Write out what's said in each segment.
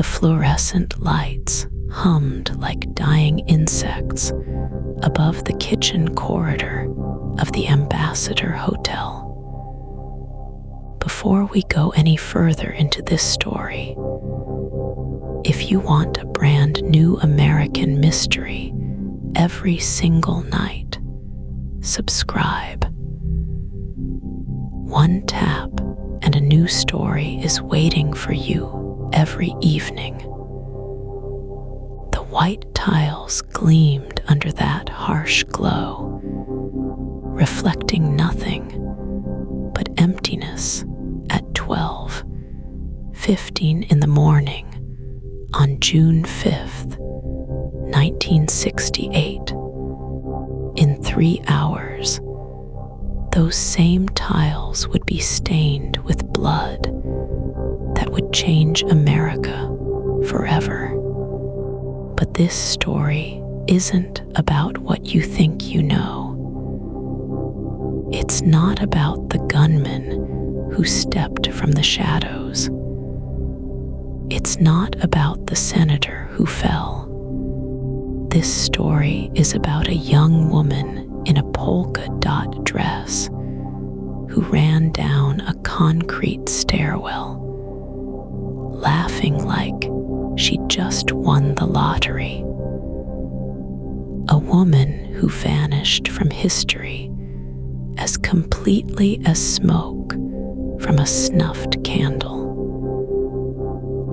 The fluorescent lights hummed like dying insects above the kitchen corridor of the Ambassador Hotel. Before we go any further into this story, if you want a brand new American mystery every single night, subscribe. One tap and a new story is waiting for you every evening. The white tiles gleamed under that harsh glow, reflecting nothing but emptiness at 12:15 in the morning on June 5th, 1968. In 3 hours, those same tiles would be stained with blood that would change America forever. But this story isn't about what you think you know. It's not about the gunman who stepped from the shadows. It's not about the senator who fell. This story is about a young woman in a polka dot dress who ran down a concrete stairwell, laughing like she'd just won the lottery. A woman who vanished from history as completely as smoke from a snuffed candle.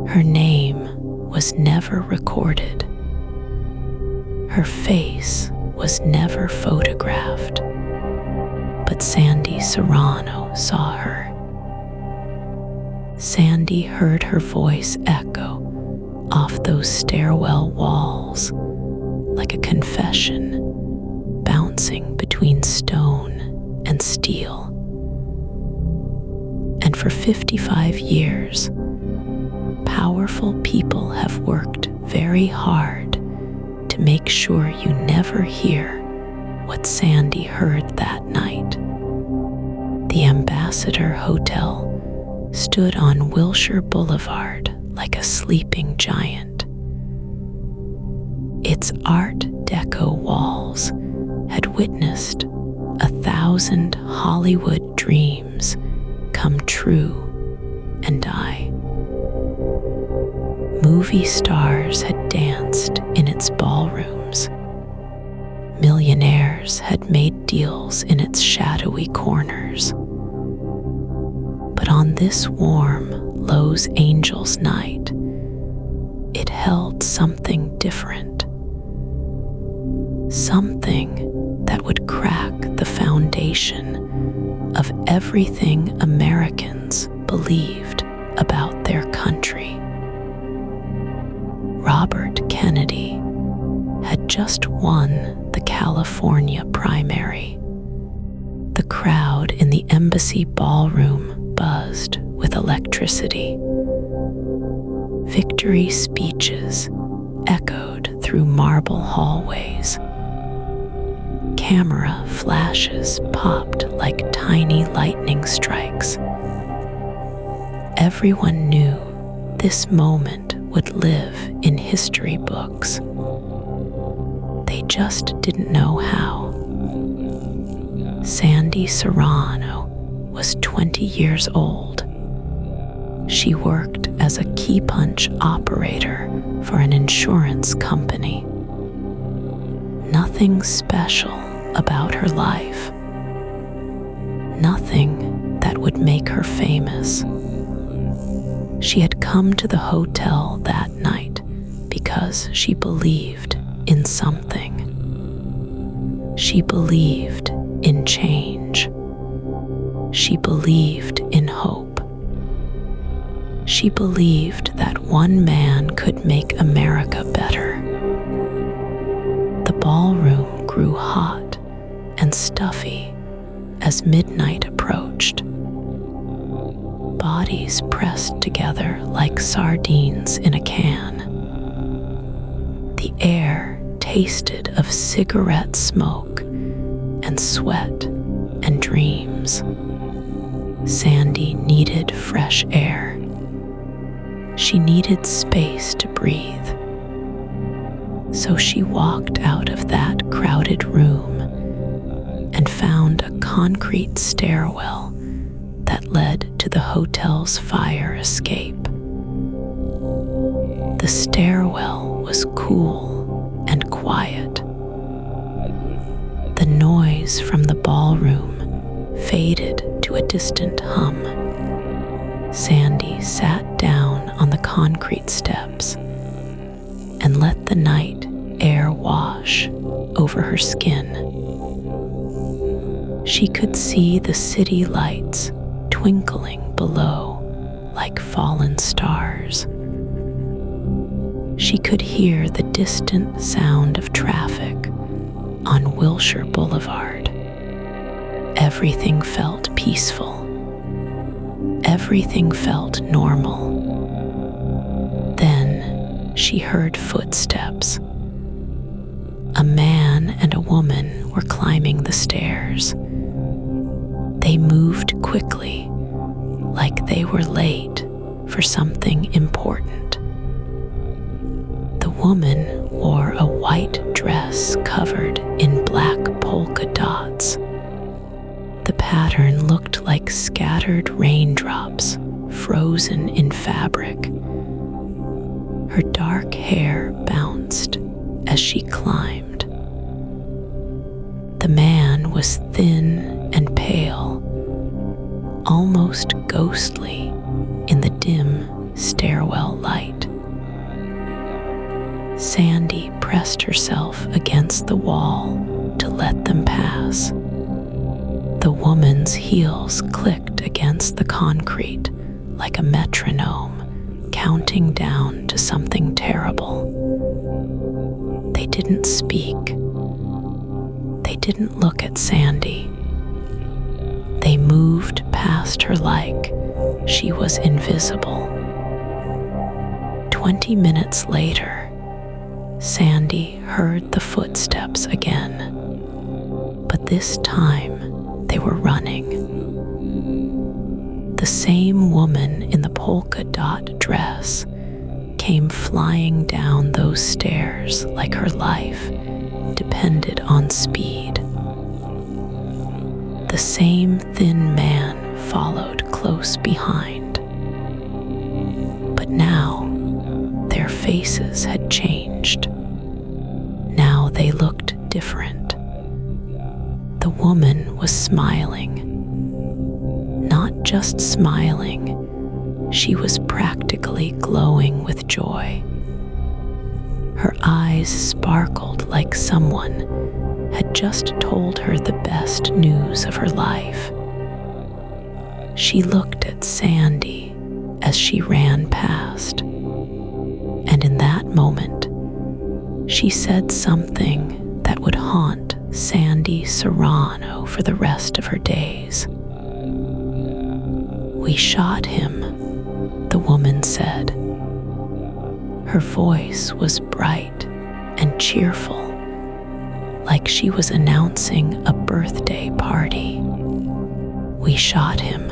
Her name was never recorded. Her face was never photographed, but Sandy Serrano saw her. Sandy heard her voice echo off those stairwell walls like a confession bouncing between stone and steel. And for 55 years, powerful people have worked very hard to make sure you never hear what Sandy heard that night. The Ambassador Hotel stood on Wilshire Boulevard like a sleeping giant. Its Art Deco walls had witnessed 1,000 Hollywood dreams come true and die. Movie stars had danced in its ballrooms. Millionaires had made deals in its shadowy corners. But on this warm Los Angeles night, it held something different. Something that would crack the foundation of everything Americans believed about their country. Robert Kennedy had just won the California primary. The crowd in the embassy ballroom buzzed with electricity. Victory speeches echoed through marble hallways. Camera flashes popped like tiny lightning strikes. Everyone knew this moment would live in history books. They just didn't know how. Sandy Serrano was 20 years old. She worked as a key punch operator for an insurance company. Nothing special about her life. Nothing that would make her famous. She had come to the hotel that night because she believed in something. She believed in change. She believed in hope. She believed that one man could make America better. The ballroom grew hot and stuffy as midnight approached. Bodies pressed together like sardines in a can. The air tasted of cigarette smoke and sweat and dreams. Sandy needed fresh air. She needed space to breathe. So she walked out of that crowded room and found a concrete stairwell that led to the hotel's fire escape. The stairwell was cool and quiet. The noise from the ballroom faded to a distant hum. Sandy sat down on the concrete steps and let the night air wash over her skin. She could see the city lights twinkling below like fallen stars. She could hear the distant sound of traffic on Wilshire Boulevard. Everything felt peaceful. Everything felt normal. Then she heard footsteps. A man and a woman were climbing the stairs. They moved quickly, like they were late for something important. The woman wore a white dress covered in black polka dots. The pattern looked like scattered raindrops frozen in fabric. Her dark hair bounced as she climbed. The man was thin and pale, almost ghostly in the dim stairwell light. Sandy pressed herself against the wall to let them pass. The woman's heels clicked against the concrete like a metronome, counting down to something terrible. They didn't speak. They didn't look at Sandy. They moved past her like she was invisible. 20 minutes later, Sandy heard the footsteps again, but this time they were running. The same woman in the polka dot dress came flying down those stairs like her life depended on speed. The same thin man followed close behind. But now their faces had changed. Now they looked different. The woman was smiling. Not just smiling, she was practically glowing with joy. Her eyes sparkled like someone had just told her the best news of her life. She looked at Sandy as she ran past, and in that moment, she said something that would haunt Sandy Serrano for the rest of her days. "We shot him," the woman said. Her voice was bright and cheerful, like she was announcing a birthday party. "We shot him."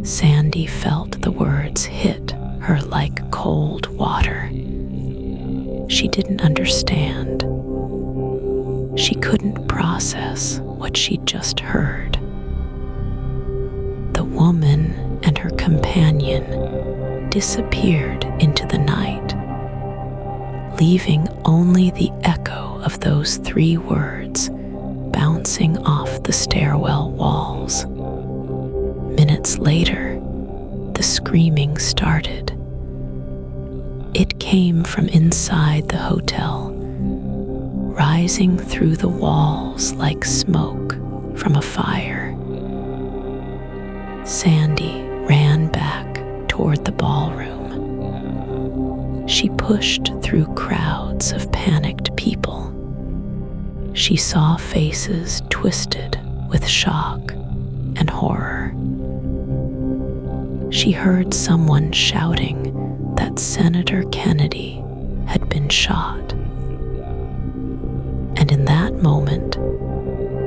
Sandy felt the words hit her like cold water. She didn't understand. She couldn't process what she'd just heard. The woman and her companion disappeared into the night, leaving only the echo of those 3 words bouncing off the stairwell walls. Minutes later, the screaming started. It came from inside the hotel, rising through the walls like smoke from a fire. Sandy ran back toward the ballroom. She pushed through crowds of panicked people. She saw faces twisted with shock and horror. She heard someone shouting that Senator Kennedy had been shot. And in that moment,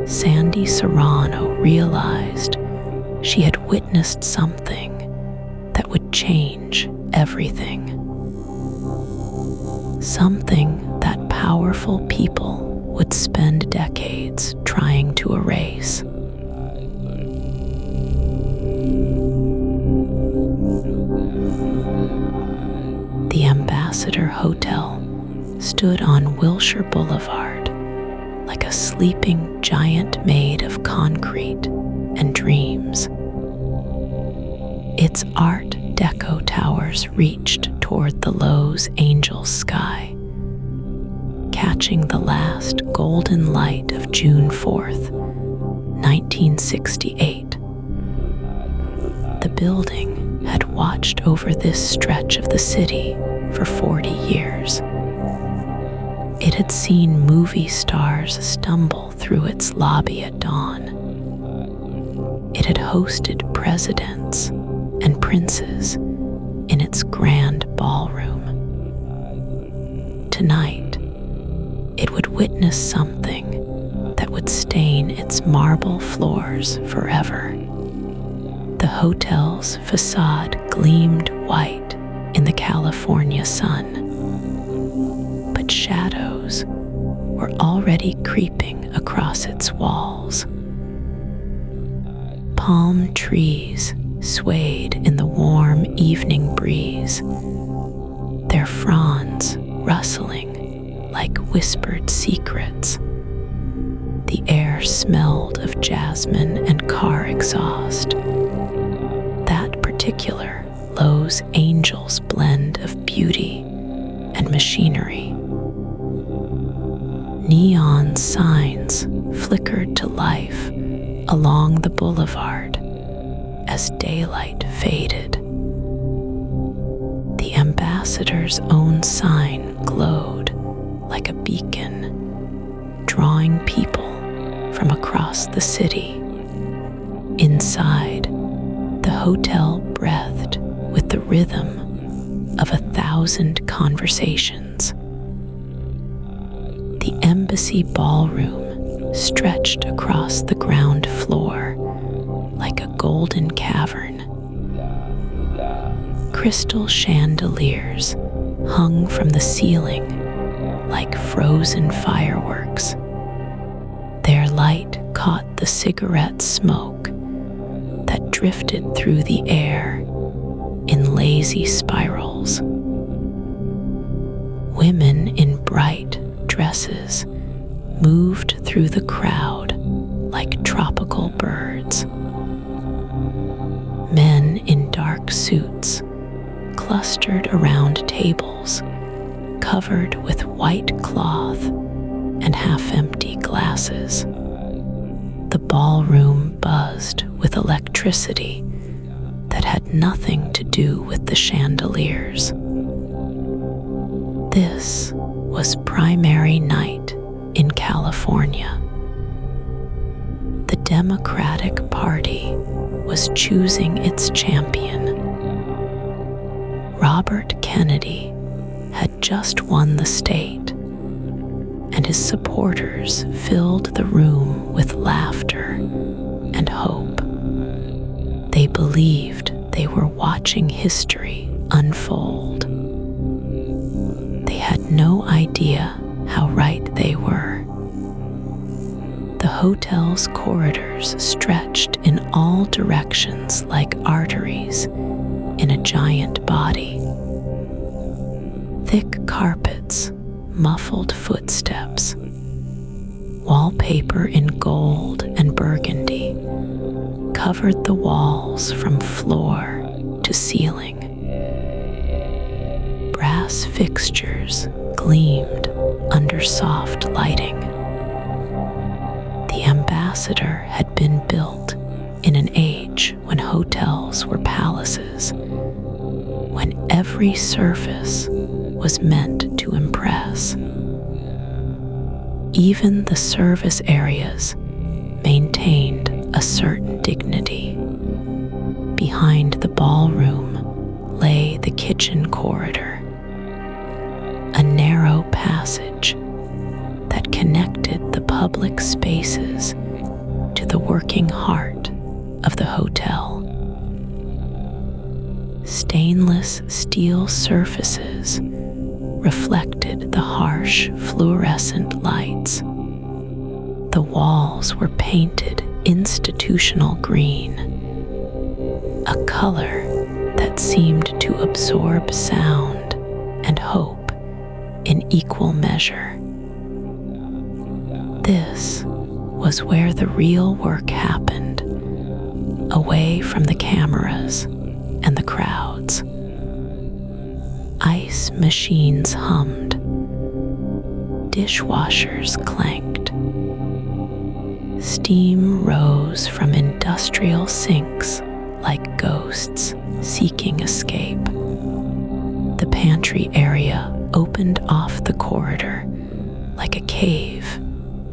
Sandy Serrano realized she had witnessed something that would change everything. Something that powerful people would spend decades trying to erase. The Ambassador Hotel stood on Wilshire Boulevard like a sleeping giant made of concrete and dreams. Its Art Deco towers reached toward the Lowe's Angel's sky, catching the last golden light of June 4th, 1968. The building had watched over this stretch of the city for 40 years. It had seen movie stars stumble through its lobby at dawn. It had hosted presidents and princes in its grand ballroom. Tonight, it would witness something that would stain its marble floors forever. The hotel's facade gleamed white in the California sun, but shadows were already creeping across its walls. Palm trees swayed in the warm evening breeze, their fronds rustling like whispered secrets. The air smelled of jasmine and car exhaust. That particular Lowe's Angel's blend of beauty and machinery. Neon signs flickered to life along the boulevard as daylight faded. The ambassador's own sign glowed like a beacon, drawing people from across the city. Inside, the hotel breathed with the rhythm of 1,000 conversations. The embassy ballroom stretched across the ground floor like a golden cavern. Crystal chandeliers hung from the ceiling like frozen fireworks. Their light caught the cigarette smoke that drifted through the air in lazy spirals. Women in bright dresses moved through the crowd like tropical birds. Men in dark suits clustered around tables covered with white cloth and half-empty glasses. The ballroom buzzed with electricity that had nothing to do with the chandeliers. This was primary night in California. The Democratic Party was choosing its champion. Robert Kennedy had just won the state, and his supporters filled the room with laughter and hope. They believed they were watching history unfold. They had no idea how right they were. The hotel's corridors stretched in all directions like arteries in a giant body. Thick carpets muffled footsteps. Wallpaper in gold and burgundy covered the walls from floor to ceiling. Brass fixtures gleamed under soft lighting. The Ambassador had been built in an age when hotels were palaces, when every surface was meant to impress. Even the service areas maintained a certain dignity. Behind the ballroom lay the kitchen corridor, a narrow passage that connected the public spaces to the working heart of the hotel. Stainless steel surfaces reflected the harsh fluorescent lights. The walls were painted institutional green, a color that seemed to absorb sound and hope in equal measure. This was where the real work happened, away from the cameras and the crowds. Ice machines hummed, dishwashers clanked, steam rose from industrial sinks like ghosts seeking escape. The pantry area opened off the corridor like a cave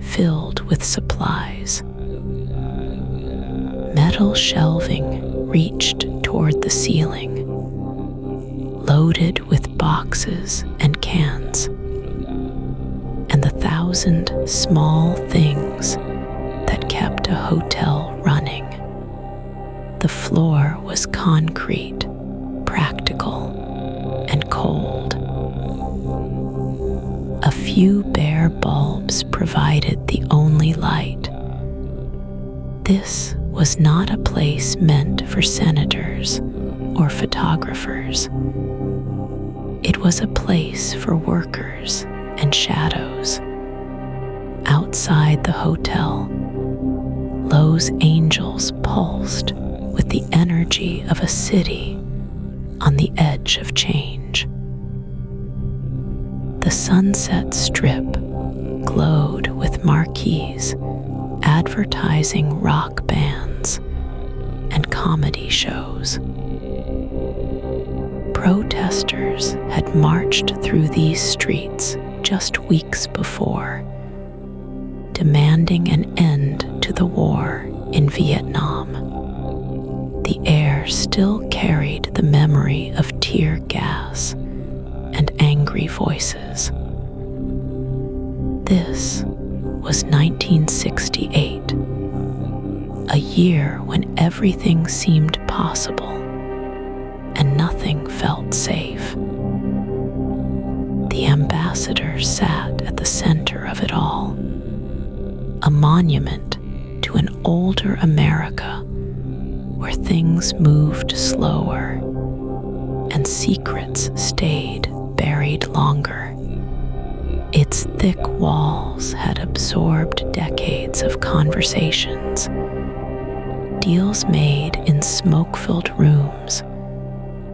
filled with supplies. Metal shelving reached toward the ceiling, loaded with boxes and cans, and the 1,000 small things that kept a hotel running. The floor was concrete, practical, and cold. A few bare bulbs provided the only light. This was not a place meant for senators or photographers. It was a place for workers and shadows. Outside the hotel, Lowe's angels pulsed with the energy of a city on the edge of change. The Sunset Strip glowed with marquees advertising rock bands and comedy shows. Protesters had marched through these streets just weeks before, demanding an end to the war in Vietnam. The air still carried the memory of tear gas and angry voices. This was 1968, a year when everything seemed possible and nothing felt safe. The ambassador sat at the center of it all, a monument to an older America where things moved slower and secrets stayed buried longer. Its thick walls had absorbed decades of conversations, deals made in smoke-filled rooms,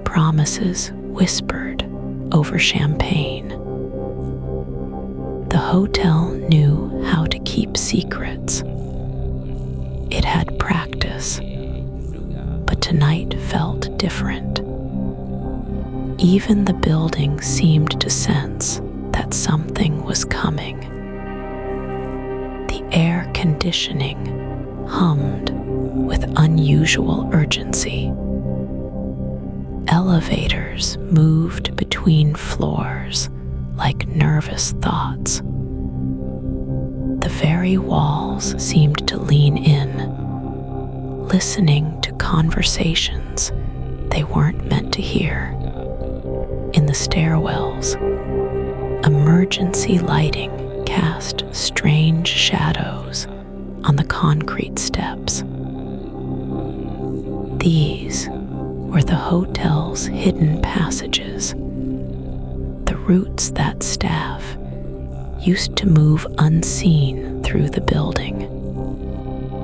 promises whispered over champagne. The hotel knew how to keep secrets. It had practice, but tonight felt different. Even the building seemed to sense that something was coming. The air conditioning hummed with unusual urgency. Elevators moved between floors like nervous thoughts. The very walls seemed to lean in, listening to conversations they weren't meant to hear. In the stairwells, emergency lighting cast strange shadows on the concrete steps. These were the hotel's hidden passages, the routes that staff used to move unseen through the building.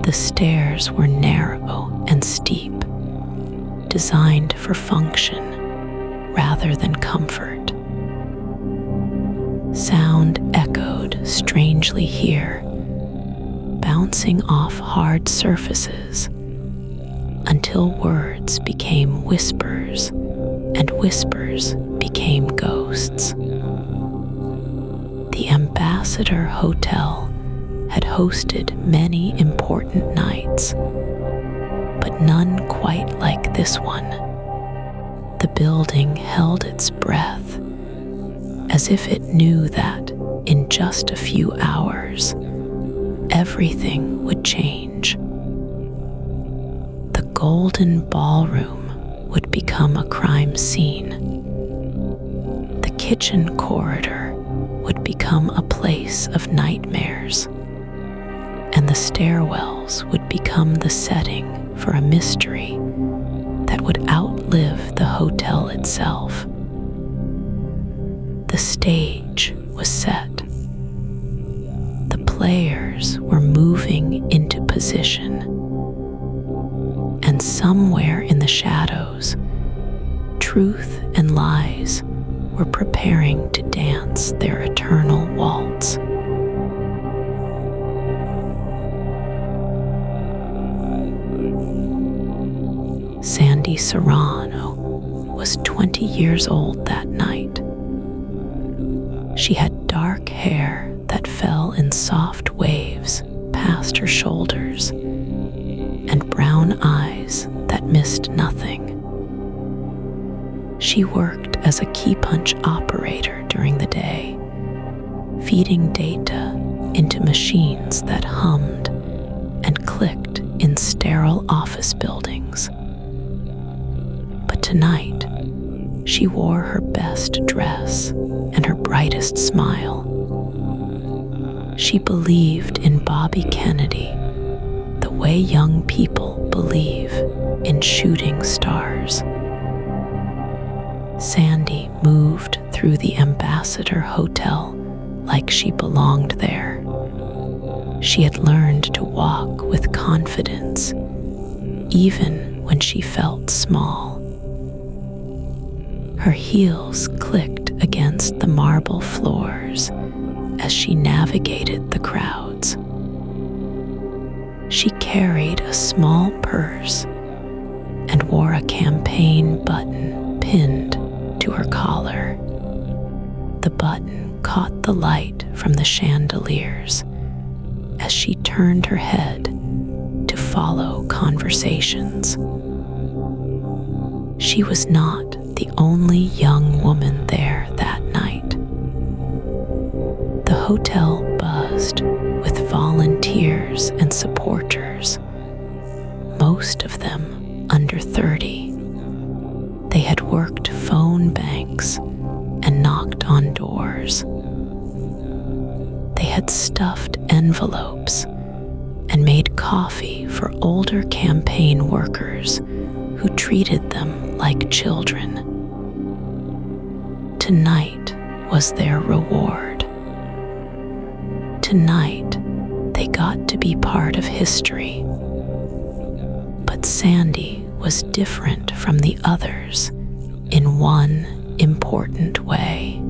The stairs were narrow and steep, designed for function rather than comfort. Sound echoed strangely here, bouncing off hard surfaces until words became whispers and whispers became ghosts. The Ambassador Hotel had hosted many important nights, but none quite like this one. The building held its breath, as if it knew that in just a few hours, everything would change. The golden ballroom would become a crime scene. The kitchen corridor would become a place of nightmares, and the stairwells would become the setting for a mystery that would outlive the hotel itself. The stage was set. The players were moving into position, and somewhere in the shadows, truth and lies were preparing to dance their eternal waltz. Sandy Serrano was 20 years old that night. She had dark hair that fell in soft waves past her shoulders, and brown eyes that missed nothing. She worked as a key punch operator during the day, feeding data into machines that hummed and clicked in sterile office buildings. But tonight, she wore her best dress and her brightest smile. She believed in Bobby Kennedy the way young people believe in shooting stars. Sandy moved through the Ambassador Hotel like she belonged there. She had learned to walk with confidence, even when she felt small. Her heels clicked against the marble floors as she navigated the crowds. She carried a small purse and wore a campaign button pinned to her collar. The button caught the light from the chandeliers as she turned her head to follow conversations. She was not the only young woman there that night. The hotel buzzed with volunteers and supporters, most of them under 30. They had worked phone banks and knocked on doors. They had stuffed envelopes and made coffee for older campaign workers who treated them like children. Tonight was their reward. Tonight, they got to be part of history. But Sandy was different from the others in one important way.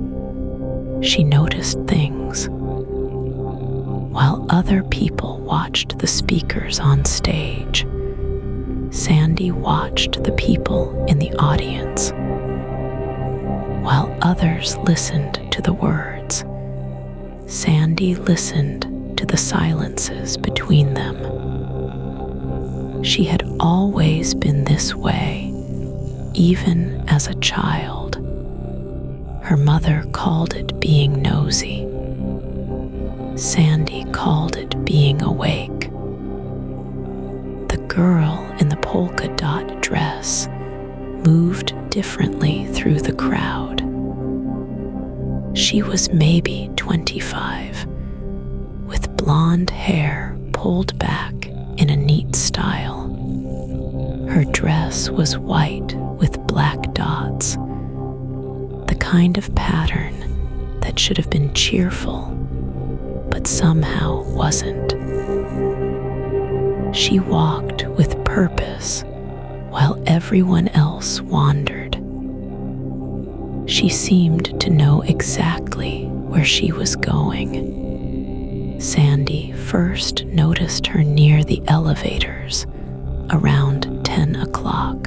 She noticed things. While other people watched the speakers on stage, Sandy watched the people in the audience. While others listened to the words, Sandy listened to the silences between them. She had always been this way, even as a child. Her mother called it being nosy. Sandy called it being awake. The girl in the polka dot dress moved differently through the crowd. She was maybe 25, with blonde hair pulled back in a neat style. Her dress was white with black dots, the kind of pattern that should have been cheerful, but somehow wasn't. She walked with purpose while everyone else wandered. She seemed to know exactly where she was going. Sandy first noticed her near the elevators around 10 o'clock.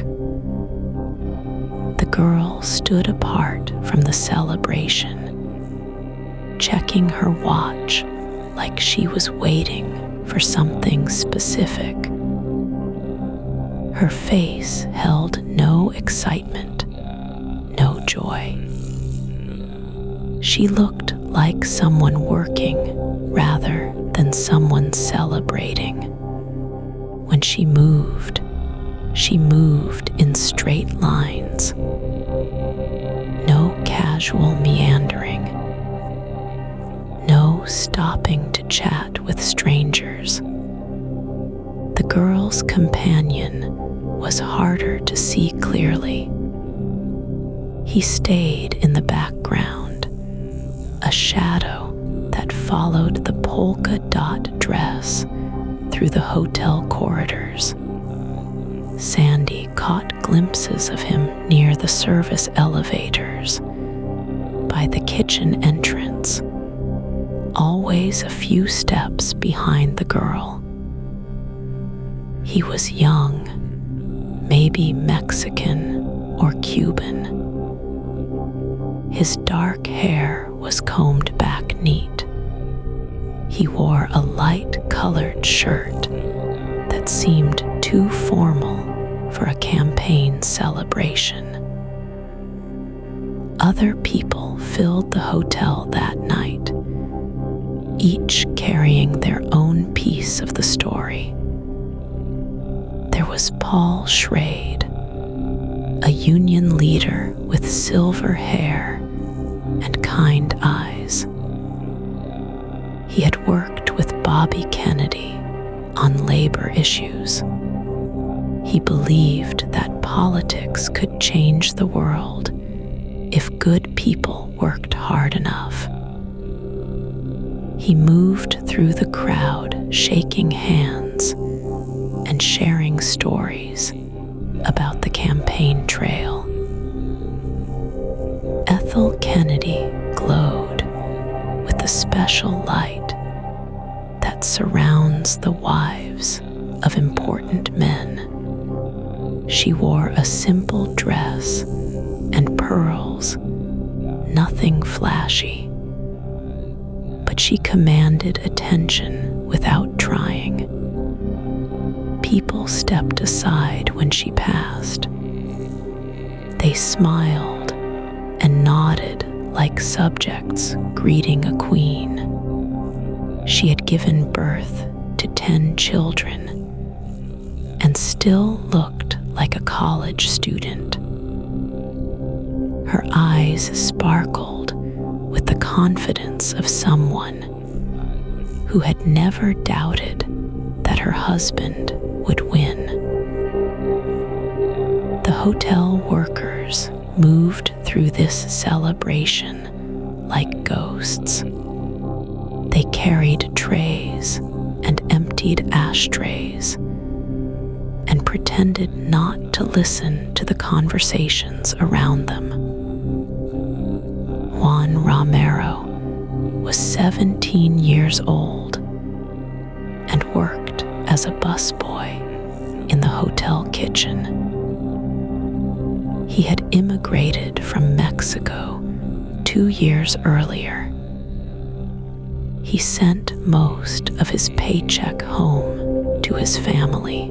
The girl stood apart from the celebration, checking her watch like she was waiting for something specific. Her face held no excitement, no joy. She looked like someone working rather than someone celebrating. When she moved, She moved in straight lines. No casual meandering. No stopping to chat with strangers. The girl's companion was harder to see clearly. He stayed in the background, a shadow that followed the polka dot dress through the hotel corridors. Sandy caught glimpses of him near the service elevators, by the kitchen entrance, always a few steps behind the girl. He was young, maybe Mexican or Cuban. His dark hair was combed back neat. He wore a light-colored shirt that seemed too formal for a campaign celebration. Other people filled the hotel that night, each carrying their own piece of the story. There was Paul Schrade, a union leader with silver hair and kind eyes. He had worked with Bobby Kennedy on labor issues. He believed that politics could change the world if good people worked hard enough. He moved through the crowd, shaking hands and sharing stories about the campaign trail. Ethel Kennedy glowed with the special light that surrounds the wives of important men. She wore a simple dress and pearls, nothing flashy, but she commanded attention without trying. People stepped aside when she passed. They smiled and nodded like subjects greeting a queen. She had given birth to 10 children and still looked like a college student. Her eyes sparkled with the confidence of someone who had never doubted that her husband would win. The hotel workers moved through this celebration like ghosts. They carried trays and emptied ashtrays and pretended not to listen to the conversations around them. Juan Romero was 17 years old and worked as a busboy in the hotel kitchen. He had immigrated from Mexico 2 years earlier. He sent most of his paycheck home to his family.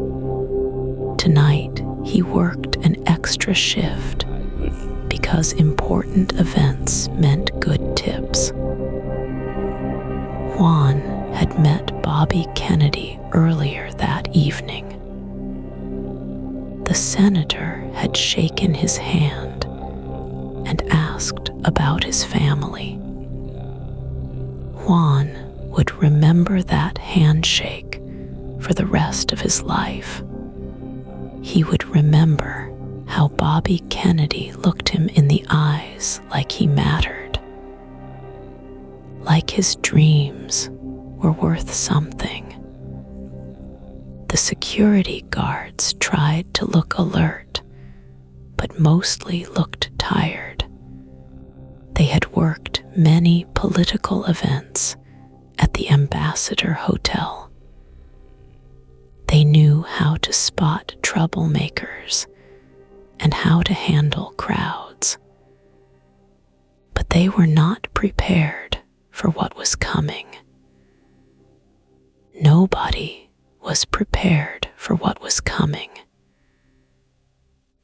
Tonight, he worked an extra shift because important events meant good tips. Juan had met Bobby Kennedy earlier that evening. The senator had shaken his hand and asked about his family. Juan would remember that handshake for the rest of his life. He would remember how Bobby Kennedy looked him in the eyes like he mattered, like his dreams were worth something. The security guards tried to look alert, but mostly looked tired. They had worked many political events at the Ambassador Hotel. They knew how to spot troublemakers and how to handle crowds. But they were not prepared for what was coming. Nobody was prepared for what was coming.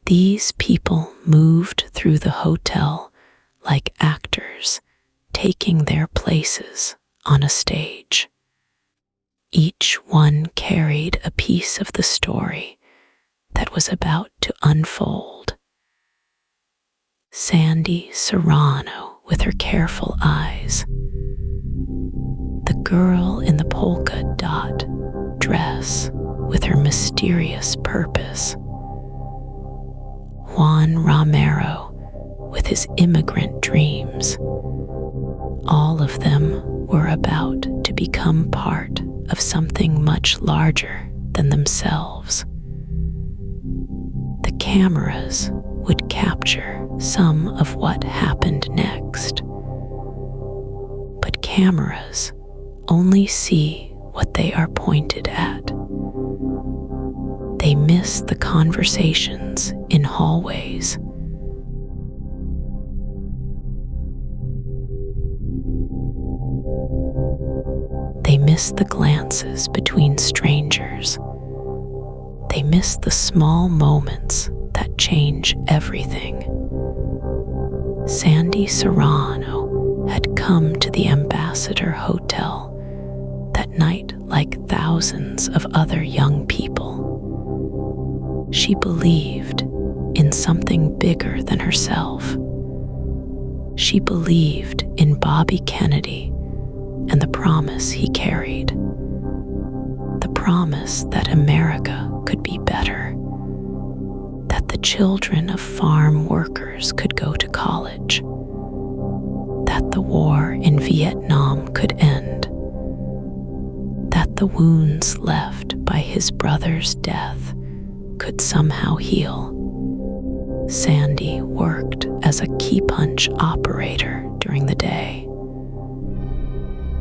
These people moved through the hotel like actors taking their places on a stage. Each one carried a piece of the story that was about to unfold. Sandy Serrano with her careful eyes, the girl in the polka dot dress with her mysterious purpose, Juan Romero with his immigrant dreams. All of them were about to become part of something much larger than themselves. The cameras would capture some of what happened next. But cameras only see what they are pointed at. They miss the conversations in hallways. They miss the glances between strangers. They miss the small moments that change everything. Sandy Serrano had come to the Ambassador Hotel that night like thousands of other young people. She believed in something bigger than herself. She believed in Bobby Kennedy and the promise he carried. The promise that America could be better, that the children of farm workers could go to college, that the war in Vietnam could end, that the wounds left by his brother's death could somehow heal. Sandy worked as a key punch operator during the day.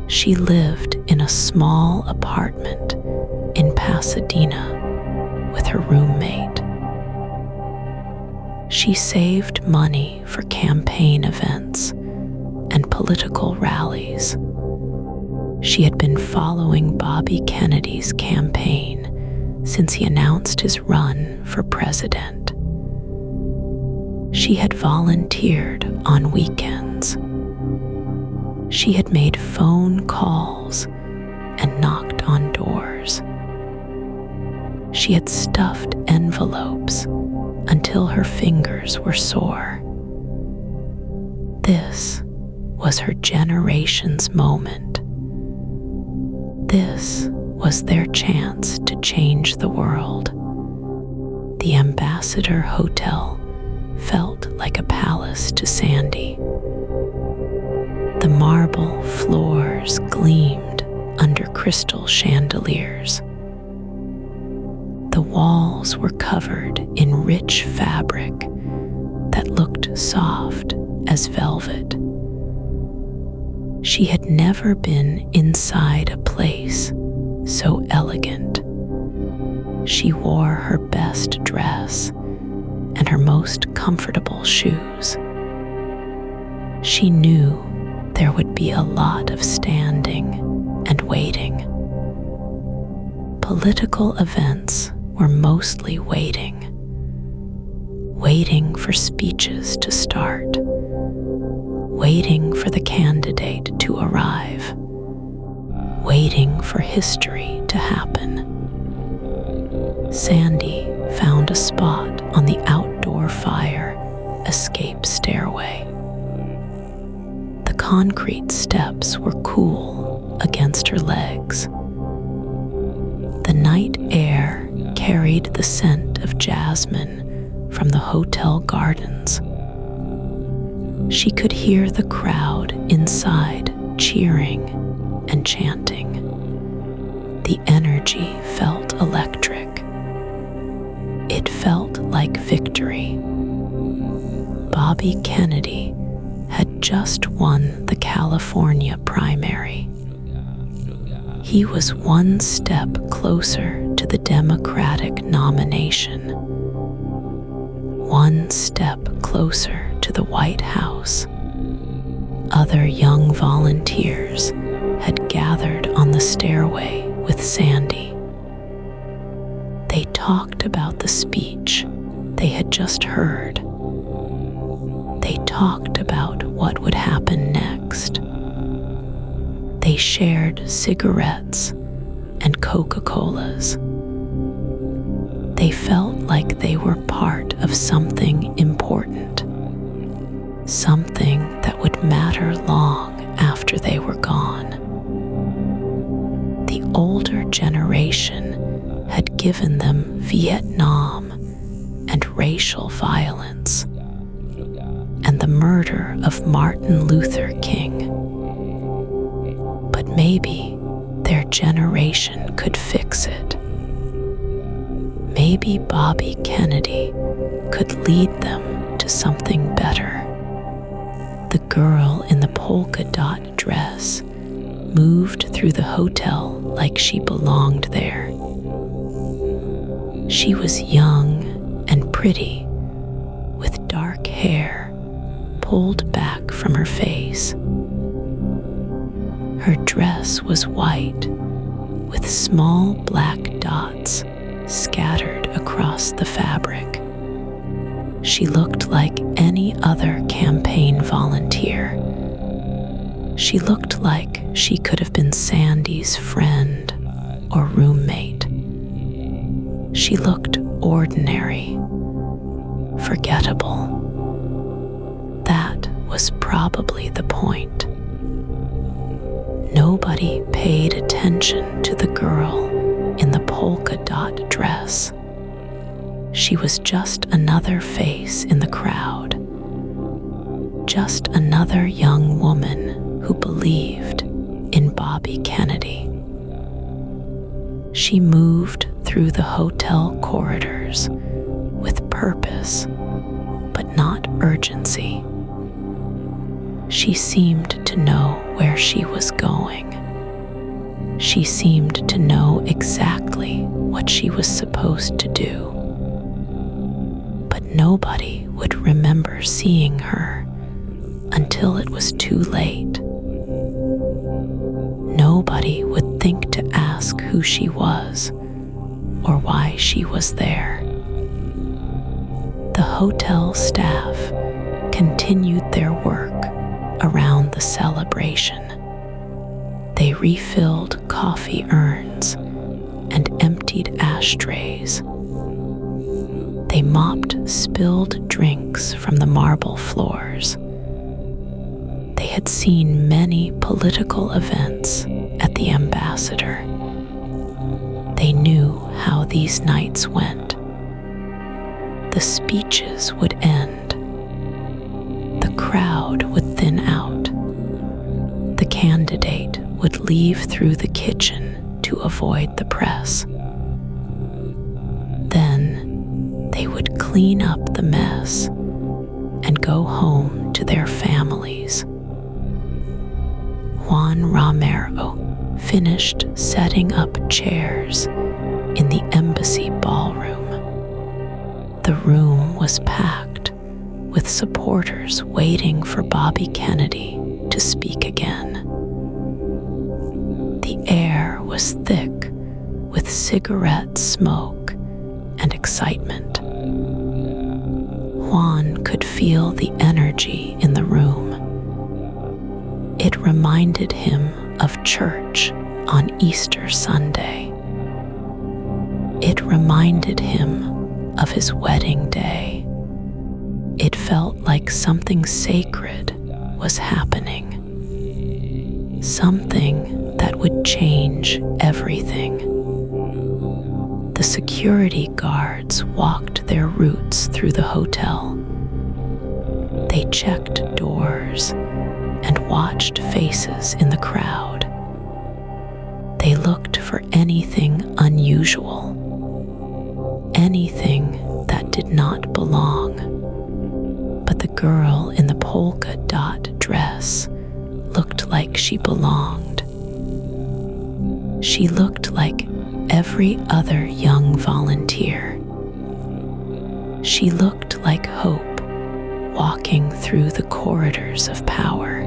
She lived in a small apartment in Pasadena with her roommate. She saved money for campaign events and political rallies. She had been following Bobby Kennedy's campaign since he announced his run for president. She had volunteered on weekends. She had made phone calls and knocked on doors. She had stuffed envelopes until her fingers were sore. This was her generation's moment. This was their chance to change the world. The Ambassador Hotel felt like a palace to Sandy. The marble floors gleamed under crystal chandeliers. The walls were covered in rich fabric that looked soft as velvet. She had never been inside a place so elegant. She wore her best dress and her most comfortable shoes. She knew there would be a lot of standing and waiting. Political events were mostly waiting for speeches to start, waiting for the candidate to arrive, waiting for history to happen. Sandy found a spot on the outdoor fire escape stairway. The concrete steps were cool against her legs. The night air carried the scent of jasmine from the hotel gardens. She could hear the crowd inside cheering and chanting. The energy felt electric. It felt like victory. Bobby Kennedy had just won the California primary. He was one step closer to the Democratic nomination, one step closer to the White House. Other young volunteers had gathered on the stairway with Sandy. They talked about the speech they had just heard. They talked about what would happen next. They shared cigarettes and Coca-Colas. They felt like they were part of something important, something that would matter long after they were gone. The older generation had given them Vietnam and racial violence and the murder of Martin Luther King. But maybe their generation could fix it. Maybe Bobby Kennedy could lead them to something better. The girl in the polka dot dress moved through the hotel like she belonged there. She was young and pretty, with dark hair pulled back from her face. Her dress was white, with small black dots scattered across the fabric. She looked like any other campaign volunteer. She looked like she could have been Sandy's friend or roommate. She looked ordinary, forgettable. That was probably the point. Nobody paid attention to the girl in the polka dot dress. She was just another face in the crowd, just another young woman who believed in Bobby Kennedy. She moved through the hotel corridors with purpose, but not urgency. She seemed to know where she was going. She seemed to know exactly what she was supposed to do. But nobody would remember seeing her until it was too late. Nobody would think to ask who she was or why she was there. The hotel staff continued their work around the celebration. They refilled coffee urns and emptied ashtrays. They mopped spilled drinks from the marble floors. They had seen many political events at the Ambassador. They knew how these nights went. The speeches would end. The crowd would thin out. The candidate would leave through the kitchen to avoid the press. Then they would clean up the mess and go home to their families. Juan Romero finished setting up chairs in the embassy ballroom. The room was packed with supporters waiting for Bobby Kennedy to speak again. The air was thick with cigarette smoke and excitement. Juan could feel the energy in the room. It reminded him of church on Easter Sunday. It reminded him of his wedding day. It felt like something sacred was happening. Something that would change everything. The security guards walked their routes through the hotel. They checked doors and watched faces in the crowd. They looked for anything unusual, anything that did not belong. But the girl in the polka dot dress looked like she belonged. She looked like every other young volunteer. She looked like hope walking through the corridors of power.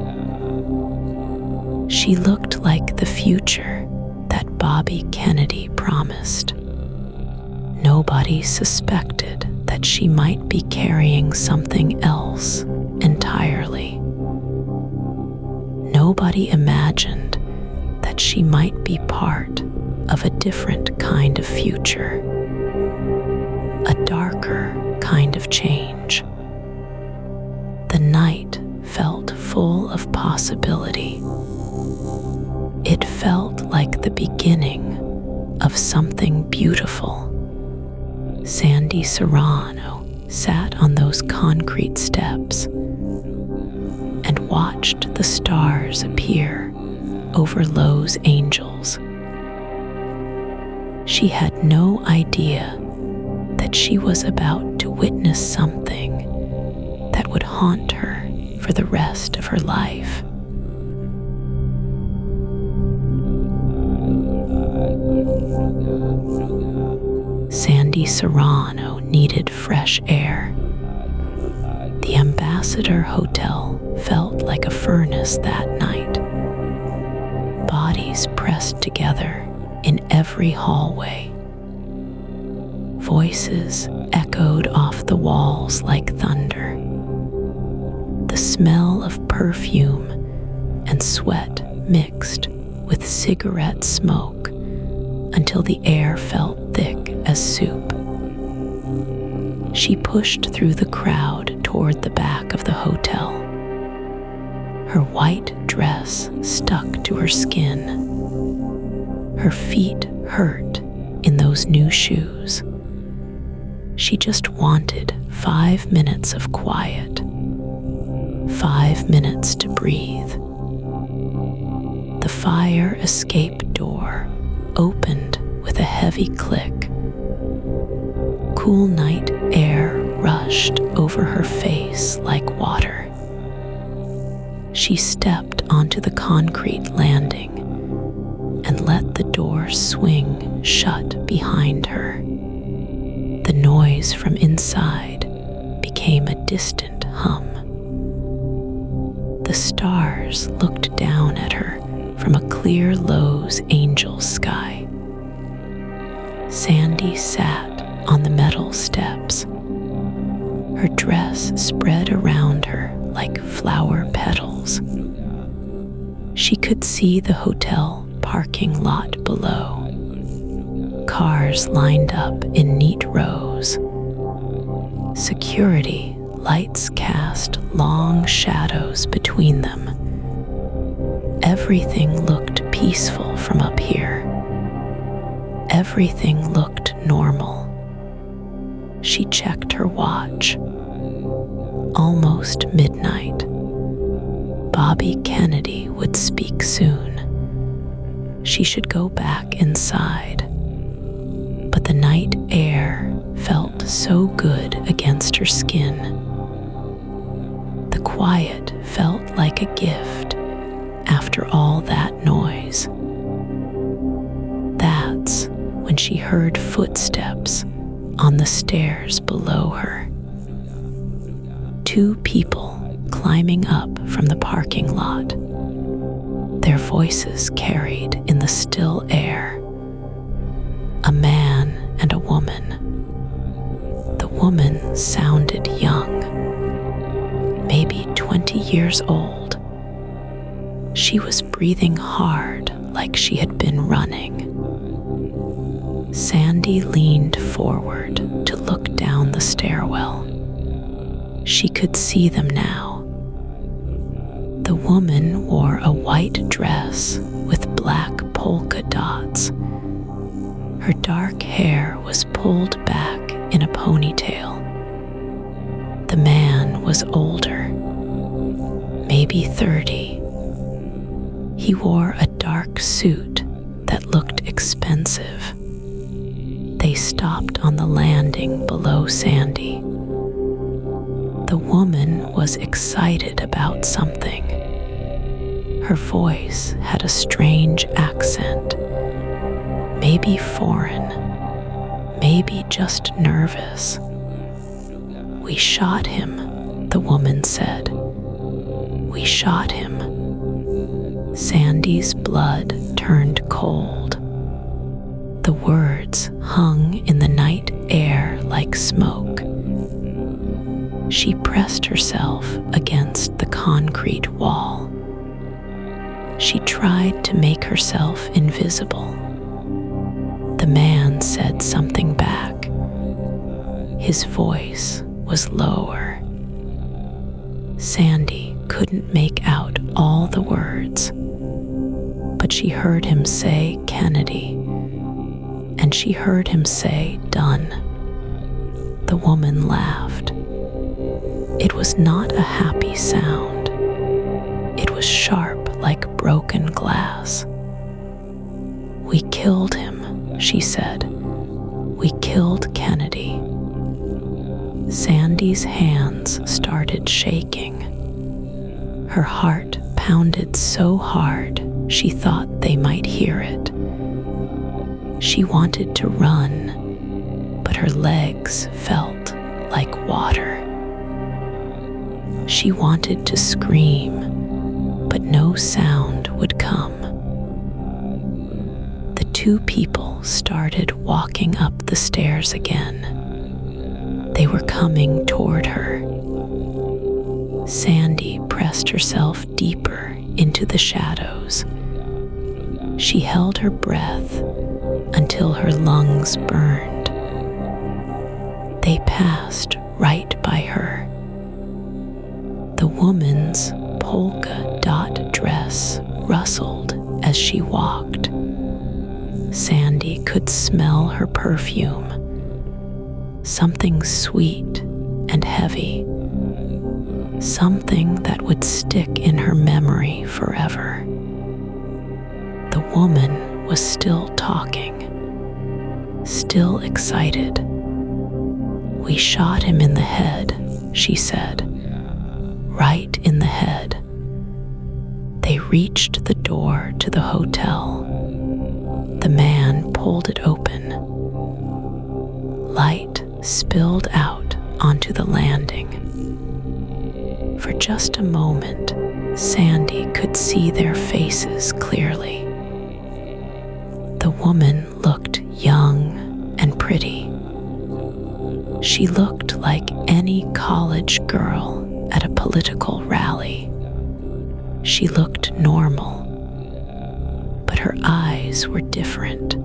She looked like the future that Bobby Kennedy promised. Nobody suspected that she might be carrying something else entirely. Nobody imagined that she might be part of a different kind of future. a darker kind of change. The night felt full of possibility. It felt like the beginning of something beautiful. Sandy Serrano sat on those concrete steps and watched the stars appear over Los Angeles. She had no idea that she was about to witness something that would haunt her for the rest of her life. Sandy Serrano needed fresh air. The Ambassador Hotel felt like a furnace that night. Bodies pressed together in every hallway. Voices echoed off the walls like thunder. The smell of perfume and sweat mixed with cigarette smoke until the air felt thick as soup. She pushed through the crowd toward the back of the hotel. Her white dress stuck to her skin. Her feet hurt in those new shoes. She just wanted 5 minutes of quiet, 5 minutes to breathe. The fire escape door opened with a heavy click. Cool night air rushed over her face like water. She stepped onto the concrete landing and let the door swing shut behind her. The noise from inside became a distant hum. The stars looked down at her from a clear Los Angeles sky. Sandy sat on the metal steps. Her dress spread around her like flower petals. She could see the hotel parking lot below. Cars lined up in neat rows. Security lights cast long shadows between them. Everything looked peaceful from up here. Everything looked normal. She checked her watch. Almost midnight. Bobby Kennedy would speak soon. She should go back inside. But the night air felt so good against her skin. The quiet felt like a gift after all that noise. That's when she heard footsteps on the stairs below her. 2 people climbing up from the parking lot. Their voices carried in the still air. A man and a woman. The woman sounded young, maybe 20 years old. She was breathing hard like she had been running. Sandy leaned forward to look down the stairwell. She could see them now. The woman wore a white dress with black polka dots. Her dark hair was pulled back in a ponytail. The man was older, maybe 30. He wore a dark suit that looked expensive. They stopped on the landing below Sandy. The woman was excited about something. Her voice had a strange accent, maybe foreign, maybe just nervous. "We shot him," the woman said. "We shot him." Sandy's blood turned cold. The words hung in the night air like smoke. She pressed herself against the concrete wall. She tried to make herself invisible. The man said something back. His voice was lower. Sandy couldn't make out all the words, but she heard him say Kennedy, and she heard him say done. The woman laughed. It was not a happy sound. It was sharp like broken glass. "We killed him," she said. "We killed Kennedy." Sandy's hands started shaking. Her heart pounded so hard she thought they might hear it. She wanted to run, but her legs felt like water. She wanted to scream, but no sound would come. The two people started walking up the stairs again. They were coming toward her. Sandy pressed herself deeper into the shadows. She held her breath until her lungs burned. They passed right by her. The woman's polka dot dress rustled as she walked. Sandy could smell her perfume, something sweet and heavy, something that would stick in her memory forever. The woman was still talking, still excited. "We shot him in the head," she said. "Right in the head." They reached the door to the hotel. The man pulled it open. Light spilled out onto the landing. For just a moment, Sandy could see their faces clearly. The woman looked young and pretty. She looked like any college girl at a political rally. She looked normal, but her eyes were different.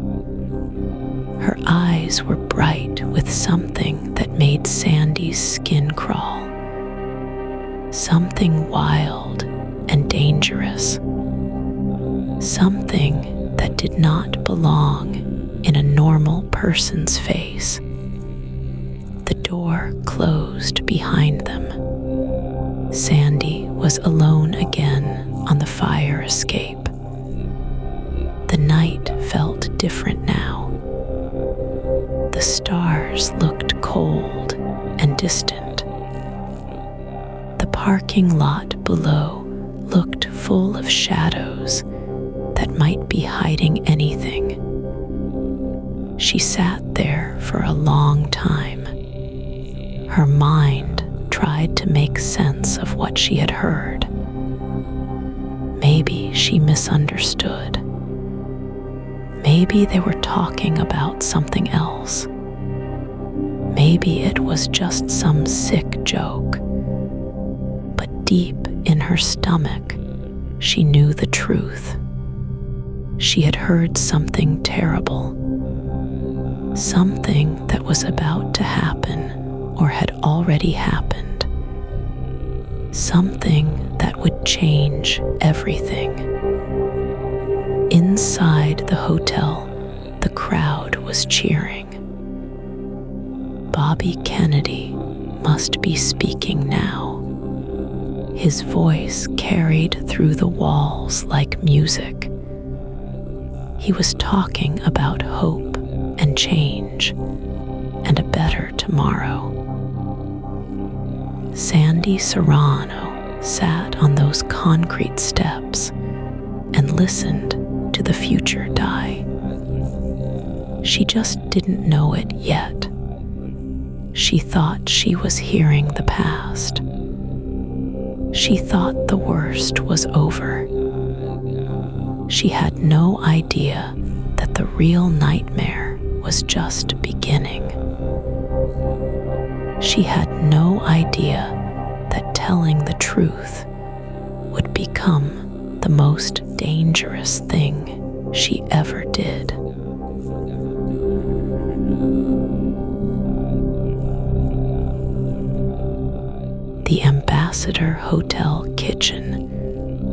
Her eyes were bright with something that made Sandy's skin crawl. Something wild and dangerous. Something that did not belong in a normal person's face. The door closed behind them. Sandy was alone again on the fire escape. The night felt different now. The stars looked cold and distant. The parking lot below looked full of shadows that might be hiding anything. She sat there for a long time. Her mind tried to make sense of what she had heard. Maybe she misunderstood. Maybe they were talking about something else. Maybe it was just some sick joke. But deep in her stomach, she knew the truth. She had heard something terrible. Something that was about to happen or had already happened. Something that would change everything. Inside the hotel, the crowd was cheering. Bobby Kennedy must be speaking now. His voice carried through the walls like music. He was talking about hope and change and a better tomorrow. Sandy Serrano sat on those concrete steps and listened to the future die. She just didn't know it yet. She thought she was hearing the past. She thought the worst was over. She had no idea that the real nightmare was just beginning. She had no idea that telling the truth would become the most dangerous thing she ever did. The Ambassador Hotel kitchen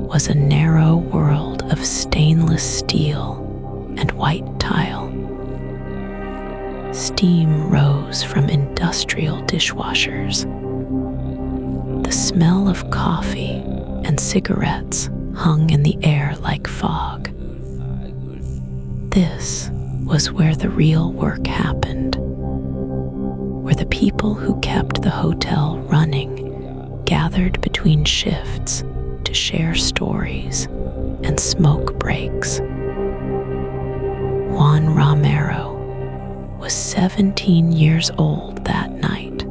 was a narrow world of stainless steel and white tile. Steam rose from industrial dishwashers. The smell of coffee and cigarettes hung in the air like fog. This was where the real work happened, where the people who kept the hotel running gathered between shifts to share stories and smoke breaks. Juan Romero was 17 years old that night,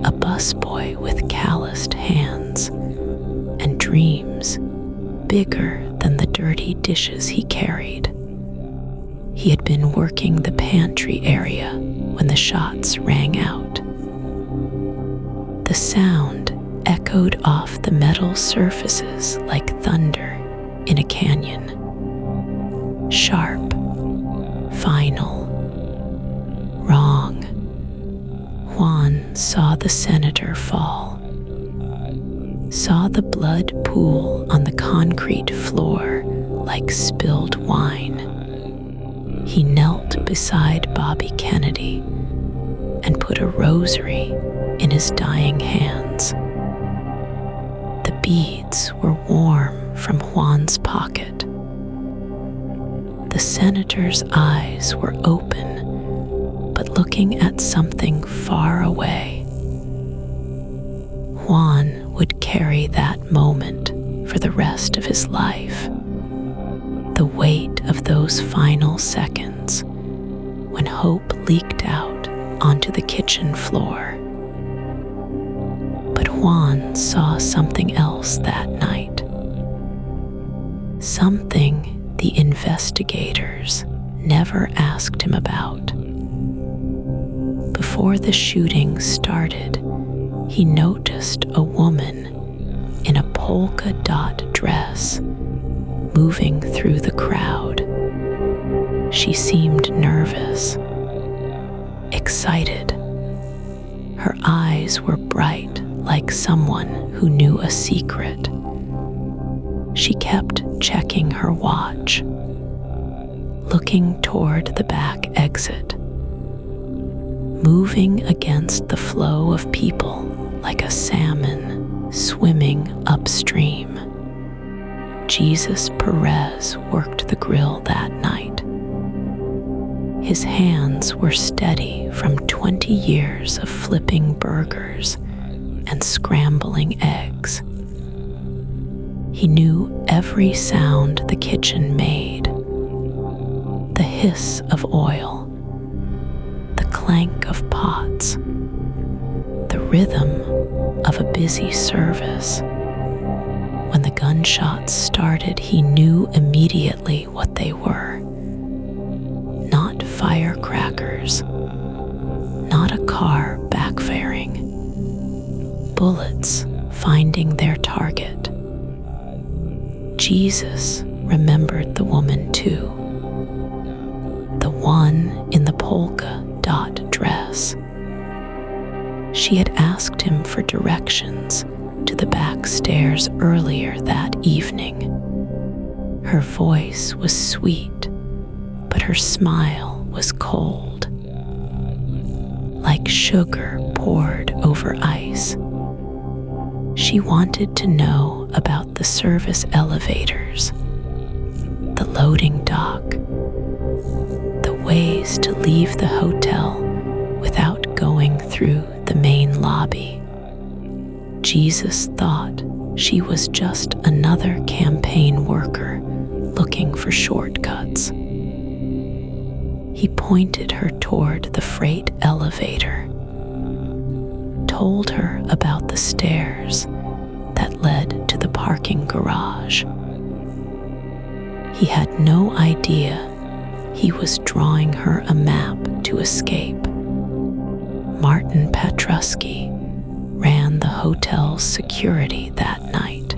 a busboy with calloused hands and dreams bigger than the dirty dishes he carried. He had been working the pantry area when the shots rang out. The sound echoed off the metal surfaces like thunder in a canyon. Sharp, final, wrong. Juan saw the senator fall, saw the blood pool on the concrete floor like spilled wine. He knelt beside Bobby Kennedy and put a rosary in his dying hands. The beads were warm from Juan's pocket. The senator's eyes were open, but looking at something far away. Juan would carry that moment for the rest of his life. The weight of those final seconds when hope leaked out onto the kitchen floor. But Juan saw something else that night. Something the investigators never asked him about. Before the shooting started, he noticed a woman in a polka dot dress moving through the crowd. She seemed nervous, excited. Her eyes were bright like someone who knew a secret. She kept checking her watch, looking toward the back exit, moving against the flow of people like a salmon swimming upstream. Jesus Perez worked the grill that night. His hands were steady from 20 years of flipping burgers and scrambling eggs. He knew every sound the kitchen made: the hiss of oil, the clank of pots, the rhythm of a busy service. When the gunshots started, he knew immediately what they were. Not firecrackers, not a car backfiring. Bullets finding their target. Jesus remembered the woman too. The one in the polka dot dress. She had asked him for directions to the back stairs earlier that evening. Her voice was sweet, but her smile was cold, like sugar poured over ice. She wanted to know about the service elevators, the loading dock, the ways to leave the hotel without going through the main lobby. Jesus thought she was just another campaign worker looking for shortcuts. He pointed her toward the freight elevator, told her about the stairs that led to the parking garage. He had no idea he was drawing her a map to escape. Martin Petruski ran the hotel's security that night.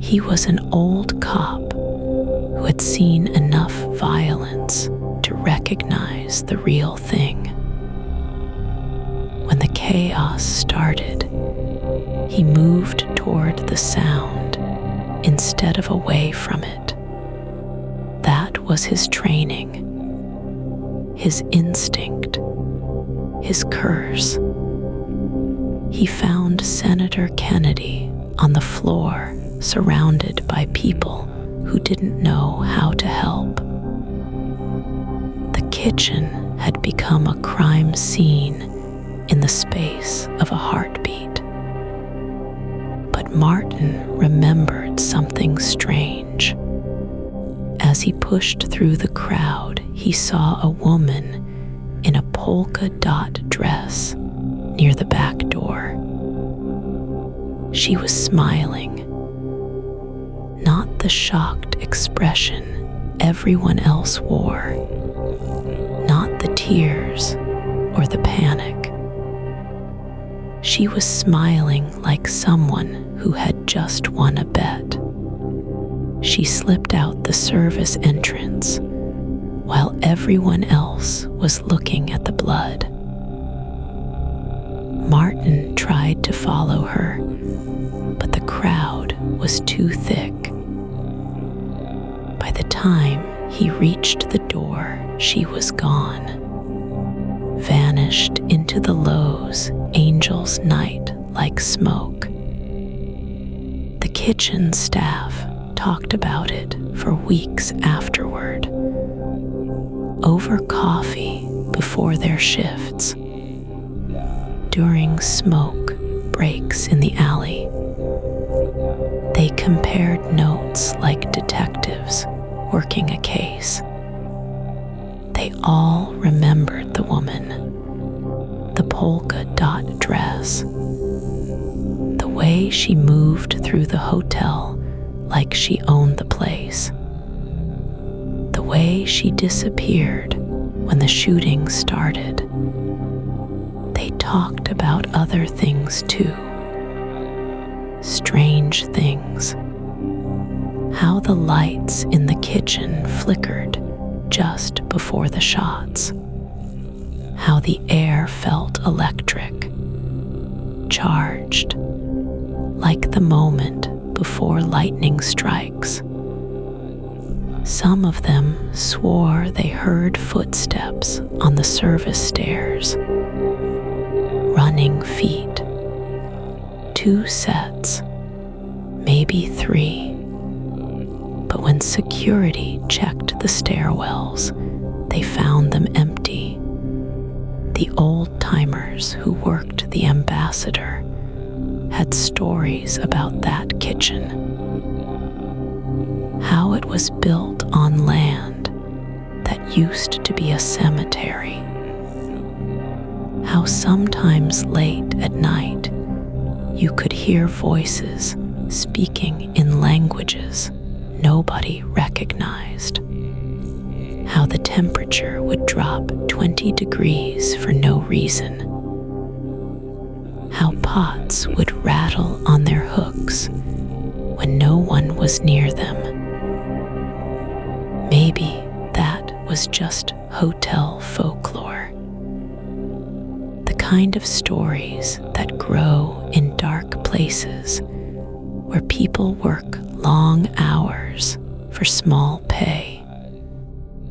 He was an old cop who had seen enough violence to recognize the real thing. When the chaos started, he moved toward the sound instead of away from it. That was his training, his instinct, his curse. He found Senator Kennedy on the floor, surrounded by people who didn't know how to help. The kitchen had become a crime scene in the space of a heartbeat. But Martin remembered something strange. As he pushed through the crowd, he saw a woman in a polka dot dress near the back door. She was smiling, not the shocked expression everyone else wore, not the tears or the panic. She was smiling like someone who had just won a bet. She slipped out the service entrance while everyone else was looking at the blood. Martin tried to follow her, but the crowd was too thick. By the time he reached the door, she was gone, vanished into the Lowe's Angel's night like smoke. The kitchen staff talked about it for weeks afterward, over coffee before their shifts, during smoke breaks in the alley. They compared notes like detectives working a case. They all remembered the woman, the polka dot dress, the way she moved through the hotel like she owned the place, the way she disappeared when the shooting started. They talked about other things too, strange things. How the lights in the kitchen flickered just before the shots. How the air felt electric, charged, like the moment before lightning strikes. Some of them swore they heard footsteps on the service stairs, running feet, 2 sets, maybe 3. But when security checked the stairwells, they found them empty. The old-timers who worked the Ambassador had stories about that kitchen. How it was built on land that used to be a cemetery. How sometimes late at night you could hear voices speaking in languages nobody recognized. How the temperature would drop 20 degrees for no reason. How pots would rattle on their hooks when no one was near them. Maybe that was just hotel folklore. The kind of stories that grow in dark places where people work long hours for small pay.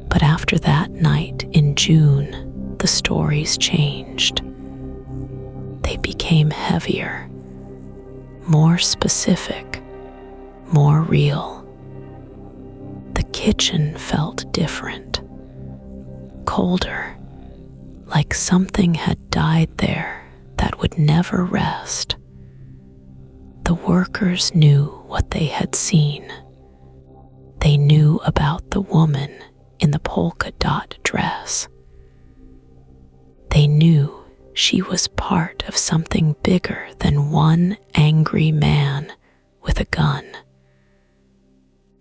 But after that night in June, the stories changed. They became heavier, more specific, more real. The kitchen felt different, colder, like something had died there that would never rest. The workers knew what they had seen. They knew about the woman in the polka dot dress. They knew she was part of something bigger than one angry man with a gun.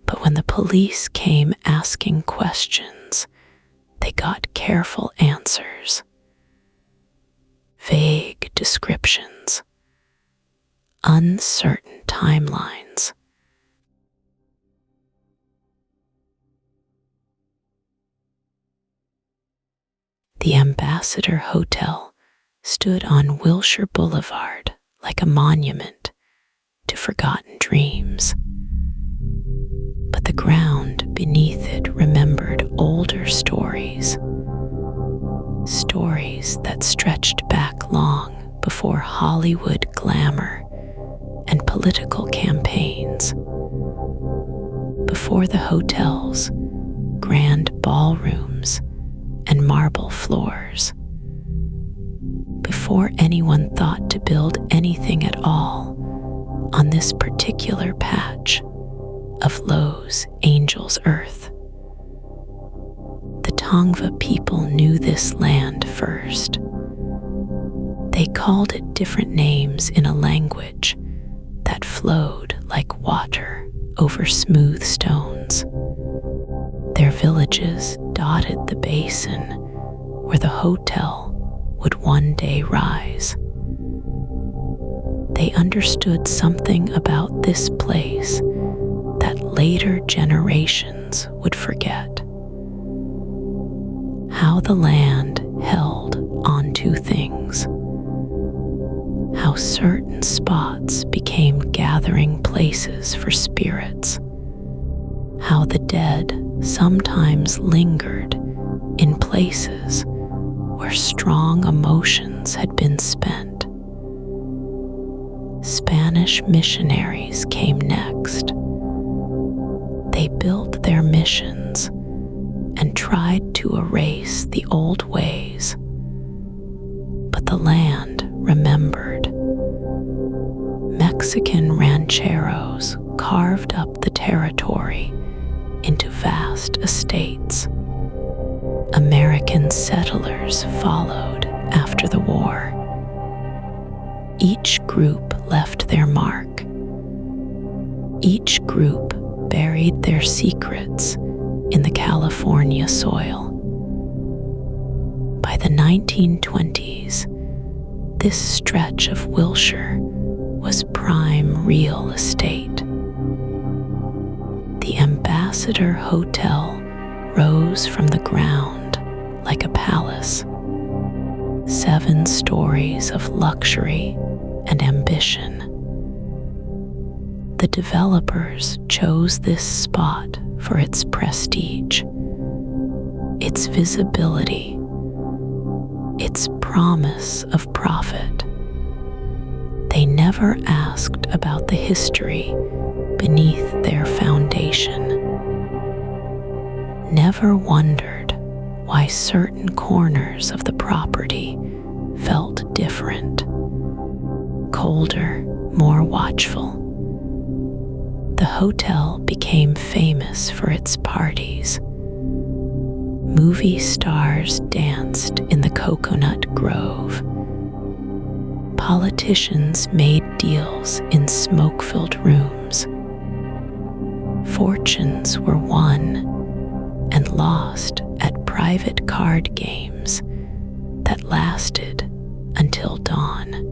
But when the police came asking questions, they got careful answers. Vague descriptions. Uncertain timelines. The Ambassador Hotel stood on Wilshire Boulevard like a monument to forgotten dreams. But the ground beneath it remembered older stories, stories that stretched back long before Hollywood glamour and political campaigns, before the hotel's grand ballrooms and marble floors, before anyone thought to build anything at all on this particular patch of Lowe's Angel's Earth. The Tongva people knew this land first. They called it different names in a language that flowed like water over smooth stones. Their villages dotted the basin where the hotel would one day rise. They understood something about this place that later generations would forget. How the land held onto things. How certain spots became gathering places for spirits. How the dead sometimes lingered in places where strong emotions had been spent. Spanish missionaries came next. They built their missions and tried to erase the old ways, but the land remembered. Mexican rancheros carved up the territory into vast estates. American settlers followed after the war. Each group left their mark. Each group buried their secrets in the California soil. By the 1920s, this stretch of Wilshire was prime real estate. The Ambassador Hotel rose from the ground like a palace. 7 stories of luxury and ambition. The developers chose this spot for its prestige, its visibility, its promise of profit. They never asked about the history beneath their foundation, never wondered why certain corners of the property felt different, colder, more watchful. The hotel became famous for its parties. Movie stars danced in the coconut grove. Politicians made deals in smoke-filled rooms. Fortunes were won and lost at private card games that lasted until dawn.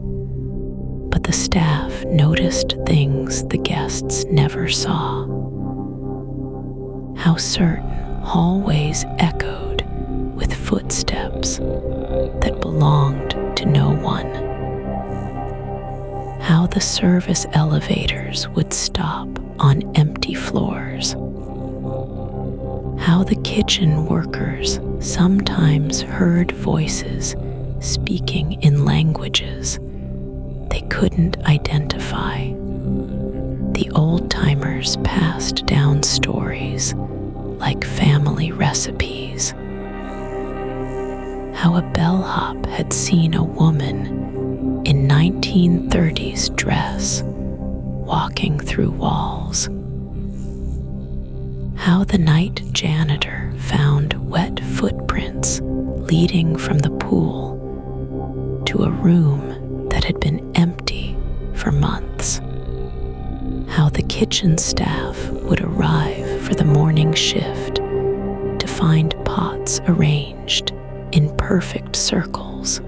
But the staff noticed things the guests never saw. How certain hallways echoed with footsteps that belonged to no one. How the service elevators would stop on empty floors. How the kitchen workers sometimes heard voices speaking in languages they couldn't identify. The old-timers passed down stories like family recipes. How a bellhop had seen a woman in 1930s dress walking through walls. How the night janitor found wet footprints leading from the pool to a room that had been empty for months. How the kitchen staff would arrive for the morning shift to find pots arranged in perfect circles.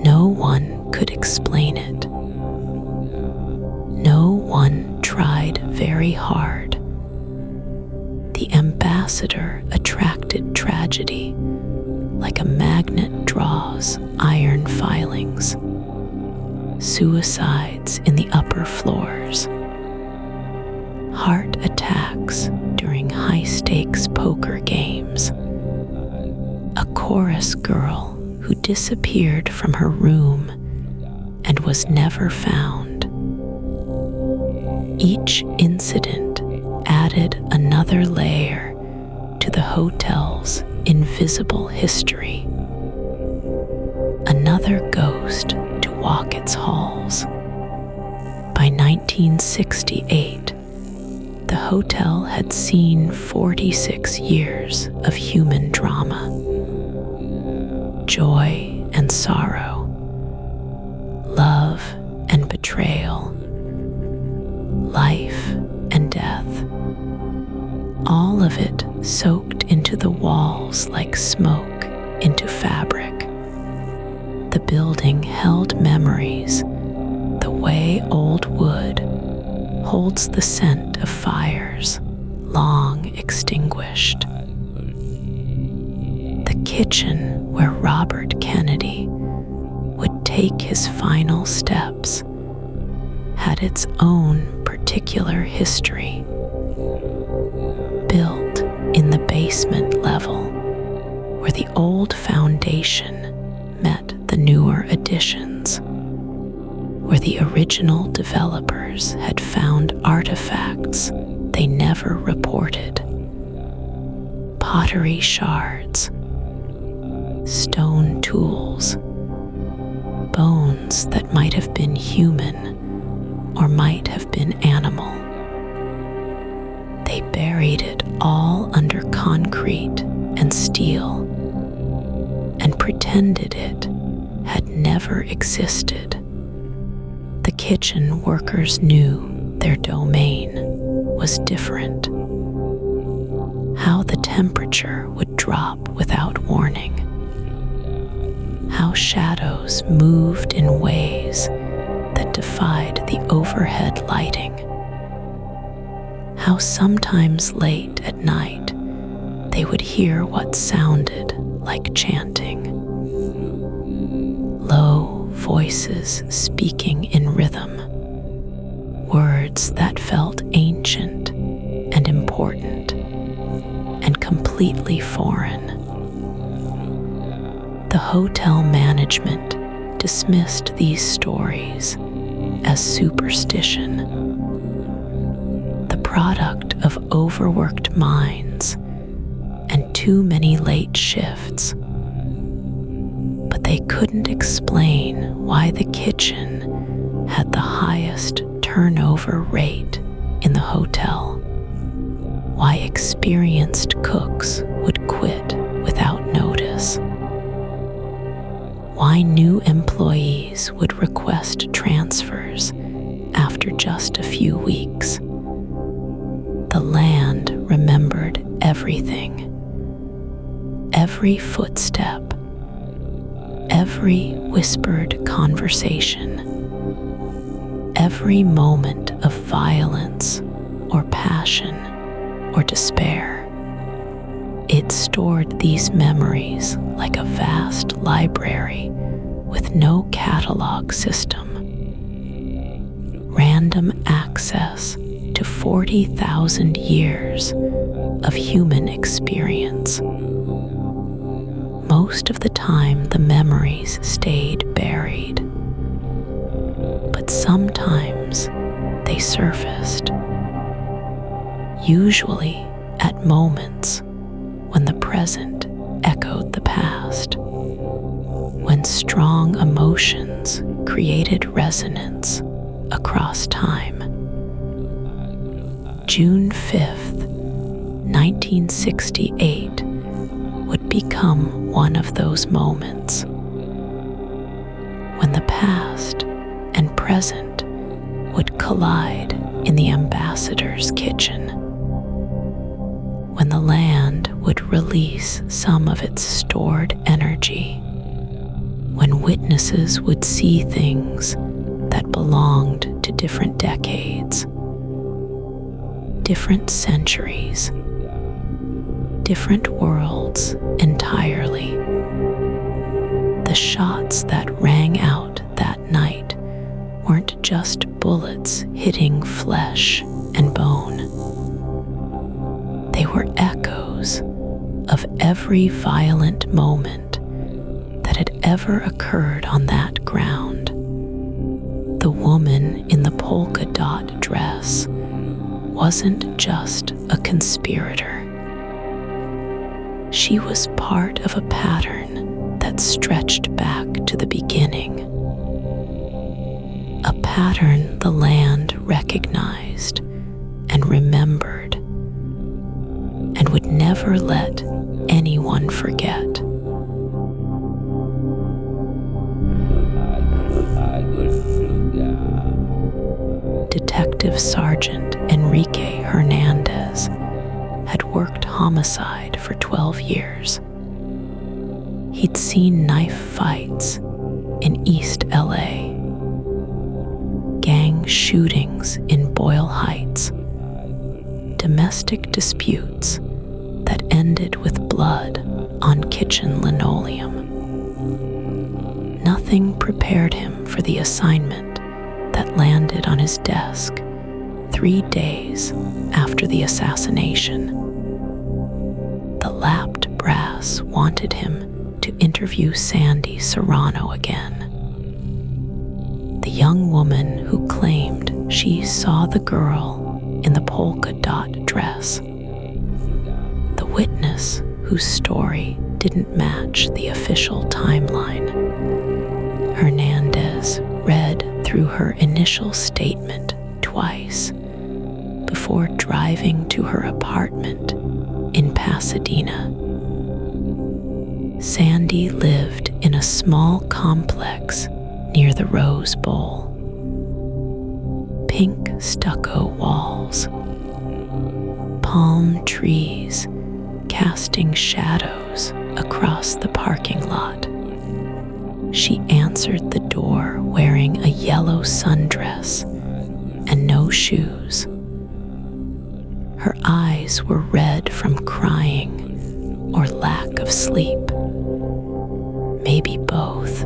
No one could explain it. No one tried very hard. The ambassador attracted tragedy like a magnet draws iron filings. Suicides in the upper floors. Heart attacks during high-stakes poker games. A chorus girl who disappeared from her room and was never found. Each incident added another layer to the hotel's invisible history. Another ghost to walk its halls. By 1968, the hotel had seen 46 years of human drama. Joy and sorrow, love and betrayal, life and death. All of it soaked into the walls like smoke into fabric. The building held memories the way old wood holds the scent of fires long extinguished. The kitchen where Robert Kennedy would take his final steps had its own particular history. Built in the basement level where the old foundation met the newer additions, where the original developers had found artifacts they never reported. Pottery shards, stone tools, bones that might have been human or might have been animal. They buried it all under concrete and steel and pretended it had never existed. The kitchen workers knew their domain was different. How the temperature would drop without warning. How shadows moved in ways that defied the overhead lighting. How sometimes late at night they would hear what sounded like chanting. Low voices speaking in rhythm, words that felt ancient and important and completely foreign. The hotel management dismissed these stories as superstition, the product of overworked minds and too many late shifts. But they couldn't explain why the kitchen had the highest turnover rate in the hotel, why experienced cooks would quit without notice, why new employees would request transfers after just a few weeks. The land remembered everything. Every footstep, every whispered conversation, every moment of violence or passion or despair. It stored these memories like a vast library with no catalog system. Random access to 40,000 years of human experience. Most of the time, the memories stayed buried, but sometimes they surfaced, usually at moments when the present echoed the past, when strong emotions created resonance across time. June 5th, 1968 would become one of those moments when the past and present would collide in the ambassador's kitchen, when the land would release some of its stored energy, when witnesses would see things that belonged to different decades, different centuries, different worlds entirely. The shots that rang out that night weren't just bullets hitting flesh and bone. They were echoes of every violent moment that had ever occurred on that ground. The woman in the polka dot dress wasn't just a conspirator. She was part of a pattern that stretched back to the beginning. A pattern the land recognized and remembered and would never let anyone forget. Detective Sergeant Enrique Hernandez had worked homicide for 12 years. He'd seen knife fights in East LA, gang shootings in Boyle Heights, domestic disputes that ended with blood on kitchen linoleum. Nothing prepared him for the assignment that landed on his desk 3 days after the assassination. The lapped brass wanted him to interview Sandy Serrano again, the young woman who claimed she saw the girl in the polka dot dress, the witness whose story didn't match the official timeline. Hernandez read through her initial statement twice before driving to her apartment in Pasadena. Sandy lived in a small complex near the Rose Bowl. Pink stucco walls, palm trees casting shadows across the parking lot. She answered the door wearing a yellow sundress and no shoes. Her eyes were red from crying or lack of sleep. Maybe both.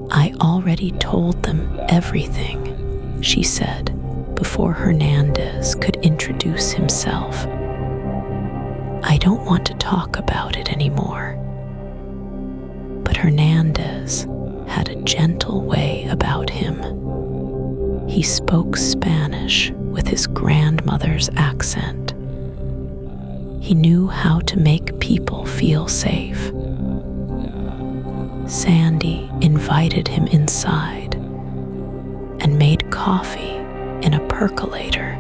I already told them everything, she said before Hernandez could introduce himself. I don't want to talk about it anymore. But Hernandez had a gentle way about him. He spoke Spanish with his grandmother's accent. He knew how to make people feel safe. Sandy invited him inside and made coffee in a percolator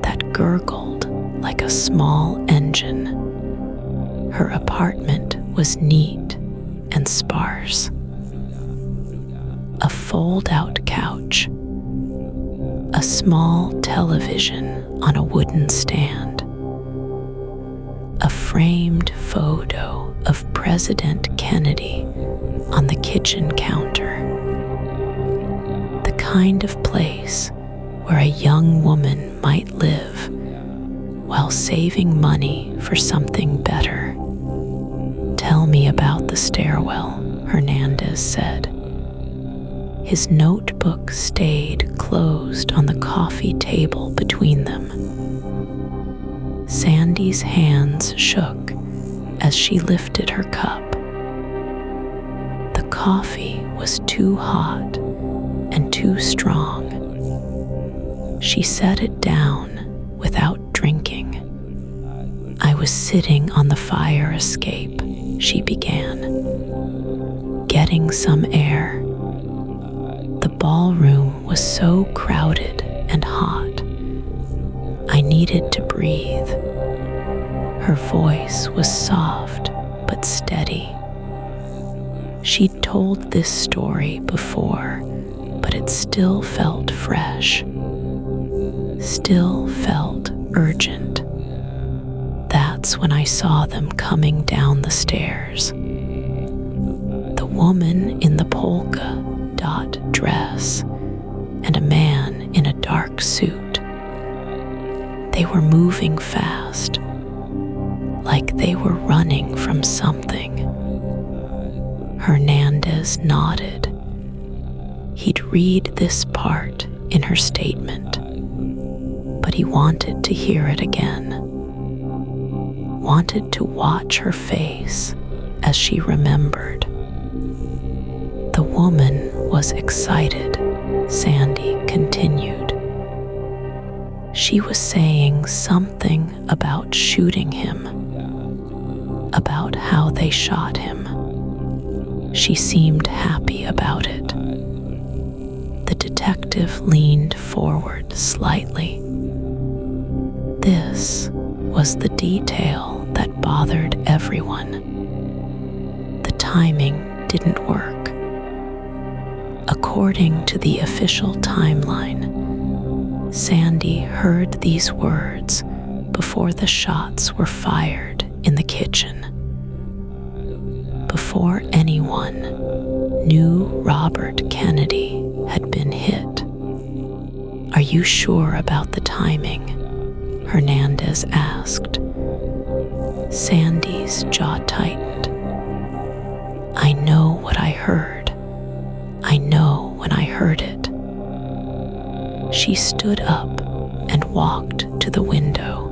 that gurgled like a small engine. Her apartment was neat and sparse. A fold-out couch, a small television on a wooden stand, a framed photo of President Kennedy on the kitchen counter. The kind of place where a young woman might live while saving money for something better. Tell me about the stairwell, Hernandez said. His notebook stayed closed on the coffee table between them. Sandy's hands shook as she lifted her cup. The coffee was too hot and too strong. She set it down without drinking. I was sitting on the fire escape, she began, getting some air. The ballroom was so crowded and hot. I needed to breathe. Her voice was soft but steady. She'd told this story before, but it still felt fresh, still felt urgent. That's when I saw them coming down the stairs. The woman in the polka dot dress and a man in a dark suit. They were moving fast, like they were running from something. Hernandez nodded. He'd read this part in her statement, but he wanted to hear it again. Wanted to watch her face as she remembered. The woman was excited, Sandy continued. She was saying something about shooting him, about how they shot him. She seemed happy about it. The detective leaned forward slightly. This was the detail that bothered everyone. The timing didn't work. According to the official timeline, Sandy heard these words before the shots were fired in the kitchen. Before anyone knew Robert Kennedy had been hit. "Are you sure about the timing?" Hernandez asked. Sandy's jaw tightened. "I know what I heard. I know when I heard it." She stood up and walked to the window.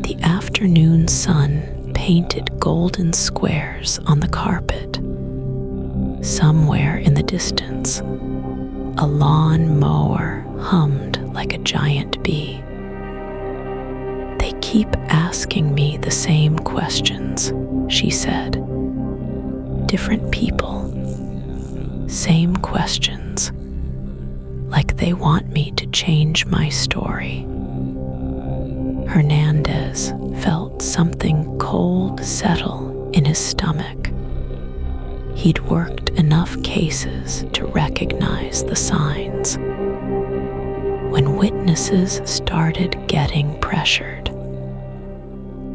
The afternoon sun painted golden squares on the carpet. Somewhere in the distance, a lawn mower hummed like a giant bee. "They keep asking me the same questions," she said. "Different people, same questions, like they want me to change my story." Hernandez felt something cold settle in his stomach. He'd worked enough cases to recognize the signs. When witnesses started getting pressured,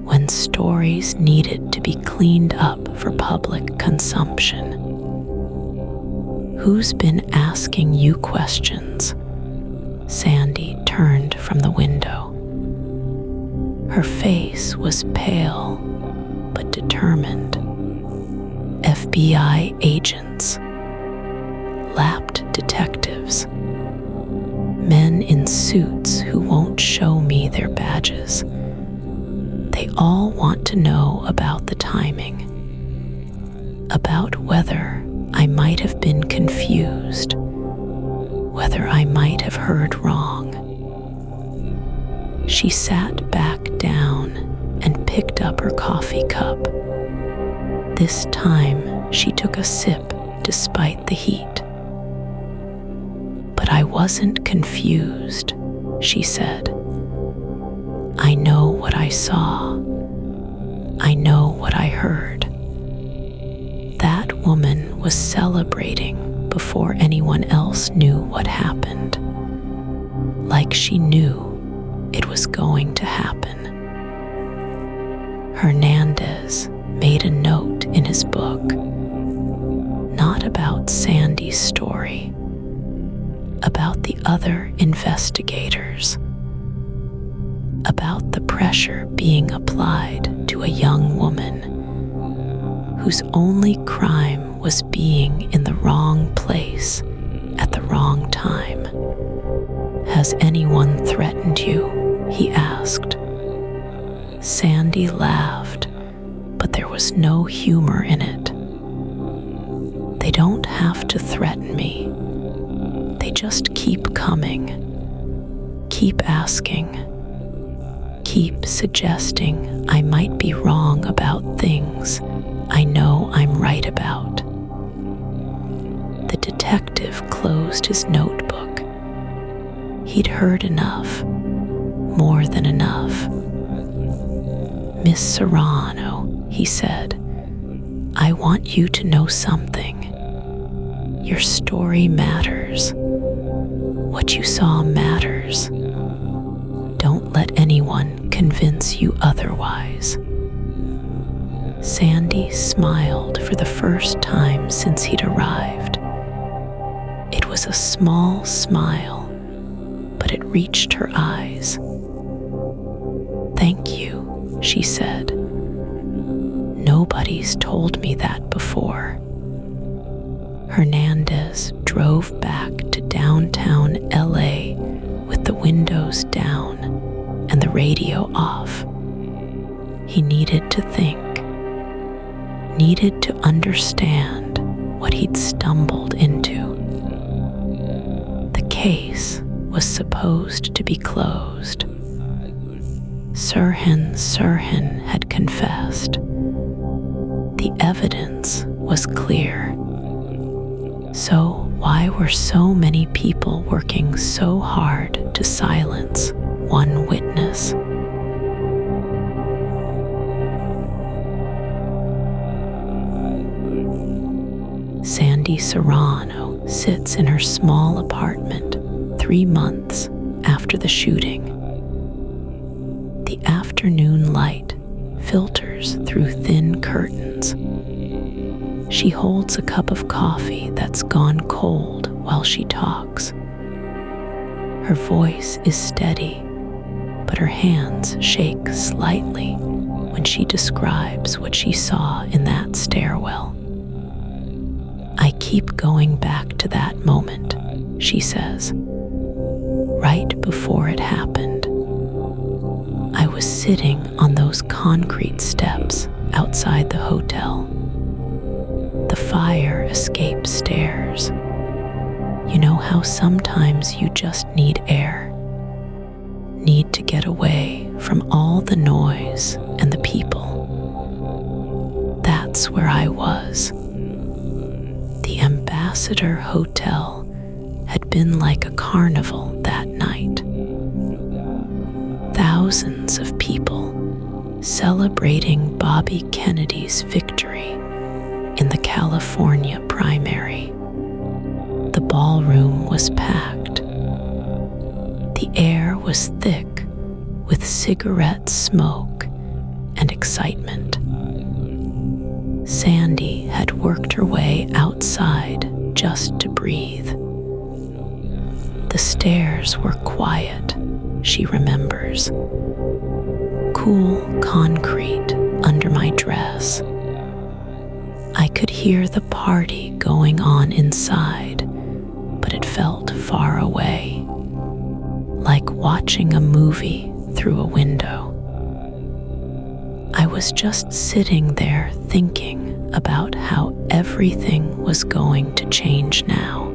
when stories needed to be cleaned up for public consumption. "Who's been asking you questions?" Sandy turned from the window. Her face was pale but determined. FBI agents, lapped detectives, men in suits who won't show me their badges. They all want to know about the timing, about whether I might have been confused, whether I might have heard wrong. She sat back down and picked up her coffee cup. This time she took a sip despite the heat. "But I wasn't confused," she said. "I know what I saw. I know what I heard." That woman was celebrating before anyone else knew what happened, like she knew it was going to happen. Hernandez made a note in his book, not about Sandy's story, about the other investigators, about the pressure being applied to a young woman whose only crime was being in the wrong place at the wrong time. "Has anyone threatened you?" he asked. Sandy laughed, but there was no humor in it. "They don't have to threaten me. They just keep coming, keep asking, keep suggesting I might be wrong about things I know I'm right about." The detective closed his notebook. He'd heard enough, more than enough. "Miss Serrano," he said, "I want you to know something. Your story matters. What you saw matters. Don't let anyone convince you otherwise." Sandy smiled for the first time since he'd arrived. It was a small smile, but it reached her eyes. "Thank you," she said. "No Nobody's told me that before. Hernandez drove back to downtown LA with the windows down and the radio off. He needed to think, needed to understand what he'd stumbled into. The case was supposed to be closed. Serrano had confessed. The evidence was clear. So why were so many people working so hard to silence one witness? Sandy Serrano sits in her small apartment 3 months after the shooting. The afternoon light filters through thin curtains. She holds a cup of coffee that's gone cold while she talks. Her voice is steady, but her hands shake slightly when she describes what she saw in that stairwell. I keep going back to that moment, she says. Right before it happened, I was sitting on those concrete steps outside the hotel. The fire escape stairs. You know how sometimes you just need air, need to get away from all the noise and the people. That's where I was. The Ambassador Hotel had been like a carnival that night. Thousands of people celebrating Bobby Kennedy's victory in the California primary. The ballroom was packed. The air was thick with cigarette smoke and excitement. Sandy had worked her way outside just to breathe. The stairs were quiet, she remembers. Cool concrete under my dress. I could hear the party going on inside, but it felt far away, like watching a movie through a window. I was just sitting there thinking about how everything was going to change now,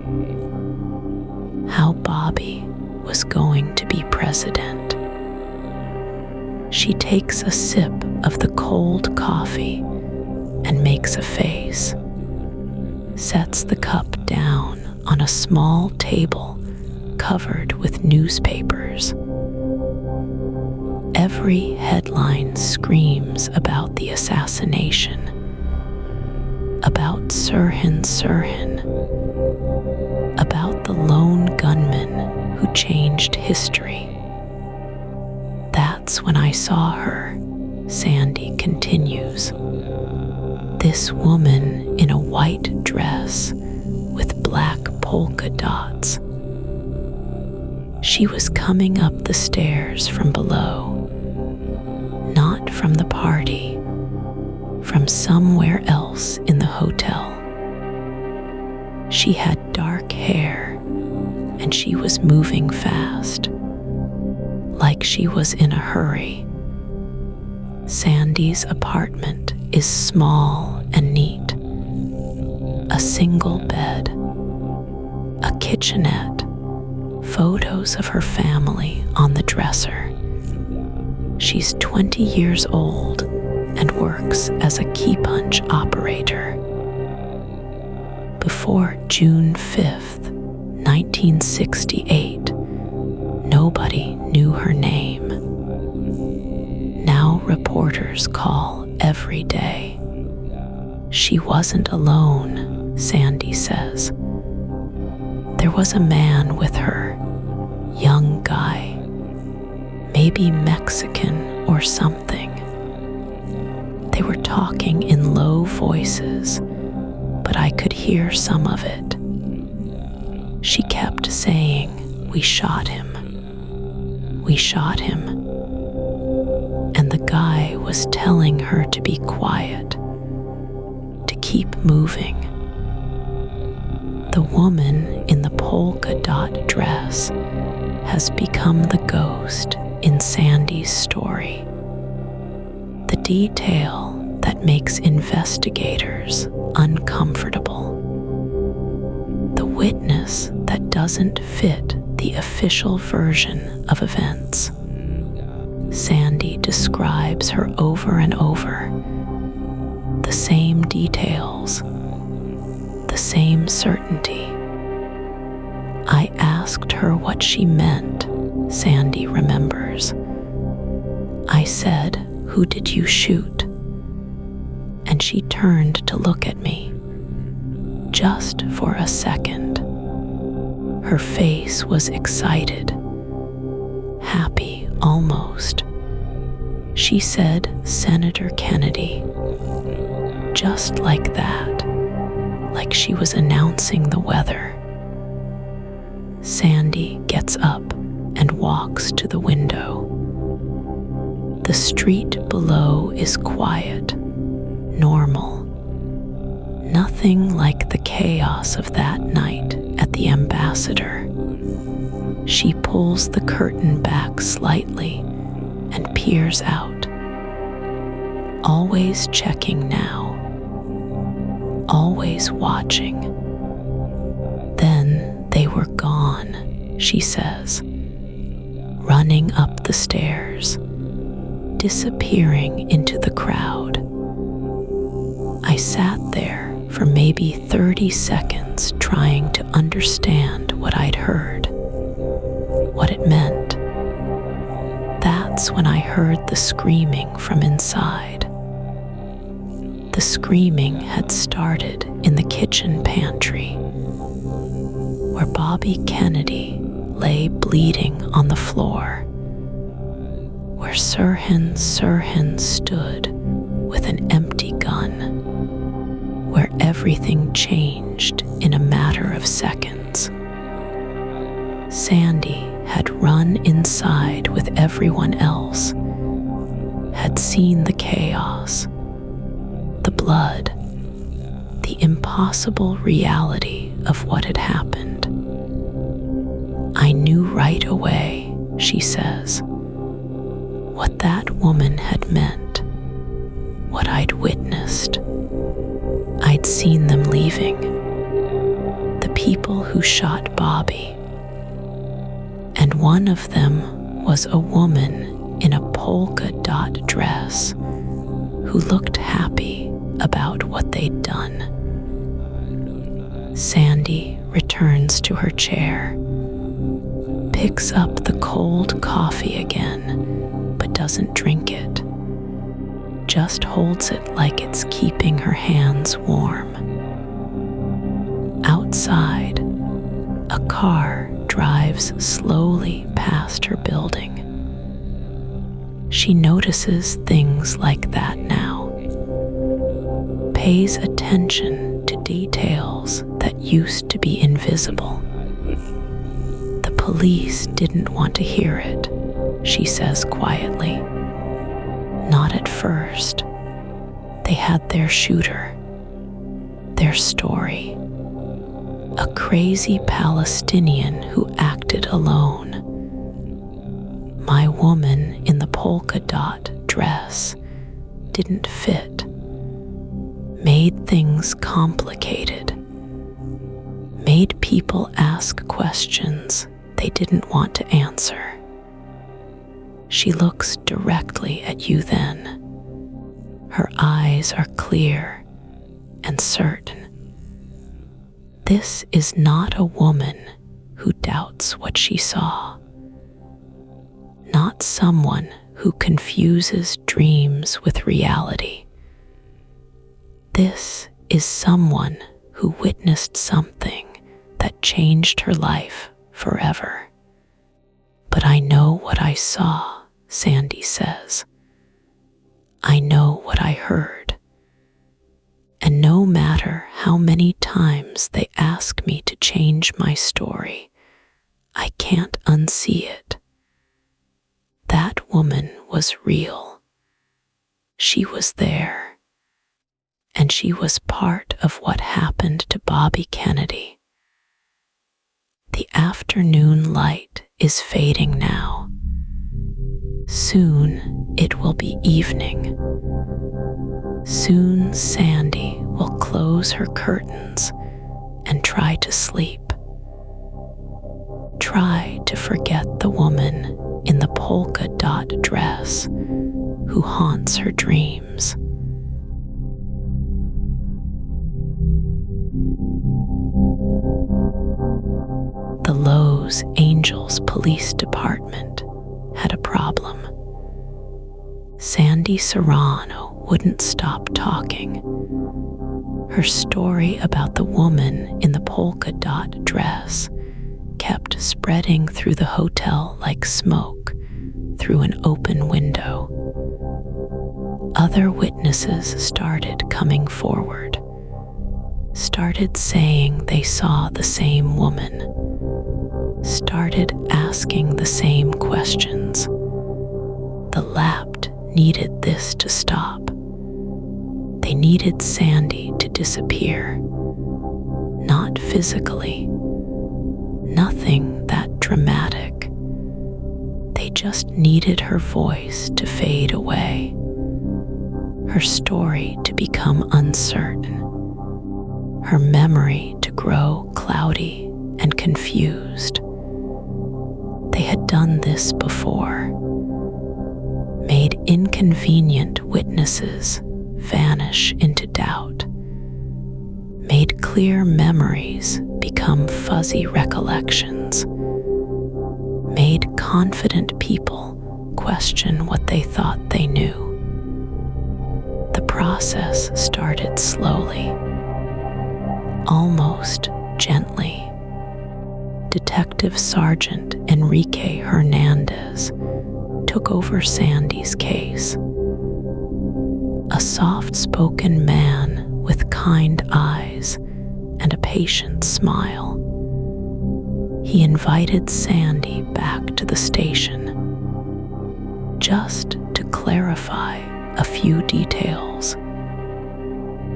how Bobby was going to be president. She takes a sip of the cold coffee and makes a face, sets the cup down on a small table covered with newspapers. Every headline screams about the assassination, about Serrano, about the lone gunman who changed history. That's when I saw her, Sandy continues. This woman in a white dress with black polka dots. She was coming up the stairs from below, not from the party, from somewhere else in the hotel. She had dark hair, and she was moving fast, like she was in a hurry. Sandy's apartment is small and neat. A single bed, a kitchenette, photos of her family on the dresser. She's 20 years old and works as a key punch operator. Before June 5th, 1968, nobody knew her name. Now reporters call every day. She wasn't alone, Sandy says. There was a man with her, young guy, maybe Mexican or something. They were talking in low voices, but I could hear some of it. She kept saying, "We shot him. We shot him." And the guy was telling her to be quiet, keep moving. The woman in the polka dot dress has become the ghost in Sandy's story. The detail that makes investigators uncomfortable. The witness that doesn't fit the official version of events. Sandy describes her over and over. The same details, the same certainty. I asked her what she meant, Sandy remembers. I said, "Who did you shoot?" And she turned to look at me. Just for a second. Her face was excited, happy almost. She said, "Senator Kennedy." Just like that, like she was announcing the weather. Sandy gets up and walks to the window. The street below is quiet, normal. Nothing like the chaos of that night at the Ambassador. She pulls the curtain back slightly and peers out. Always checking now. Always watching. Then they were gone, she says, running up the stairs, disappearing into the crowd. I sat there for maybe 30 seconds trying to understand what I'd heard, what it meant. That's when I heard the screaming from inside. The screaming had started in the kitchen pantry, where Bobby Kennedy lay bleeding on the floor, where Serrano stood with an empty gun, where everything changed in a matter of seconds. Sandy had run inside with everyone else, had seen the chaos, the blood, the impossible reality of what had happened. I knew right away, she says, what that woman had meant, what I'd witnessed. I'd seen them leaving, the people who shot Bobby. And one of them was a woman in a polka dot dress who looked happy about what they'd done. Sandy returns to her chair, picks up the cold coffee again, but doesn't drink it. Just holds it like it's keeping her hands warm. Outside, a car drives slowly past her building. She notices things like that now. Pays attention to details that used to be invisible. The police didn't want to hear it, she says quietly. Not at first. They had their shooter, their story. A crazy Palestinian who acted alone. My woman in the polka dot dress didn't fit. Made things complicated. Made people ask questions they didn't want to answer. She looks directly at you then. Her eyes are clear and certain. This is not a woman who doubts what she saw. Not someone who confuses dreams with reality. This is someone who witnessed something that changed her life forever. But I know what I saw, Sandy says. I know what I heard. And no matter how many times they ask me to change my story, I can't unsee it. That woman was real. She was there. and she was part of what happened to Bobby Kennedy. The afternoon light is fading now. Soon it will be evening. Soon Sandy will close her curtains and try to sleep. Try to forget the woman in the polka dot dress who haunts her dreams. The Los Angeles Police Department had a problem. Sandy Serrano wouldn't stop talking. Her story about the woman in the polka dot dress kept spreading through the hotel like smoke through an open window. Other witnesses started coming forward, started saying they saw the same woman, started asking the same questions. The Lapt needed this to stop. They needed Sandy to disappear. Not physically. Nothing that dramatic. They just needed her voice to fade away. Her story to become uncertain. Her memory to grow cloudy and confused. They had done this before. Made inconvenient witnesses vanish into doubt. Made clear memories become fuzzy recollections. Made confident people question what they thought they knew. The process started slowly, almost gently. Detective Sergeant Enrique Hernandez took over Sandy's case. A soft-spoken man with kind eyes and a patient smile. He invited Sandy back to the station, just to clarify a few details,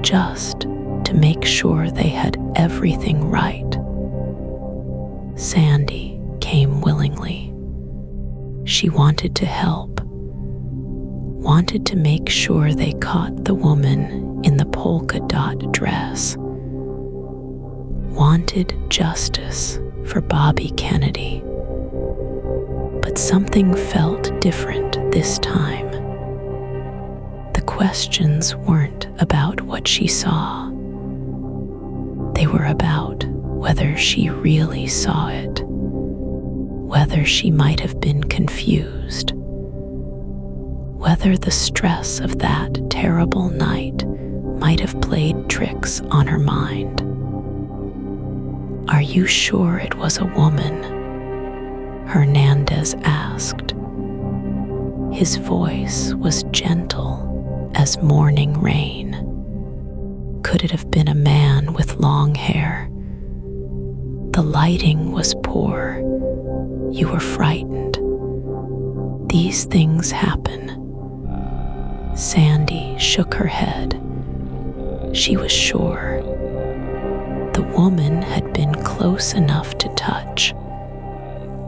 just to make sure they had everything right. Sandy came willingly. She wanted to help, wanted to make sure they caught the woman in the polka dot dress, wanted justice for Bobby Kennedy. But something felt different this time. The questions weren't about what she saw. They were about whether she really saw it, whether she might have been confused, whether the stress of that terrible night might have played tricks on her mind. "Are you sure it was a woman?" Hernandez asked. His voice was gentle as morning rain. Could it have been a man with long hair? The lighting was poor. You were frightened. These things happen. Sandy shook her head. She was sure. The woman had been close enough to touch,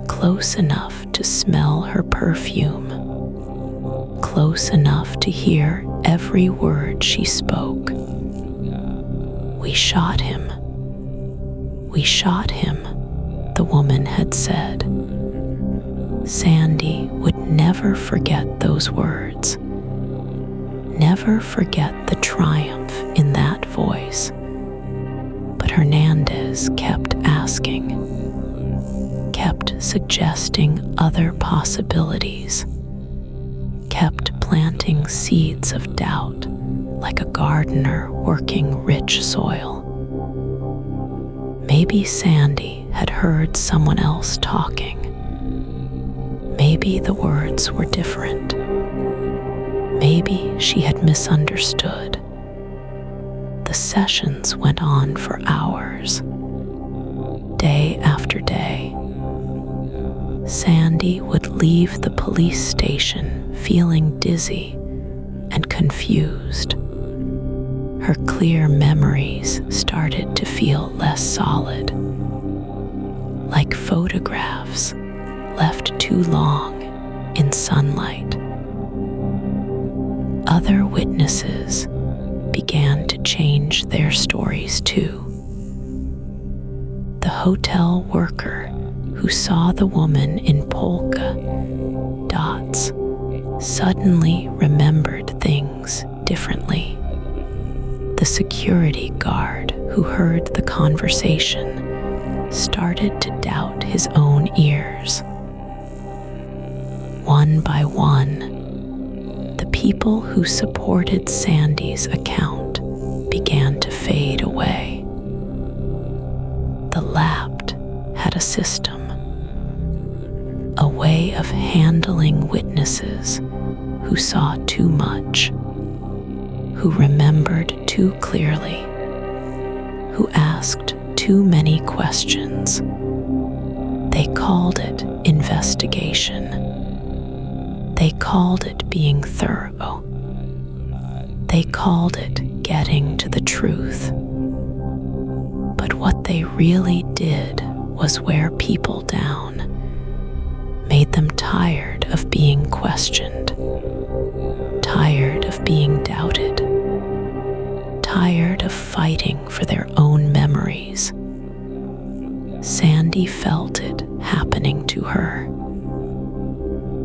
close enough to smell her perfume, close enough to hear every word she spoke. "We shot him. We shot him," the woman had said. Sandy would never forget those words, never forget the triumph in that voice. But Hernandez kept asking, kept suggesting other possibilities, kept planting seeds of doubt like a gardener working rich soil. Maybe Sandy had heard someone else talking. Maybe the words were different. Maybe she had misunderstood. The sessions went on for hours, day after day. Sandy would leave the police station feeling dizzy and confused. her clear memories started to feel less solid, like photographs left too long in sunlight. Other witnesses began to change their stories too. The hotel worker who saw the woman in polka dots suddenly remembered things differently. The security guard who heard the conversation started to doubt his own ears. One by one, the people who supported Sandy's account began to fade away. The Lapped had a system, a way of handling witnesses who saw too much, who remembered too clearly, who asked too many questions. They called it investigation. They called it being thorough. They called it getting to the truth. But what they really did was wear people down, made them tired of being questioned, tired of being doubted, tired of fighting for their own memories. Sandy felt it happening to her,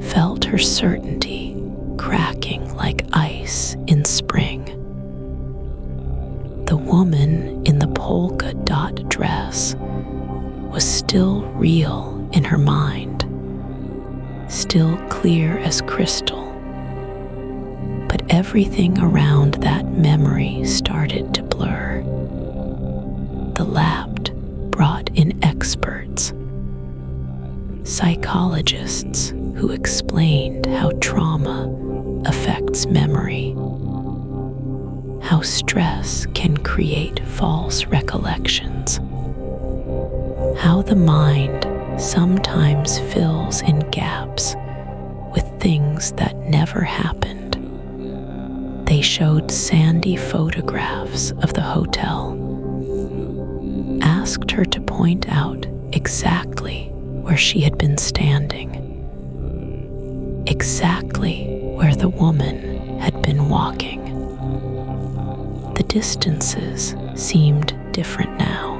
felt her certainty cracking like ice in spring. The woman in the polka dot dress was still real in her mind, still clear as crystal. But everything around that memory started to blur. The Lapped brought in experts, psychologists who explained how trauma affects memory, how stress can create false recollections, how the mind sometimes fills in gaps with things that never happened. They showed Sandy photographs of the hotel, asked her to point out exactly where she had been standing, exactly where the woman had been walking. The distances seemed different now.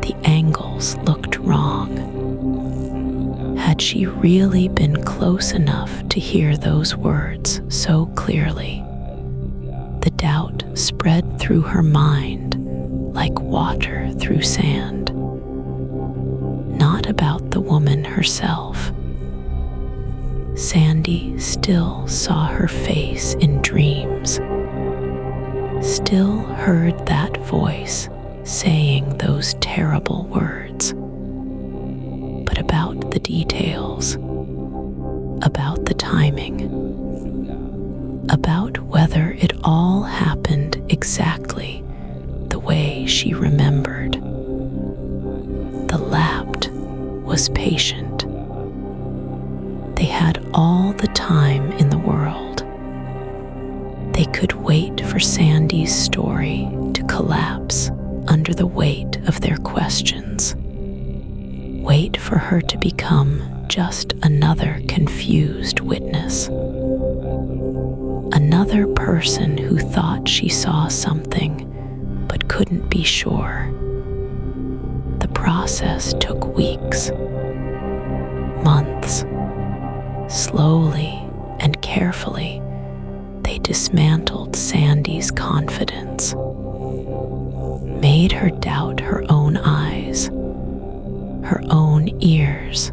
The angles looked wrong. Had she really been close enough to hear those words so clearly? The doubt spread through her mind like water through sand. Not about the woman herself. Sandy still saw her face in dreams, still heard that voice saying those terrible words, but about the details, about the timing, about whether it all happened exactly the way she remembered. The Lapped was patient. They had all the time in the world. They could wait for Sandy's story to collapse under the weight of their questions. Wait for her to become just another confused witness. Another person who thought she saw something but couldn't be sure. The process took weeks, months. Slowly and carefully, they dismantled Sandy's confidence, made her doubt her own eyes, her own ears,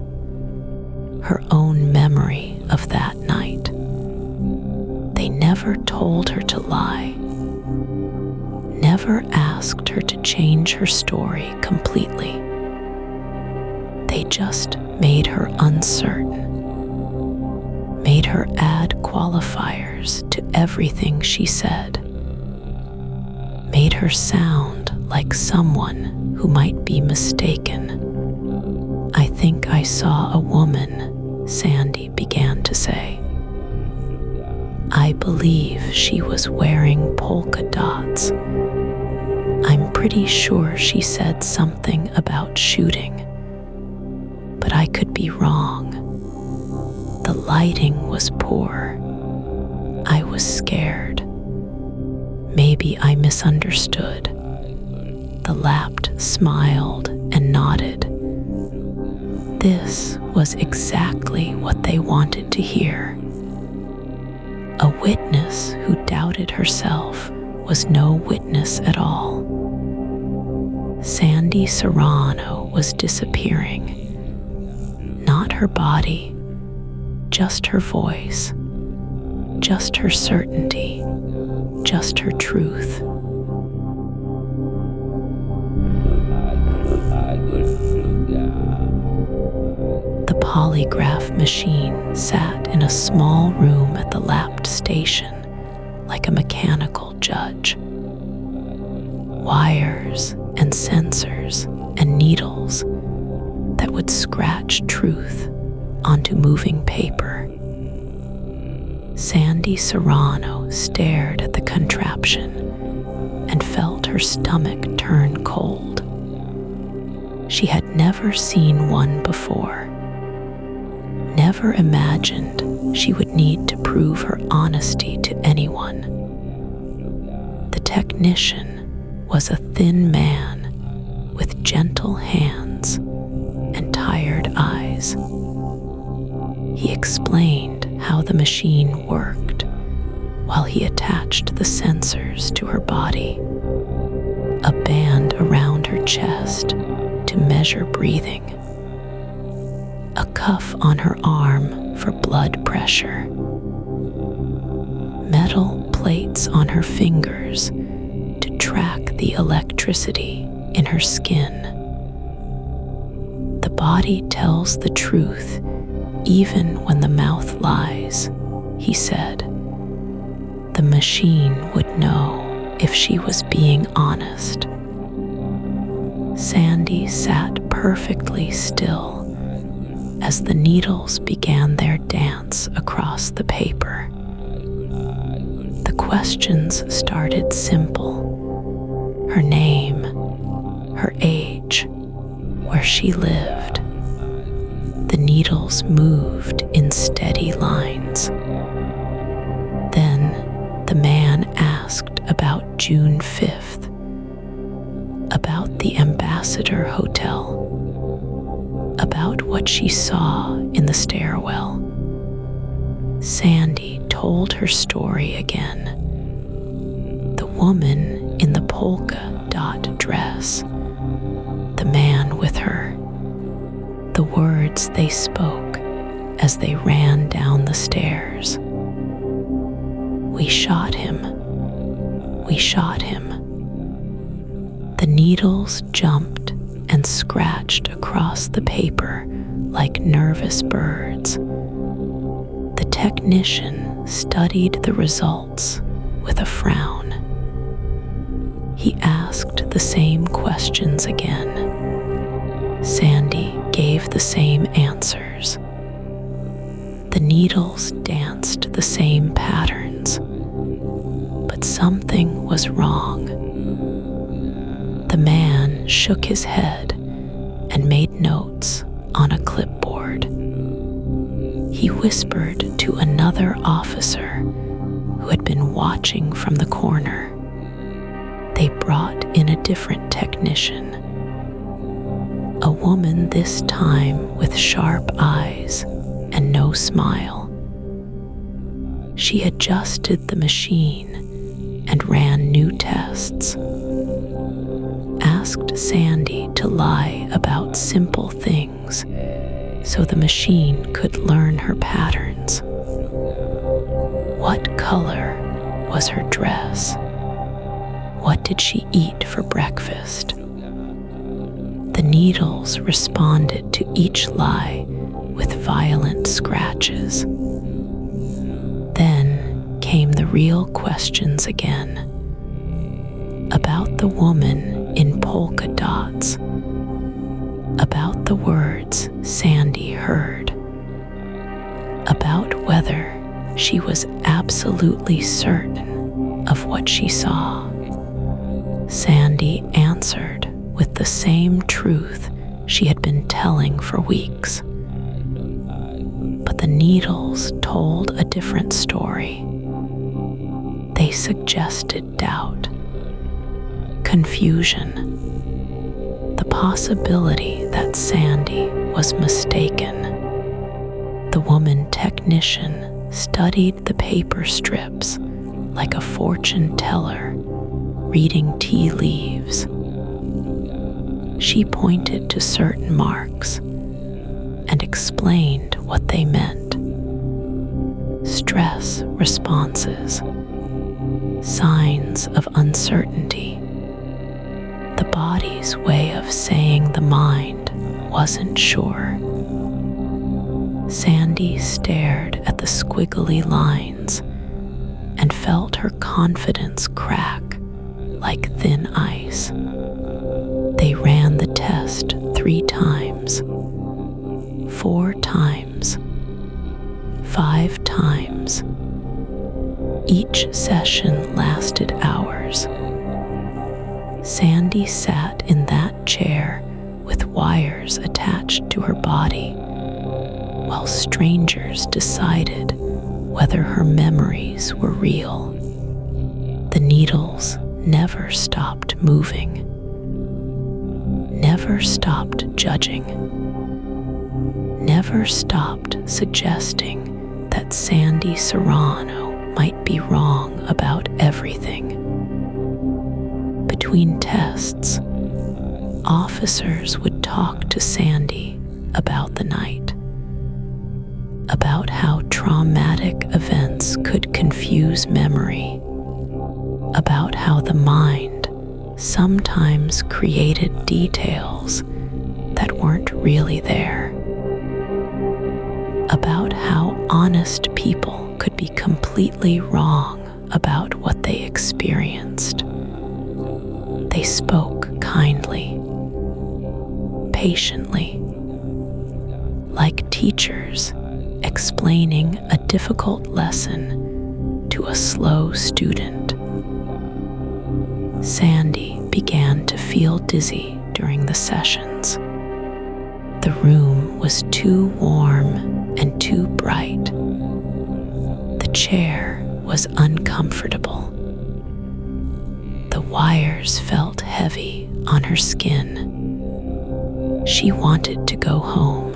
her own memory of that night. They never told her to lie, never asked her to change her story completely. They just made her uncertain, made her add qualifiers to everything she said, made her sound like someone who might be mistaken. "I think I saw a woman," Sandy began to say. I believe she was wearing polka dots. I'm pretty sure she said something about shooting, but I could be wrong. The lighting was poor. I was scared. Maybe I misunderstood. The Lapt smiled and nodded. This was exactly what they wanted to hear. A witness who doubted herself was no witness at all. Sandy Serrano was disappearing. Not her body, just her voice, just her certainty, just her truth. The polygraph machine sat in a small room at the Lapt station like a mechanical judge. Wires and sensors and needles that would scratch truth onto moving paper. Sandy Serrano stared at the contraption and felt her stomach turn cold. She had never seen one before, never imagined she would need to prove her honesty to anyone. The technician was a thin man with gentle hands and tired eyes. He explained how the machine worked while he attached the sensors to her body, a band around her chest to measure breathing, a cuff on her arm for blood pressure, metal plates on her fingers to track the electricity in her skin. The body tells the truth even when the mouth lies, he said. The machine would know if she was being honest. Sandy sat perfectly still as the needles began their dance across the paper. The questions started simple. Her name, her age, where she lived. The needles moved in steady lines. Then the man asked about June 5th, about the Ambassador Hotel, about what she saw in the stairwell. Sandy told her story again. The woman in the polka dot dress, the man with her, the words they spoke as they ran down the stairs. We shot him. We shot him. The needles jumped and scratched across the paper like nervous birds. The technician studied the results with a frown. He asked the same questions again. Sandy gave the same answers. The needles danced the same patterns, but something was wrong. The man shook his head and made notes on a clipboard. He whispered to another officer who had been watching from the corner. They brought in a different technician, a woman this time with sharp eyes and no smile. She adjusted the machine and ran new tests, asked Sandy to lie about simple things so the machine could learn her patterns. What color was her dress? What did she eat for breakfast? The needles responded to each lie with violent scratches. Then came the real questions again, about the woman in polka dots, about the words Sandy heard, about whether she was absolutely certain of what she saw. Sandy answered with the same truth she had been telling for weeks. But the needles told a different story. They suggested doubt, confusion, the possibility that Sandy was mistaken. The woman technician studied the paper strips like a fortune teller reading tea leaves. She pointed to certain marks and explained what they meant. Stress responses, signs of uncertainty. The body's way of saying the mind wasn't sure. Sandy stared at the squiggly lines and felt her confidence crack like thin ice. They ran the test 3 times, 4 times, 5 times. Each session lasted hours. Sandy sat in that chair with wires attached to her body, while strangers decided whether her memories were real. The needles never stopped moving, never stopped judging, never stopped suggesting that Sandy Serrano might be wrong about everything. Between tests, officers would talk to Sandy about the night, about how traumatic events could confuse memory, about how the mind sometimes created details that weren't really there, about how honest people could be completely wrong about what they experienced. They spoke kindly, patiently, like teachers explaining a difficult lesson to a slow student. Sandy began to feel dizzy during the sessions. The room was too warm and too bright. The chair was uncomfortable. The wires felt heavy on her skin. She wanted to go home,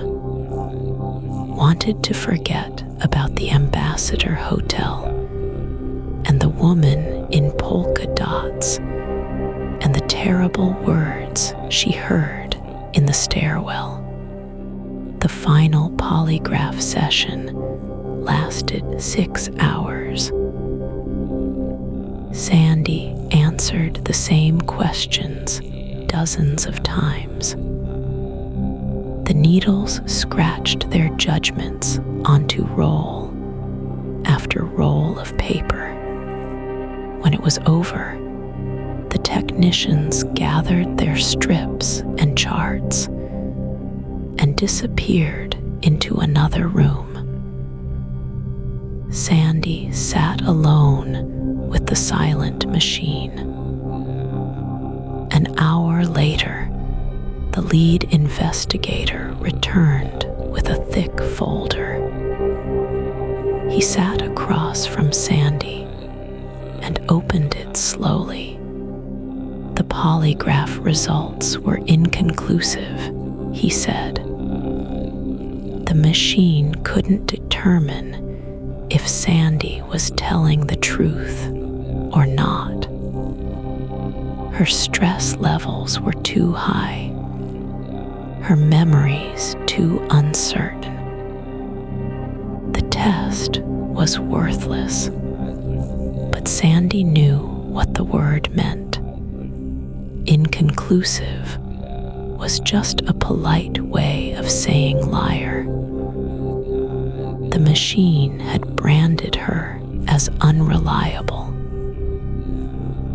wanted to forget about the Ambassador Hotel and the woman in polka dots and the terrible words she heard in the stairwell. The final polygraph session lasted 6 hours. Sandy answered the same questions dozens of times. The needles scratched their judgments onto roll after roll of paper. When it was over, the technicians gathered their strips and charts and disappeared into another room. Sandy sat alone with the silent machine. An hour later, the lead investigator returned with a thick folder. He sat across from Sandy and opened it slowly. The polygraph results were inconclusive, he said. The machine couldn't determine if Sandy was telling the truth or not. Her stress levels were too high, her memories too uncertain. The test was worthless, but Sandy knew what the word meant. Inconclusive was just a polite way of saying liar. The machine had branded her as unreliable.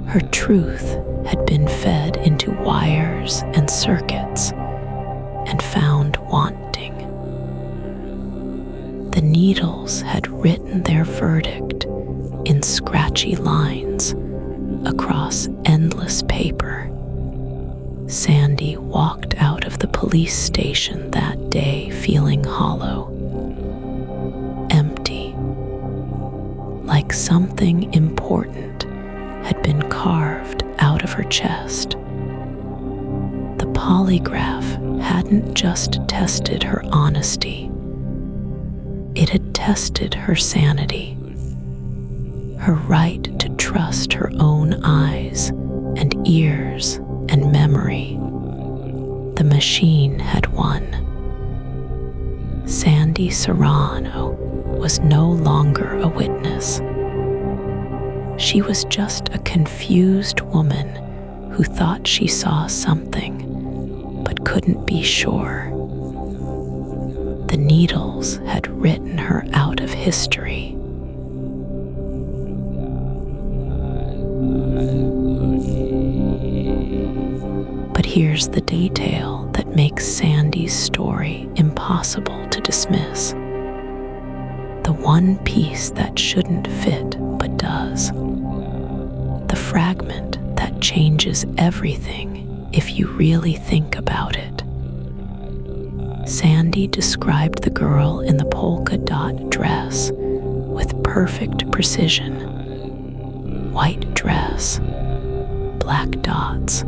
Her truth had been fed into wires and circuits and found wanting. The The needles had written their verdict in scratchy lines across endless paper. Sandy walked out of the police station that day feeling hollow, empty, like something important had been carved out of her chest. The polygraph hadn't just tested her honesty, it had tested her sanity, her right to trust her own eyes and ears and memory. The machine had won. Sandy Serrano was no longer a witness. She was just a confused woman who thought she saw something but couldn't be sure. The needles had written her out of history. But here's the detail that makes Sandy's story impossible to dismiss. The one piece that shouldn't fit but does. The fragment that changes everything if you really think about it. Sandy described the girl in the polka dot dress with perfect precision. White dress, black dots,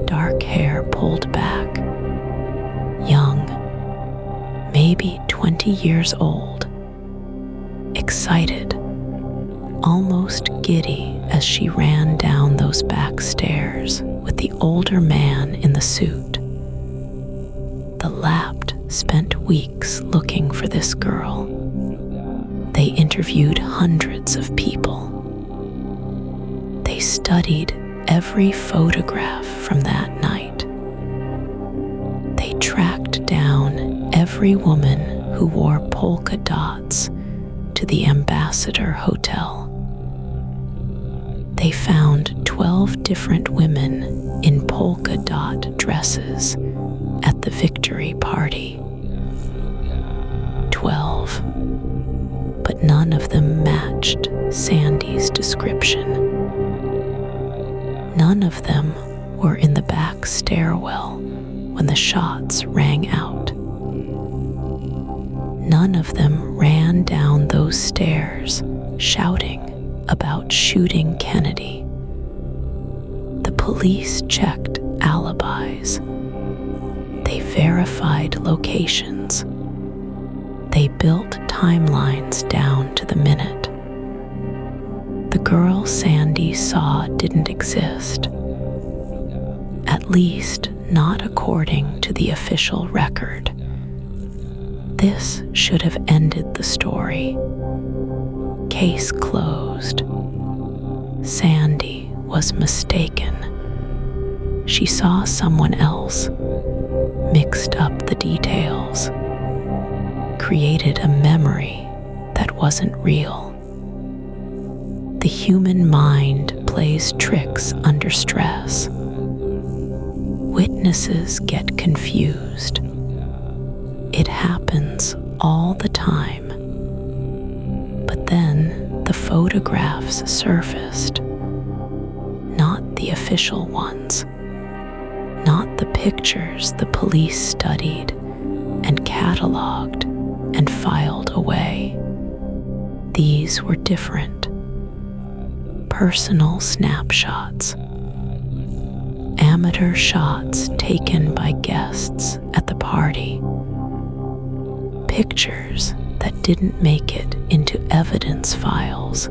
dark hair pulled back, young, maybe 20 years old, excited, almost giddy as she ran down those back stairs with the older man in the suit. The Lapt spent weeks looking for this girl. They interviewed hundreds of people. They studied every photograph from that night. They tracked down every woman who wore polka dots to the Ambassador Hotel. They found 12 different women in polka dot dresses at the victory party. 12. But none of them matched Sandy's description. None of them were in the back stairwell when the shots rang out. None of them ran down those stairs shouting about shooting Kennedy. The police checked alibis. They verified locations. They built timelines down to the minute. The girl Sandy saw didn't exist, at least not according to the official record. This should have ended the story. Case closed. Sandy was mistaken. She saw someone else, mixed up the details, created a memory that wasn't real. The human mind plays tricks under stress. Witnesses get confused. It happens all the time. But then the photographs surfaced. Not the official ones. Not the pictures the police studied and cataloged and filed away. These were different. Personal snapshots. Amateur shots taken by guests at the party. Pictures that didn't make it into evidence files.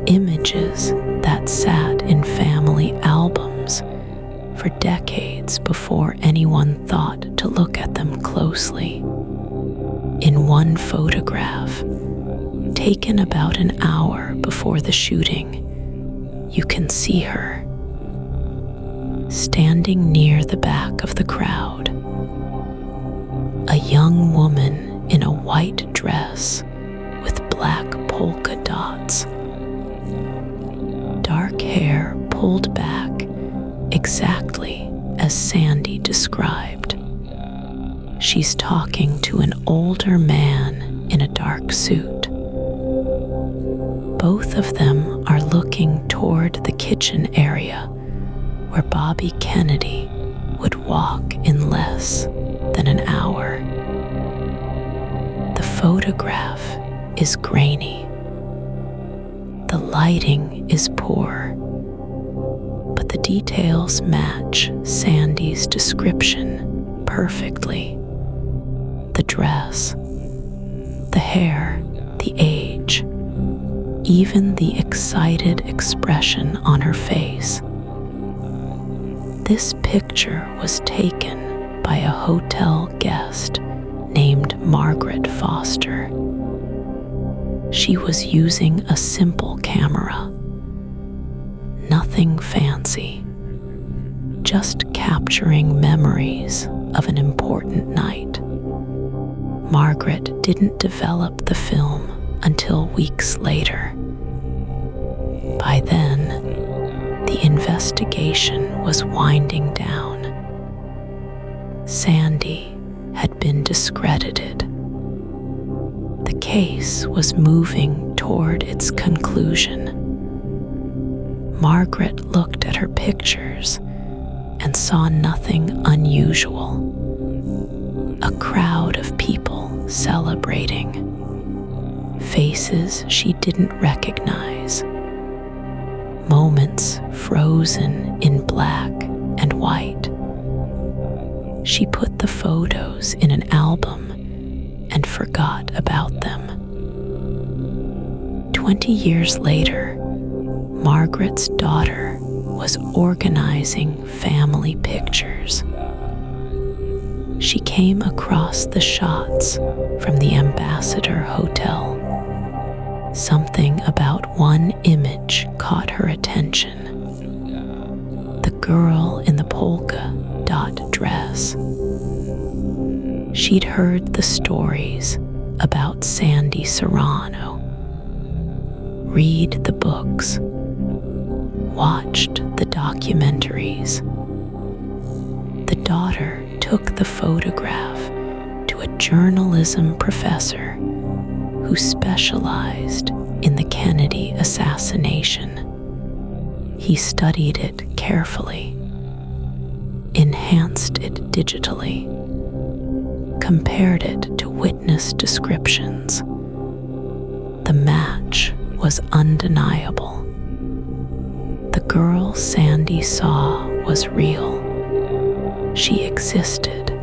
Images that sat in family albums for decades before anyone thought to look at them closely. In one photograph, taken about an hour before the shooting, you can see her standing near the back of the crowd. A young woman in a white dress with black polka dots. Dark hair pulled back exactly as Sandy described. she's talking to an older man in a dark suit. Both of them are looking toward the kitchen area where Bobby Kennedy would walk in less than an hour. The photograph is grainy. The lighting is poor, but the details match Sandy's description perfectly. The dress, the hair, the age, even the excited expression on her face. This picture was taken by a hotel guest named Margaret Foster. She was using a simple camera. Nothing fancy, just capturing memories of an important night. Margaret didn't develop the film until weeks later. By then, the investigation was winding down. Sandy had been discredited. The case was moving toward its conclusion. Margaret looked at her pictures and saw nothing unusual. A crowd of people celebrating. Faces she didn't recognize. Moments frozen in black and white. She put the photos in an album and forgot about them. 20 years later, Margaret's daughter was organizing family pictures. She came across the shots from the Ambassador Hotel. Something about one image caught her attention. The girl in the polka dot dress. She'd heard the stories about Sandy Serrano, read the books, watched the documentaries. The daughter took the photograph to a journalism professor who specialized in the Kennedy assassination. He studied it carefully, enhanced it digitally, compared it to witness descriptions. The match was undeniable. The girl Sandy saw was real. She existed.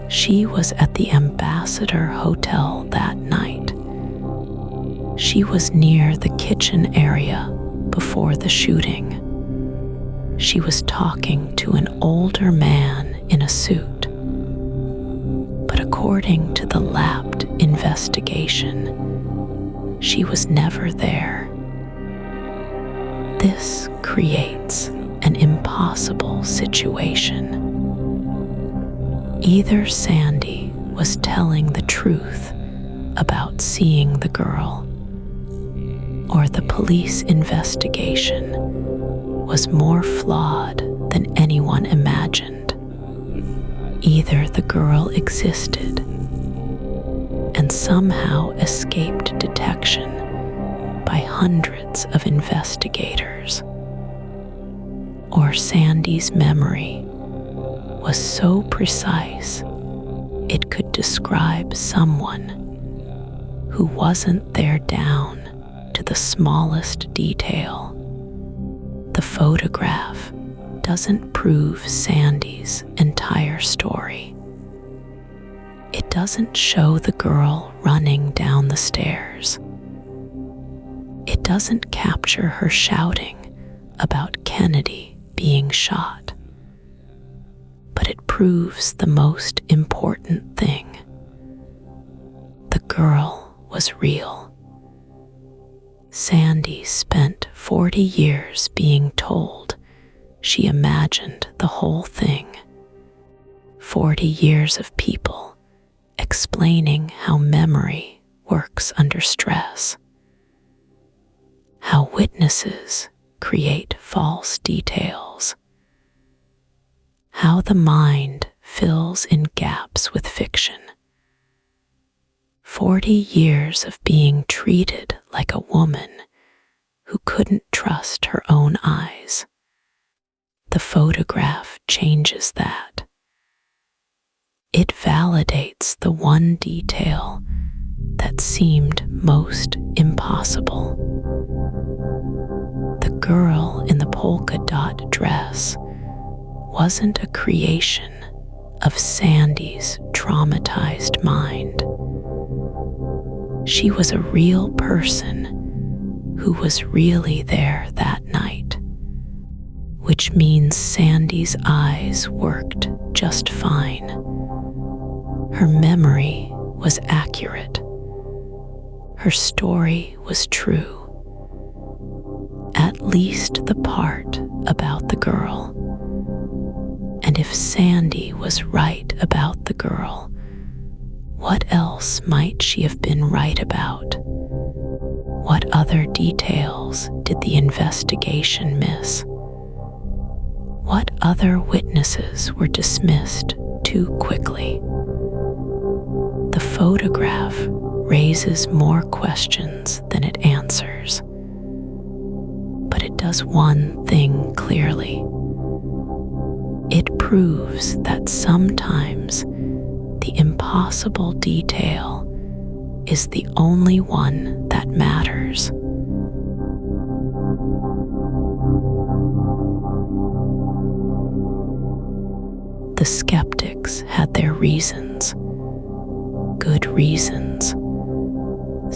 She was at the Ambassador Hotel that night. She was near the kitchen area before the shooting. She was talking to an older man in a suit. But according to the lapped investigation, she was never there. This creates an impossible situation. Either Sandy was telling the truth about seeing the girl, or the police investigation was more flawed than anyone imagined. Either the girl existed and somehow escaped detection by hundreds of investigators, or Sandy's memory was so precise it could describe someone who wasn't there down to the smallest detail. The photograph doesn't prove Sandy's entire story. It doesn't show the girl running down the stairs. It doesn't capture her shouting about Kennedy being shot. But it proves the most important thing. The girl was real. Sandy spent 40 years being told she imagined the whole thing. 40 years of people explaining how memory works under stress, how witnesses create false details, how the mind fills in gaps with fiction. 40 years of being treated like a woman who couldn't trust her own eyes. The photograph changes that. It validates the one detail that seemed most impossible. The girl in the polka dot dress wasn't a creation of Sandy's traumatized mind. She was a real person who was really there that night, which means Sandy's eyes worked just fine. Her memory was accurate. Her story was true. At least the part about the girl. And if Sandy was right about the girl, what else might she have been right about? What other details did the investigation miss? What other witnesses were dismissed too quickly? The photograph raises more questions than it answers. But it does one thing clearly. It proves that sometimes the impossible detail is the only one that matters. The skeptics had their reasons. Good reasons.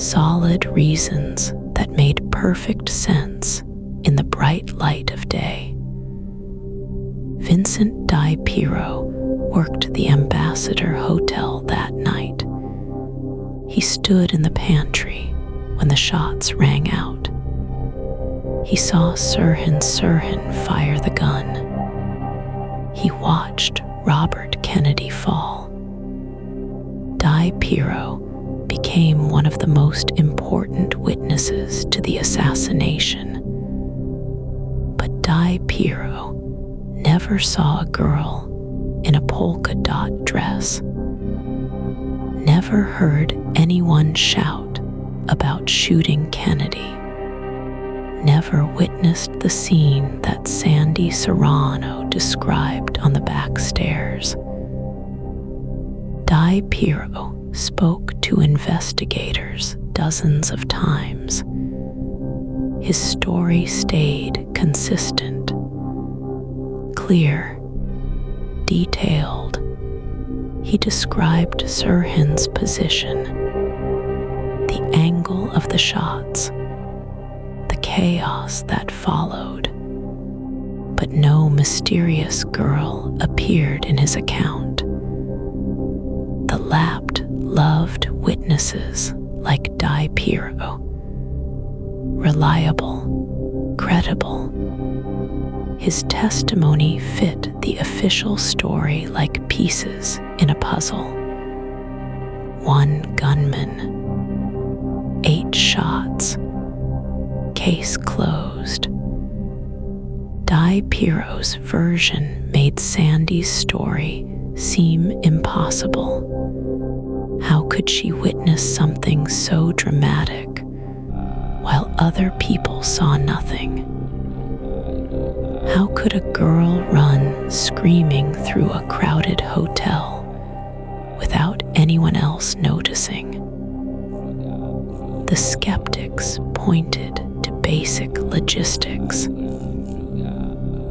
Solid reasons that made perfect sense in the bright light of day. Vincent Di Piero worked the Ambassador Hotel that night. He stood in the pantry when the shots rang out. He saw Serrano fire the gun. He watched Robert Kennedy fall. Di Piero became one of the most important witnesses to the assassination. But Di Piero never saw a girl in a polka dot dress. Never heard anyone shout about shooting Kennedy. Never witnessed the scene that Sandy Serrano described on the back stairs. Di Piero spoke to investigators dozens of times. His story stayed consistent, clear, detailed. He described Sirhin's position, the angle of the shots, the chaos that followed. But no mysterious girl appeared in his account. The lapped, loved witnesses like Di Piero. Reliable, credible. His testimony fit the official story like pieces in a puzzle. 1 gunman, 8 shots, case closed. Di Piero's version made Sandy's story seem impossible. How could she witness something so dramatic while other people saw nothing? How could a girl run screaming through a crowded hotel without anyone else noticing? The skeptics pointed to basic logistics.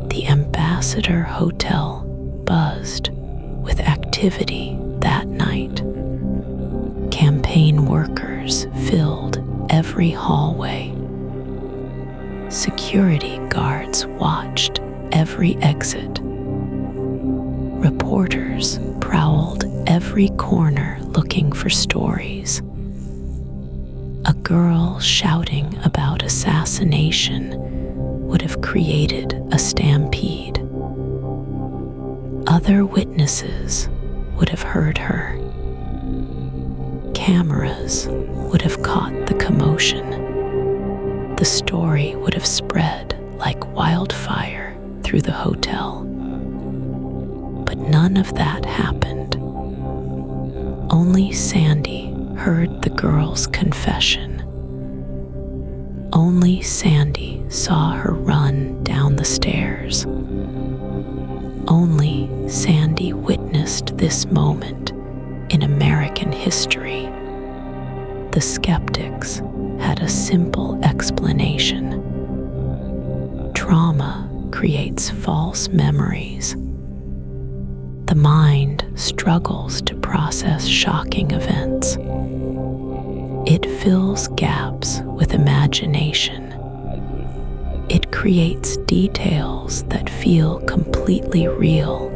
The Ambassador Hotel buzzed with activity that night. Campaign workers filled every hallway. Security guards watched every exit. Reporters prowled every corner looking for stories. A girl shouting about assassination would have created a stampede. Other witnesses would have heard her. Cameras would have caught the commotion. The story would have spread like wildfire through the hotel. But none of that happened. Only Sandy heard the girl's confession. Only Sandy saw her run down the stairs. Only Sandy witnessed this moment in American history. The skeptics had a simple explanation. Trauma creates false memories. The mind struggles to process shocking events. It fills gaps with imagination. It creates details that feel completely real,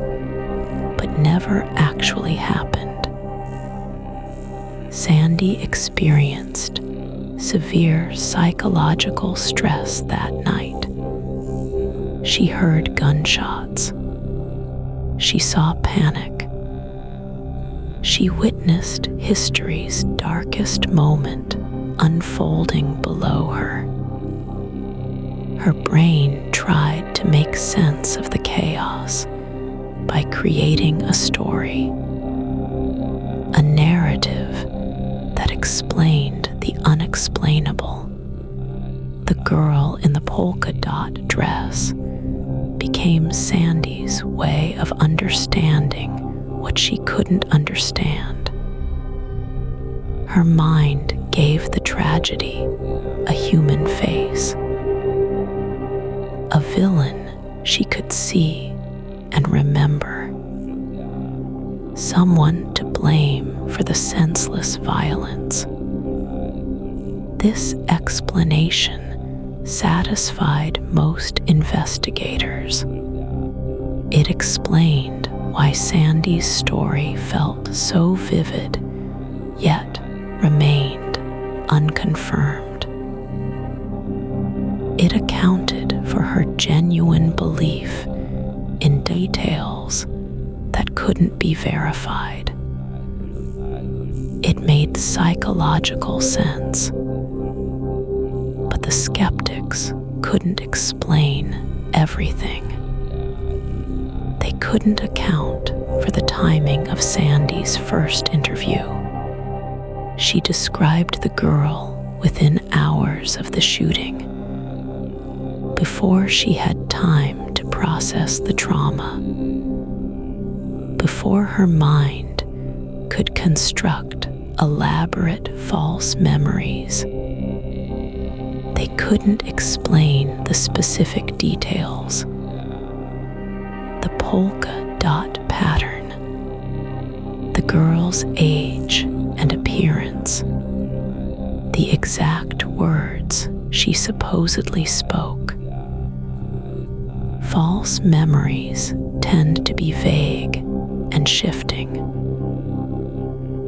but never actually happened. Sandy experienced severe psychological stress that night. She heard gunshots. She saw panic. She witnessed history's darkest moment unfolding below her. Her brain tried to make sense of the chaos by creating a story, a narrative that explained the unexplainable. The girl in the polka dot dress became Sandy's way of understanding what she couldn't understand. Her mind gave the tragedy a human face. A villain she could see and remember. Someone to blame for the senseless violence. This explanation satisfied most investigators. It explained why Sandy's story felt so vivid, yet remained unconfirmed. It accounted for her genuine belief in details that couldn't be verified. It made psychological sense, but the skeptics couldn't explain everything. They couldn't account for the timing of Sandy's first interview. She described the girl within hours of the shooting, before she had time to process the trauma, before her mind could construct elaborate false memories. They couldn't explain the specific details. The polka dot pattern, the girl's age and appearance, the exact words she supposedly spoke. False memories tend to be vague and shifting.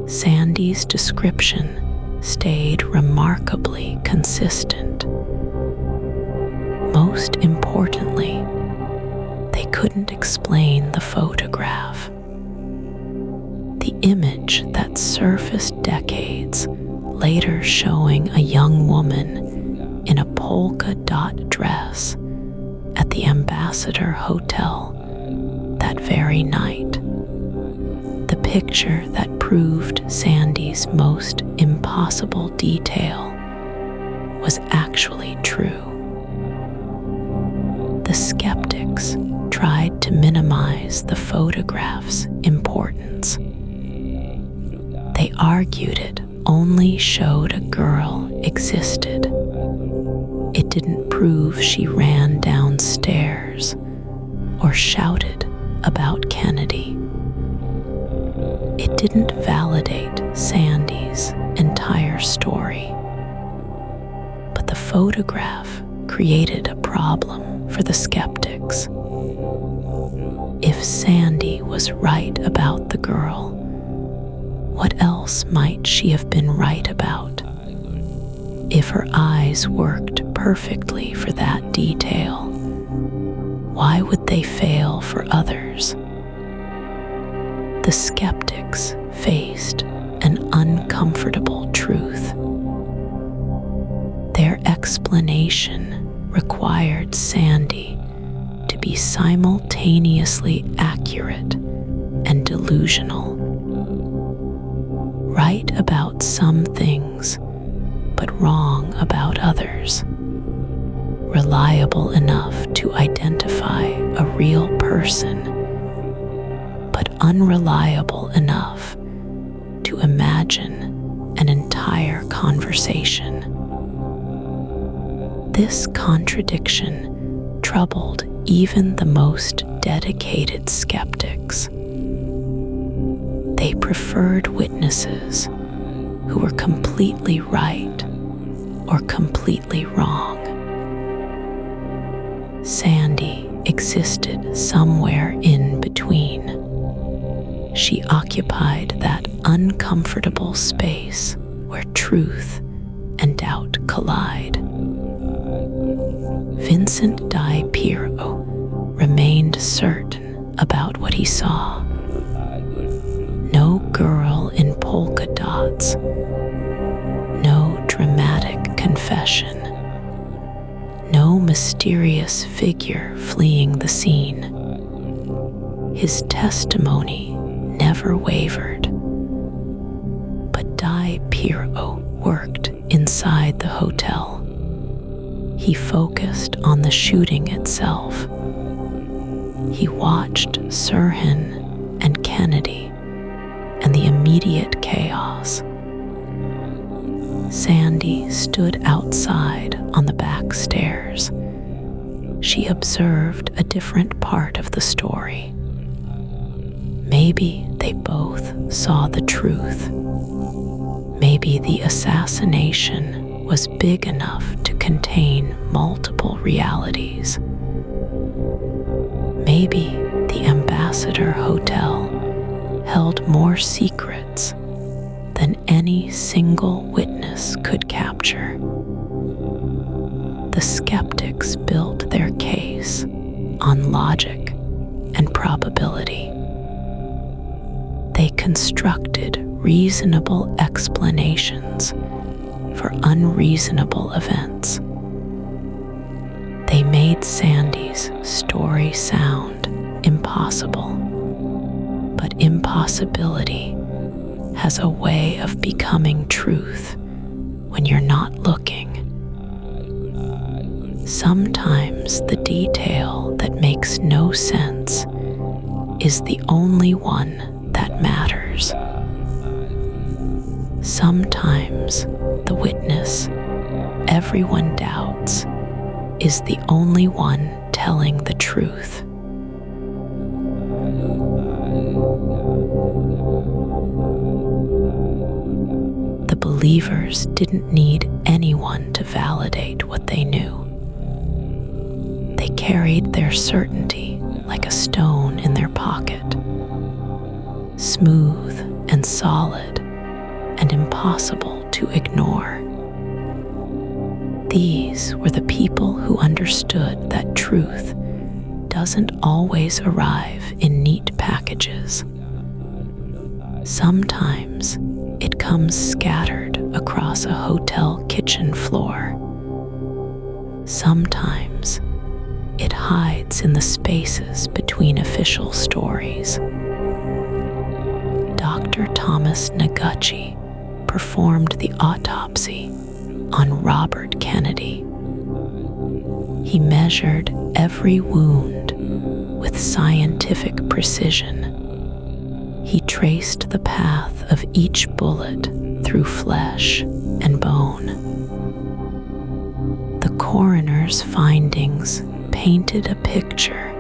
Sandy's description stayed remarkably consistent. Most importantly, they couldn't explain the photograph. The image that surfaced decades later showing a young woman in a polka dot dress at the Ambassador Hotel that very night. The picture that proved Sandy's most impossible detail was actually true. The skeptics tried to minimize the photograph's importance. They argued it only showed a girl existed. It didn't prove she ran downstairs or shouted about Kennedy. It didn't validate Sandy's entire story. But the photograph created a problem for the skeptics. If Sandy was right about the girl, what else might she have been right about? If her eyes worked perfectly for that detail, why would they fail for others? The skeptics faced an uncomfortable truth. Their explanation required Sandy to be simultaneously accurate delusional. Right about some things, but wrong about others. Reliable enough to identify a real person, but unreliable enough to imagine an entire conversation. This contradiction troubled even the most dedicated skeptics. They preferred witnesses who were completely right or completely wrong. Sandy existed somewhere in between. She occupied that uncomfortable space where truth and doubt collide. Vincent Di Piero remained certain about what he saw. No girl in polka dots, no dramatic confession, no mysterious figure fleeing the scene. His testimony never wavered. But Di Piero worked inside the hotel. He focused on the shooting itself. He watched Serrano and Kennedy and the immediate chaos. Sandy stood outside on the back stairs. She observed a different part of the story. Maybe they both saw the truth. Maybe the assassination was big enough to contain multiple realities. Maybe the Ambassador Hotel held more secrets than any single witness could capture. The skeptics built their case on logic and probability. They constructed reasonable explanations for unreasonable events. They made Sandy's story sound impossible. But impossibility has a way of becoming truth when you're not looking. Sometimes the detail that makes no sense is the only one that matters. Sometimes the witness everyone doubts is the only one telling the truth. The believers didn't need anyone to validate what they knew. They carried their certainty like a stone in their pocket, smooth and solid and impossible to ignore. These were the people who understood that truth doesn't always arrive in neat packages. Sometimes it comes scattered across a hotel kitchen floor. Sometimes it hides in the spaces between official stories. Dr. Thomas Noguchi performed the autopsy on Robert Kennedy. He measured every wound with scientific precision. He traced the path of each bullet through flesh and bone. The coroner's findings painted a picture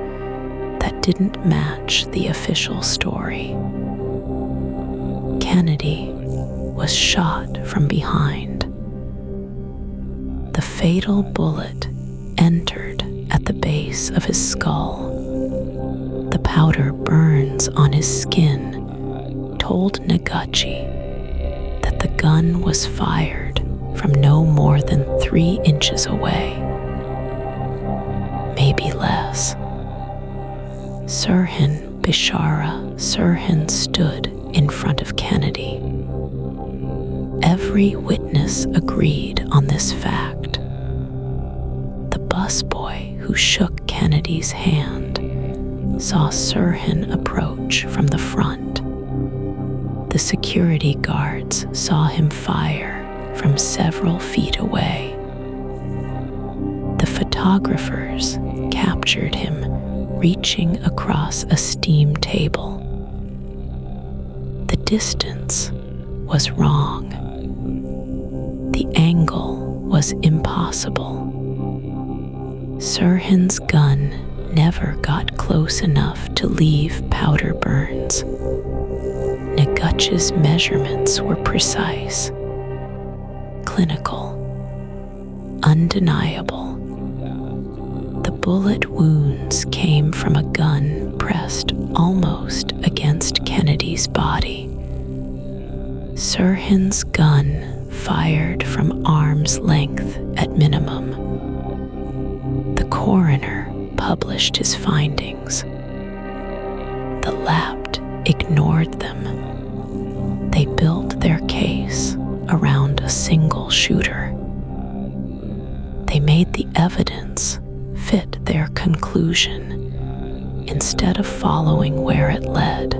that didn't match the official story. Kennedy was shot from behind. The fatal bullet entered at the base of his skull. The powder burns on his skin told Noguchi that the gun was fired from no more than 3 inches away. Maybe less. Sirhan Bishara Sirhan stood in front of Kennedy. Every witness agreed on this fact. The busboy who shook Kennedy's hand saw Sirhan approach from the front. The security guards saw him fire from several feet away. The photographers captured him reaching across a steam table. The distance was wrong. The angle was impossible. Serrano's gun never got close enough to leave powder burns. Noguch's measurements were precise, clinical, undeniable. The bullet wounds came from a gun pressed almost against Kennedy's body. Serrano's gun fired from arm's length at minimum. The coroner published his findings. The Lapt ignored them. They built their case around a single shooter. They made the evidence fit their conclusion instead of following where it led.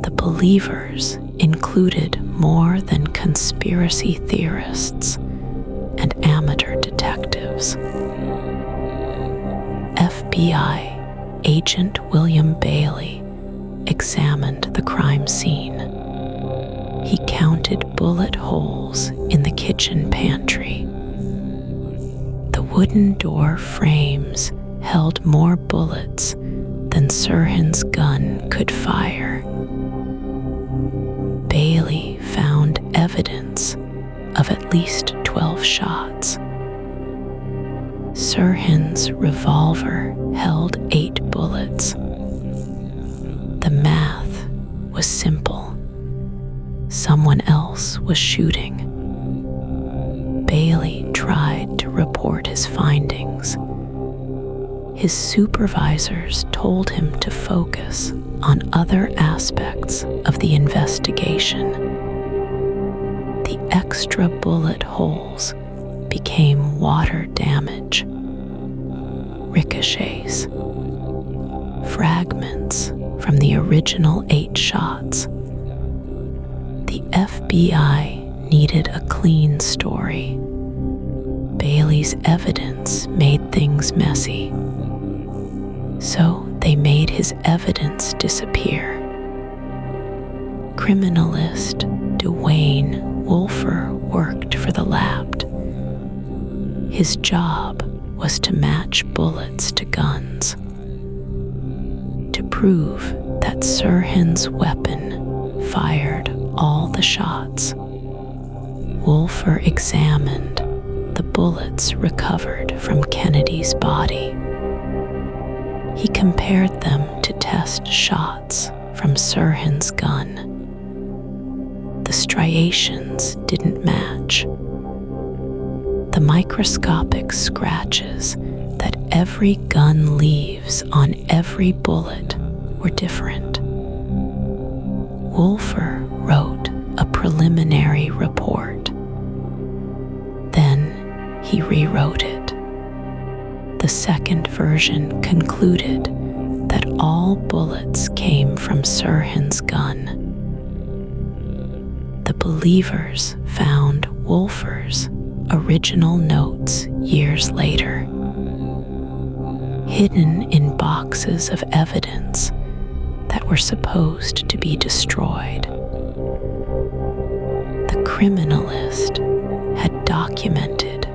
The believers included more than conspiracy theorists and amateur detectives. FBI Agent William Bailey examined the crime scene. He counted bullet holes in the kitchen pantry. The wooden door frames held more bullets than Serrano's gun could fire. Bailey found evidence of at least 12 shots. Serrano's revolver held 8 bullets. The math was simple. Someone else was shooting. Bailey tried to report his findings. His supervisors told him to focus on other aspects of the investigation. The extra bullet holes became water damage, ricochets, fragments from the original 8 shots. The FBI needed a clean story. Bailey's evidence made things messy. So they made his evidence disappear. Criminalist Dwayne Wolfer worked for the Lapt. His job was to match bullets to guns. To prove that Serrano's weapon fired all the shots, Wolfer examined the bullets recovered from Kennedy's body. He compared them to test shots from Serrano's gun. The striations didn't match. The microscopic scratches that every gun leaves on every bullet were different. Wolfer wrote a preliminary report. Then he rewrote it. The second version concluded that all bullets came from Serrano's gun. The believers found Wolfer's original notes years later, hidden in boxes of evidence that were supposed to be destroyed. The criminalist had documented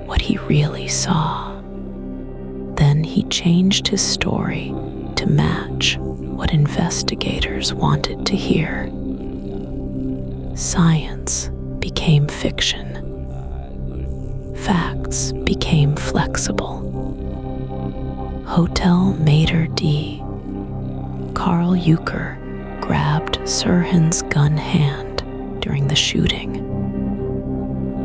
what he really saw. Then he changed his story to match what investigators wanted to hear. Science became fiction. Facts became flexible. Hotel Maitre d' Carl Euchre grabbed Serrano's gun hand during the shooting.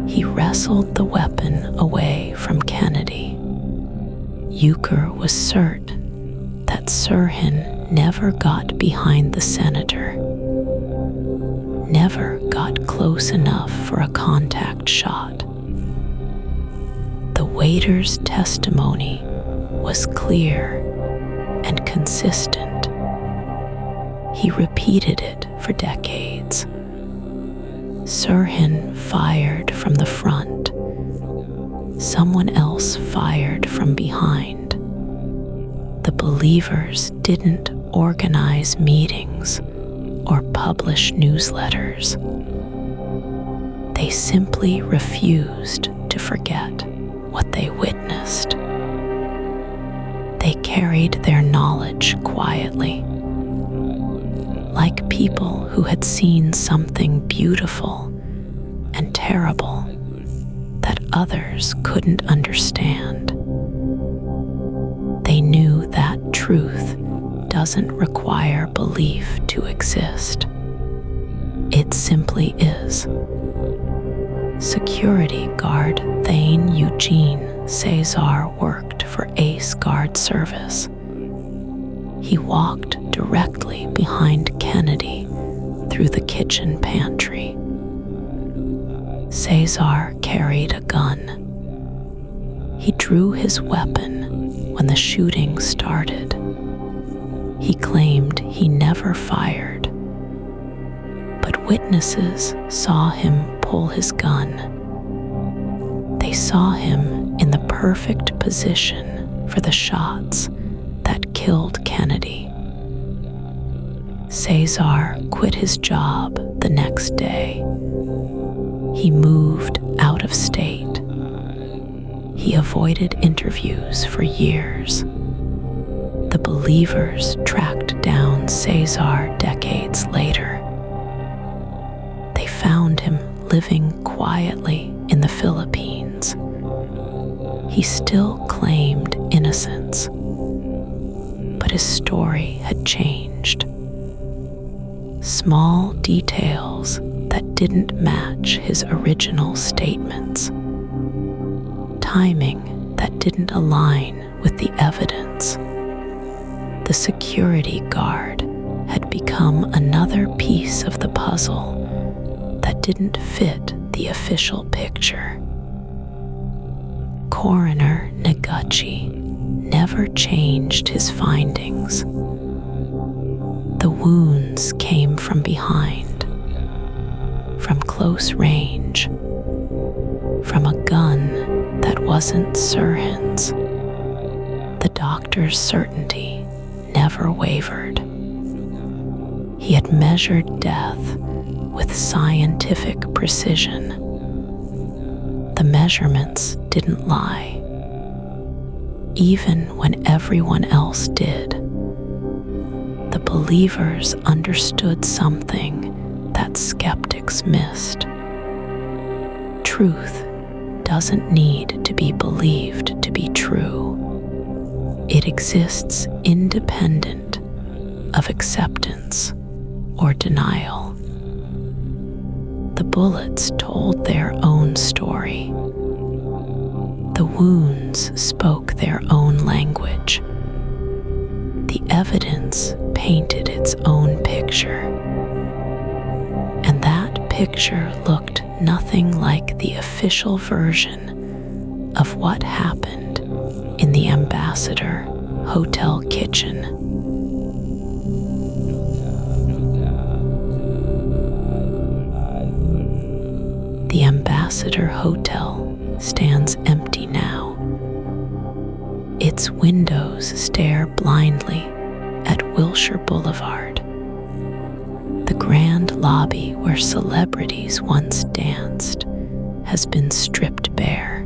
He wrestled the weapon away from Kennedy. Euchre was certain that Serrano never got behind the senator, never got close enough for a contact shot. The waiter's testimony was clear and consistent. He repeated repeated it for decades. Sirhan fired from the front. Someone else fired from behind. The believers didn't organize meetings or publish newsletters. They simply refused to forget what they witnessed. They carried their knowledge quietly, like people who had seen something beautiful and terrible that others couldn't understand. They knew that truth doesn't require belief to exist. It simply is. Security guard Thane Eugene Cesar worked for Ace Guard Service. He walked directly behind Kennedy through the kitchen pantry. Cesar carried a gun. He drew his weapon when the shooting started. He claimed he never fired, but witnesses saw him pull his gun. They saw him in the perfect position for the shots that killed Kennedy. Cesar quit his job the next day. He moved out of state. He avoided interviews for years. The believers tracked down Cesar decades later. They found him living quietly in the Philippines. He still claimed innocence, but his story had changed. Small details that didn't match his original statements. Timing that didn't align with the evidence. The security guard had become another piece of the puzzle that didn't fit the official picture. Coroner Noguchi never changed his findings. The wounds came from behind, from close range, from a gun that wasn't Sirhan's. The doctor's certainty never wavered. He had measured death with scientific precision. The measurements didn't lie, even when everyone else did. The believers understood something that skeptics missed. Truth doesn't need to be believed to be true. It exists independent of acceptance or denial. The bullets told their own story. The wounds spoke their own language. The evidence painted its own picture. And that picture looked nothing like the official version of what happened in the Ambassador Hotel kitchen. The Ambassador Hotel stands empty now. Its windows stare blindly at Wilshire Boulevard. The grand lobby where celebrities once danced has been stripped bare.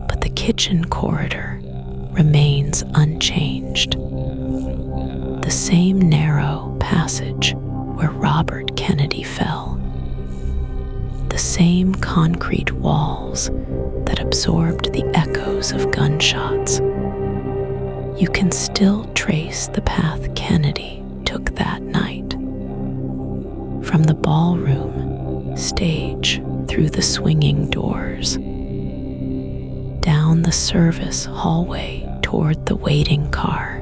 But the kitchen corridor remains unchanged. The same narrow passage where Robert Kennedy fell. The same concrete walls that absorbed the echoes of gunshots. You can still trace the path Kennedy took that night. From the ballroom stage through the swinging doors, down the service hallway toward the waiting car.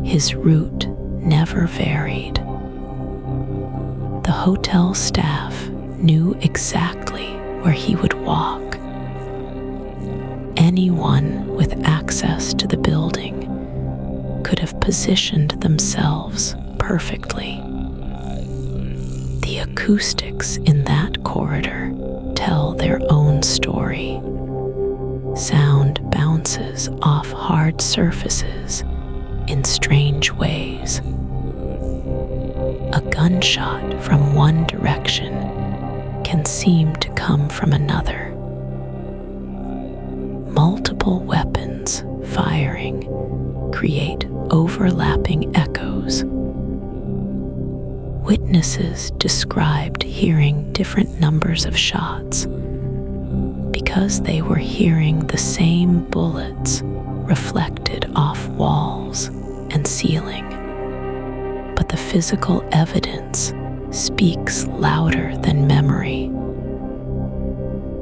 His route never varied. The hotel staff knew exactly where he would walk. Anyone with access to the building could have positioned themselves perfectly. The acoustics in that corridor tell their own story. Sound bounces off hard surfaces in strange ways. A gunshot from one direction can seem to come from another. Multiple weapons firing create overlapping echoes. Witnesses described hearing different numbers of shots because they were hearing the same bullets reflected off walls and ceiling. But the physical evidence speaks louder than memory.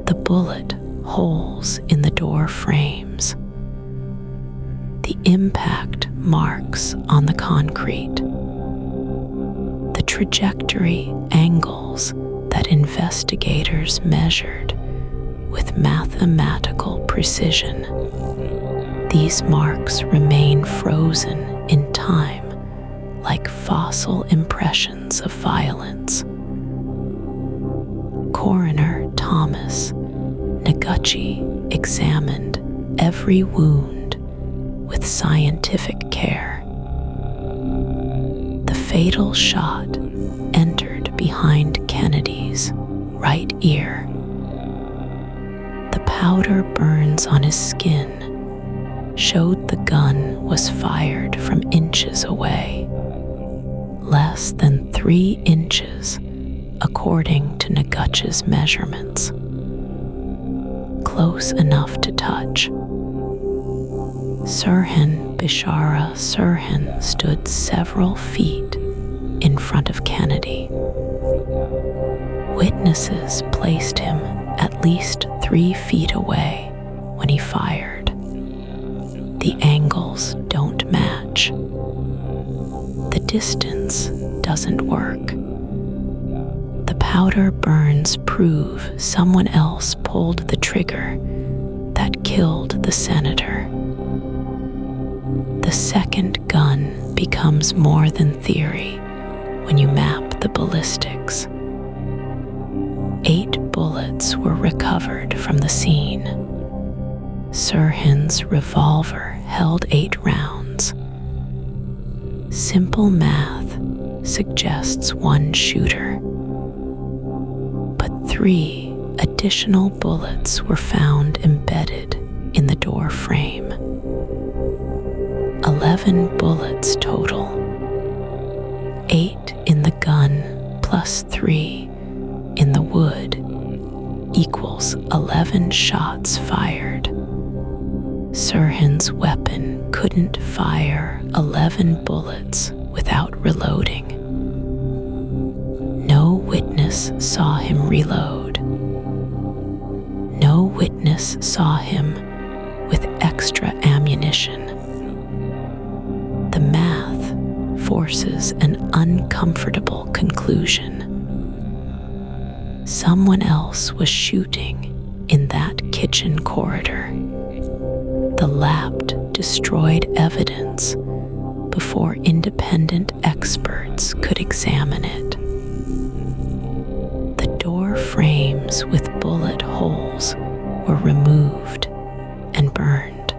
The bullet holes in the door frames, the impact marks on the concrete, the trajectory angles that investigators measured with mathematical precision. These marks remain frozen in time like fossil impressions of violence. Coroner Thomas Noguchi examined every wound with scientific care. The fatal shot entered behind Kennedy's right ear. The powder burns on his skin showed the gun was fired from inches away, less than 3 inches according to Noguchi's measurements. Close enough to touch. Sirhan Bishara Sirhan stood several feet in front of Kennedy. Witnesses placed him at least 3 feet away when he fired. The angles don't match. The distance doesn't work. The powder burns prove someone else pulled the trigger that killed the senator. The second gun becomes more than theory when you map the ballistics. 8 bullets were recovered from the scene. Sirhan's revolver held 8 rounds. Simple math suggests 1 shooter, but 3 additional bullets were found embedded in the door frame. 11 bullets total. 8 in the gun plus 3 in the wood equals 11 shots fired. Sirhan's weapon couldn't fire 11 bullets without reloading. No witness saw him reload. No witness saw him with extra ammunition. The math forces an uncomfortable conclusion. Someone else was shooting in that kitchen corridor. The lapped, destroyed evidence before independent experts could examine it. The door frames with bullet holes were removed and burned.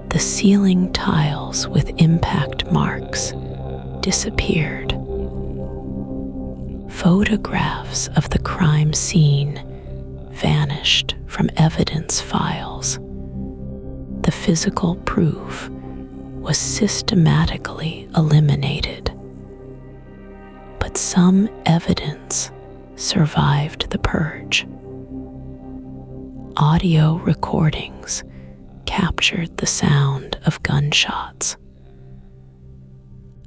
The ceiling tiles with impact marks disappeared. Photographs of the crime scene vanished from evidence files. The physical proof was systematically eliminated. But some evidence survived the purge. Audio recordings captured the sound of gunshots.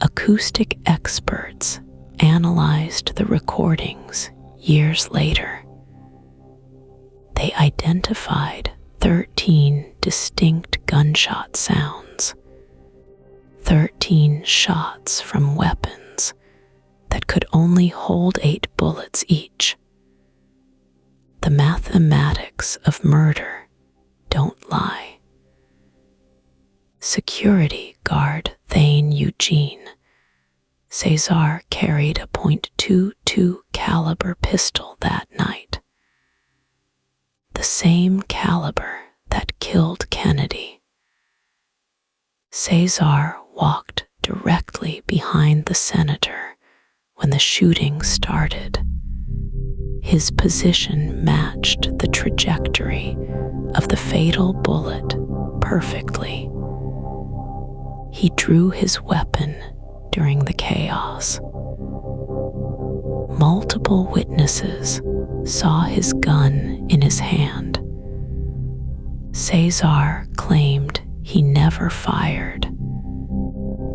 Acoustic experts analyzed the recordings years later. They identified 13 distinct gunshot sounds, 13 shots from weapons that could only hold 8 bullets each. The mathematics of murder don't lie. Security guard Thane Eugene Cesar carried a .22 caliber pistol that night, the same caliber that killed Kennedy. Cesar walked directly behind the senator when the shooting started. His position matched the trajectory of the fatal bullet perfectly. He drew his weapon during the chaos. Multiple witnesses saw his gun in his hand. Cesar claimed he never fired,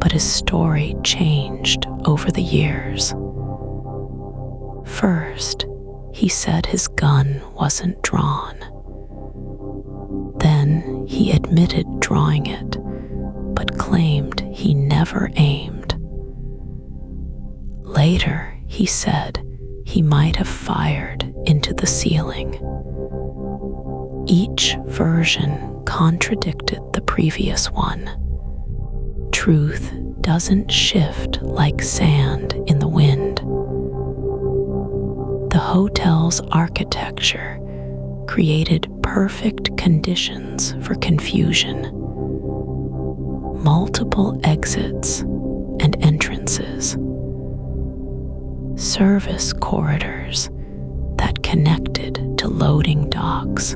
but his story changed over the years. First, he said his gun wasn't drawn. Then he admitted drawing it, but claimed he never aimed. Later, he said he might have fired into the ceiling. Each version contradicted the previous one. Truth doesn't shift like sand in the wind. The hotel's architecture created perfect conditions for confusion. Multiple exits and entrances. Service corridors that connected to loading docks.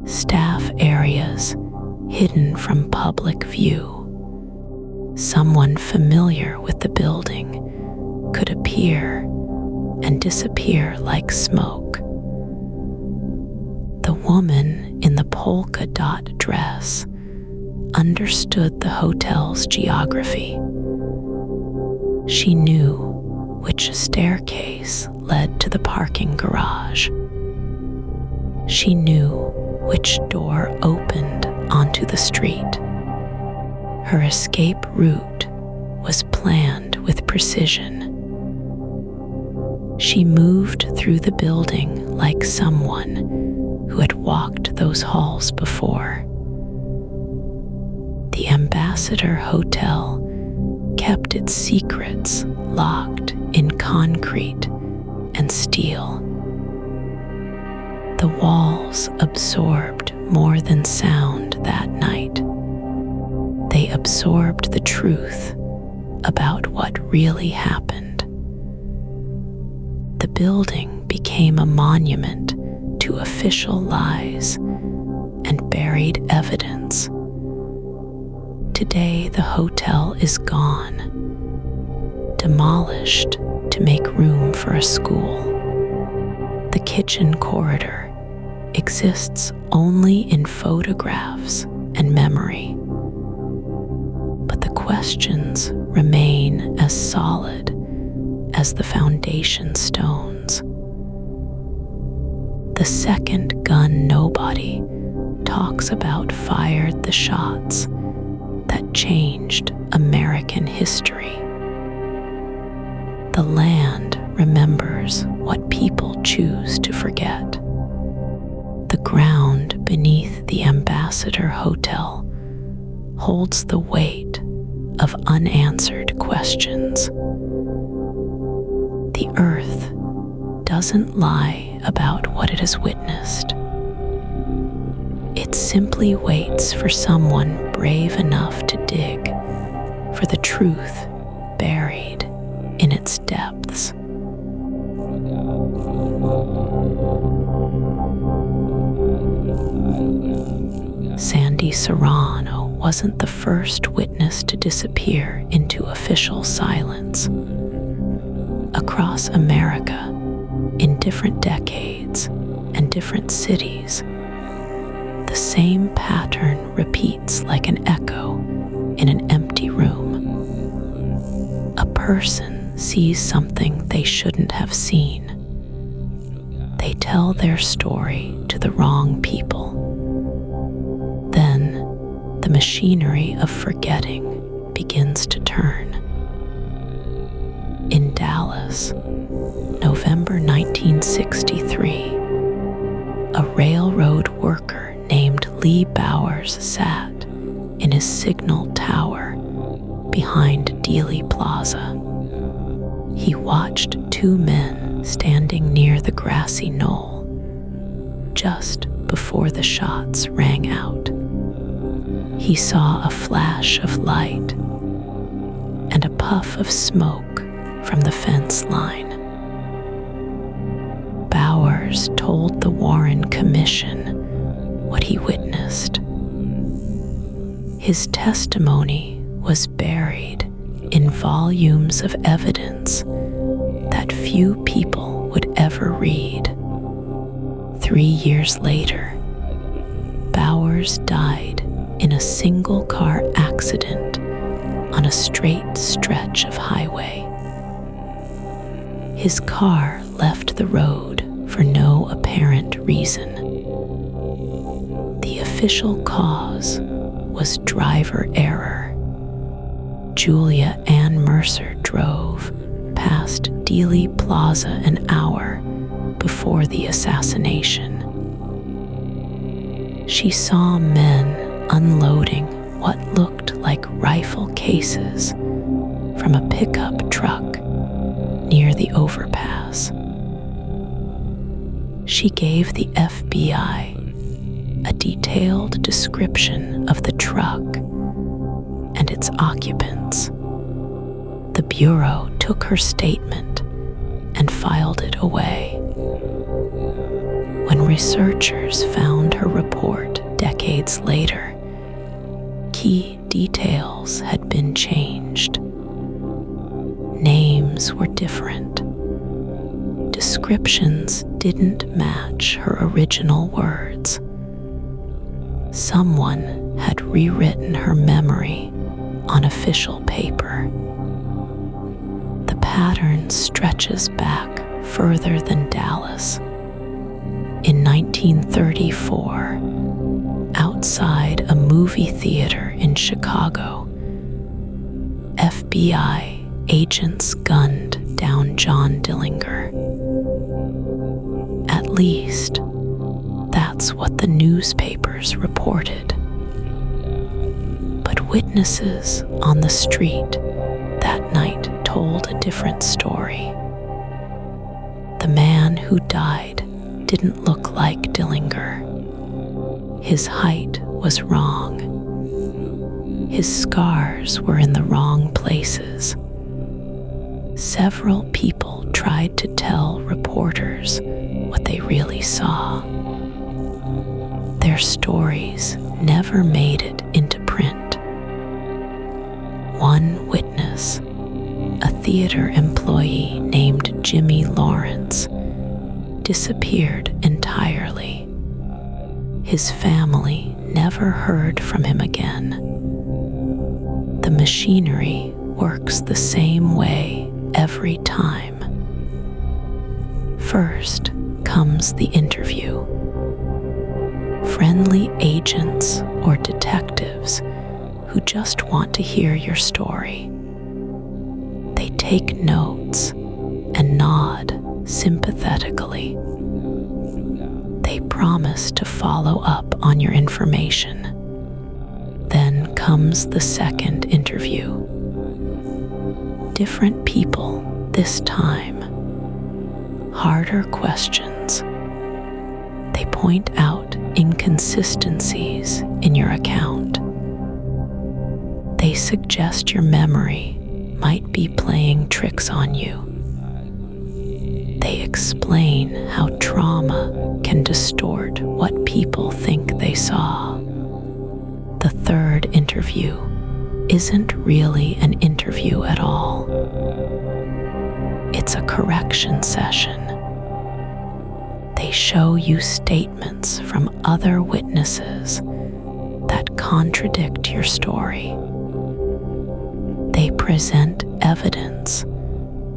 Staff areas hidden from public view. Someone familiar with the building could appear and disappear like smoke. The woman in the polka dot dress understood the hotel's geography. She knew which staircase led to the parking garage. She knew which door opened onto the street. Her escape route was planned with precision. She moved through the building like someone who had walked those halls before. The Ambassador Hotel kept its secrets locked in concrete and steel. The walls absorbed more than sound that night. They absorbed the truth about what really happened. The building became a monument to official lies and buried evidence. Today, the hotel is gone, demolished to make room for a school. The kitchen corridor exists only in photographs and memory. But the questions remain as solid as the foundation stones. The second gun nobody talks about fired the shots that changed American history. The land remembers what people choose to forget. The ground beneath the Ambassador Hotel holds the weight of unanswered questions. The earth doesn't lie about what it has witnessed. It simply waits for someone brave enough to dig for the truth buried in its depths. Sandy Serrano wasn't the first witness to disappear into official silence. Across America, in different decades and different cities, the same pattern repeats like an echo in an empty room. A person sees something they shouldn't have seen. They tell their story to the wrong people. Then, the machinery of forgetting begins to turn. In Dallas, November 1963, a railroad worker named Lee Bowers sat in his signal tower behind Dealey Plaza. He watched two men standing near the grassy knoll just before the shots rang out. He saw a flash of light and a puff of smoke from the fence line. Bowers told the Warren Commission what he witnessed. His testimony was buried in volumes of evidence that few people would ever read. 3 years later, Bowers died in a single-car accident on a straight stretch of highway. His car left the road for no apparent reason. The official cause was driver error. Julia Ann Mercer drove past Dealey Plaza an hour before the assassination. She saw men unloading what looked like rifle cases from a pickup truck near the overpass. She gave the FBI a detailed description of the truck and its occupants. The Bureau took her statement and filed it away. When researchers found her report decades later, key details had been changed. Names were different. Descriptions didn't match her original words. Someone had rewritten her memory on official paper. The pattern stretches back further than Dallas. In 1934, outside a movie theater in Chicago, FBI agents gunned down John Dillinger. At least, that's what the newspapers reported. But witnesses on the street that night told a different story. The man who died didn't look like Dillinger. His height was wrong. His scars were in the wrong places. Several people tried to tell reporters what they really saw. Their stories never made it into print. One witness, a theater employee named Jimmy Lawrence, disappeared entirely. His family never heard from him again. The machinery works the same way every time. First comes the interview. Friendly agents or detectives who just want to hear your story. They take notes and nod sympathetically. They promise to follow up on your information. Then comes the second interview. Different people this time. Harder questions. They point out inconsistencies in your account. They suggest your memory might be playing tricks on you. They explain how trauma can distort what people think they saw. The third interview isn't really an interview at all. It's a correction session. They show you statements from other witnesses that contradict your story. They present evidence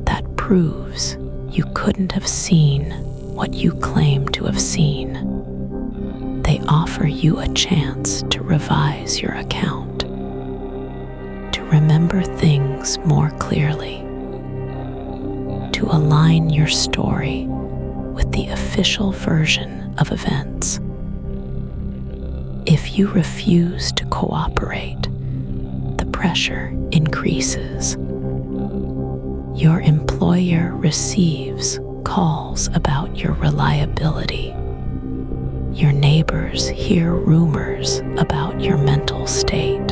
that proves you couldn't have seen what you claim to have seen. They offer you a chance to revise your account, to remember things more clearly, to align your story with the official version of events. If you refuse to cooperate, the pressure increases. Your employer receives calls about your reliability. Your neighbors hear rumors about your mental state.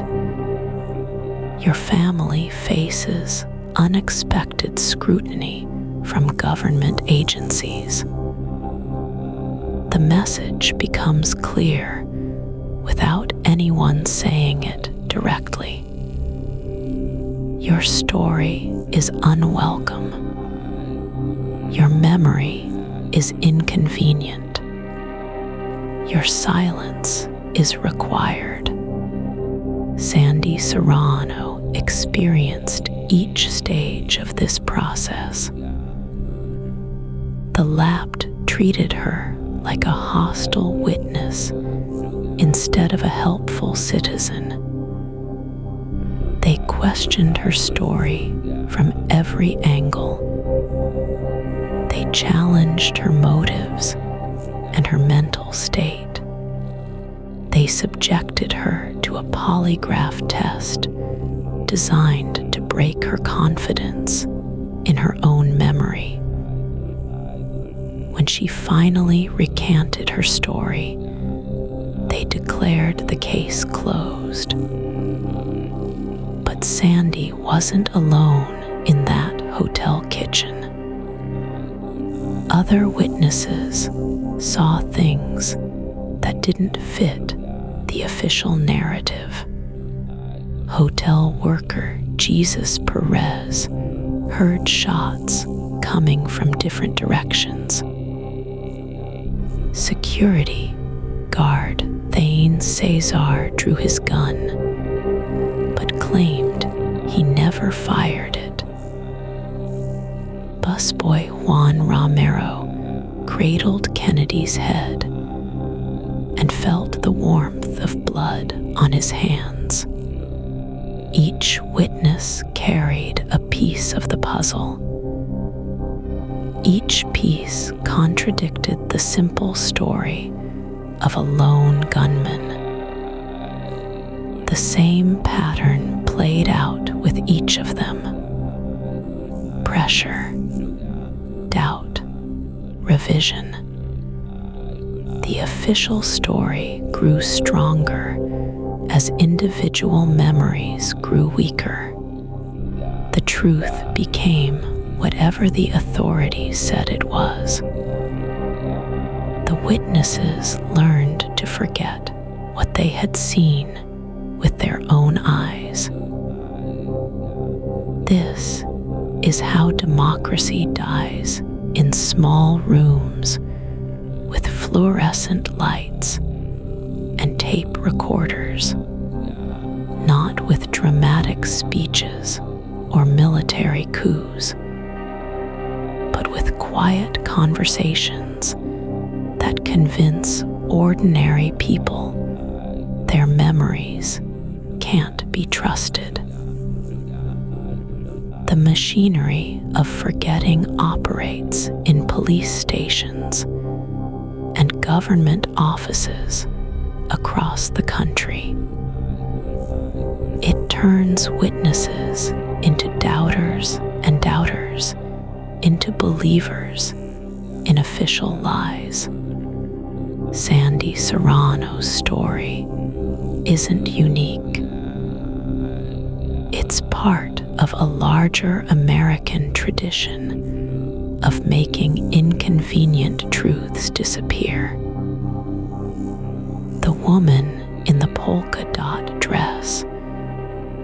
Your family faces unexpected scrutiny from government agencies. The message becomes clear without anyone saying it directly. Your story is unwelcome. Your memory is inconvenient. Your silence is required. Sandy Serrano experienced each stage of this process. The Lapt treated her like a hostile witness instead of a helpful citizen. They questioned her story from every angle. They challenged her motives and her mental state. They subjected her to a polygraph test designed to break her confidence in her own memory. When she finally recanted her story, they declared the case closed. But Sandy wasn't alone in that hotel kitchen. Other witnesses saw things that didn't fit the official narrative. Hotel worker Jesus Perez heard shots coming from different directions. Security guard Thane Cesar drew his gun, but claimed he never fired it. Busboy Juan Romero cradled Kennedy's head and felt the warmth of blood on his hands. Each witness carried a piece of the puzzle. Each piece contradicted the simple story of a lone gunman. The same pattern played out with each of them. Pressure, doubt, revision. The official story grew stronger as individual memories grew weaker. The truth became whatever the authorities said it was. The witnesses learned to forget what they had seen with their own eyes. This is how democracy dies in small rooms with fluorescent lights and tape recorders, not with dramatic speeches or military coups, but with quiet conversations that convince ordinary people their memories can't be trusted. The machinery of forgetting operates in police stations and government offices across the country. It turns witnesses into doubters and doubters into believers in official lies. Sandy Serrano's story isn't unique. It's part of a larger American tradition of making inconvenient truths disappear. The woman in the polka dot dress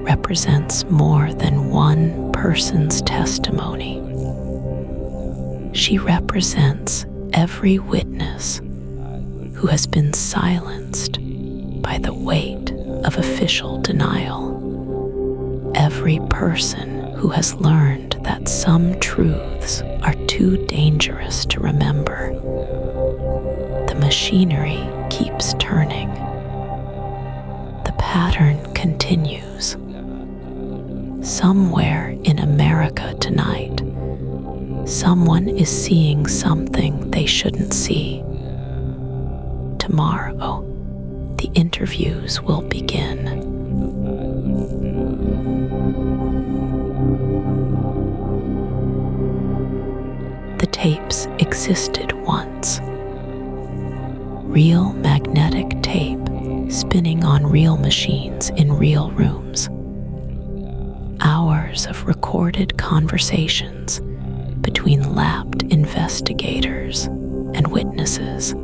represents more than one person's testimony. She represents every witness who has been silenced by the weight of official denial. Every person who has learned that some truths are too dangerous to remember. The machinery keeps turning. The pattern continues. Somewhere in America tonight, someone is seeing something they shouldn't see. Tomorrow, the interviews will begin. tapes existed once. Real magnetic tape spinning on real machines in real rooms. Hours of recorded conversations between lapped investigators and witnesses.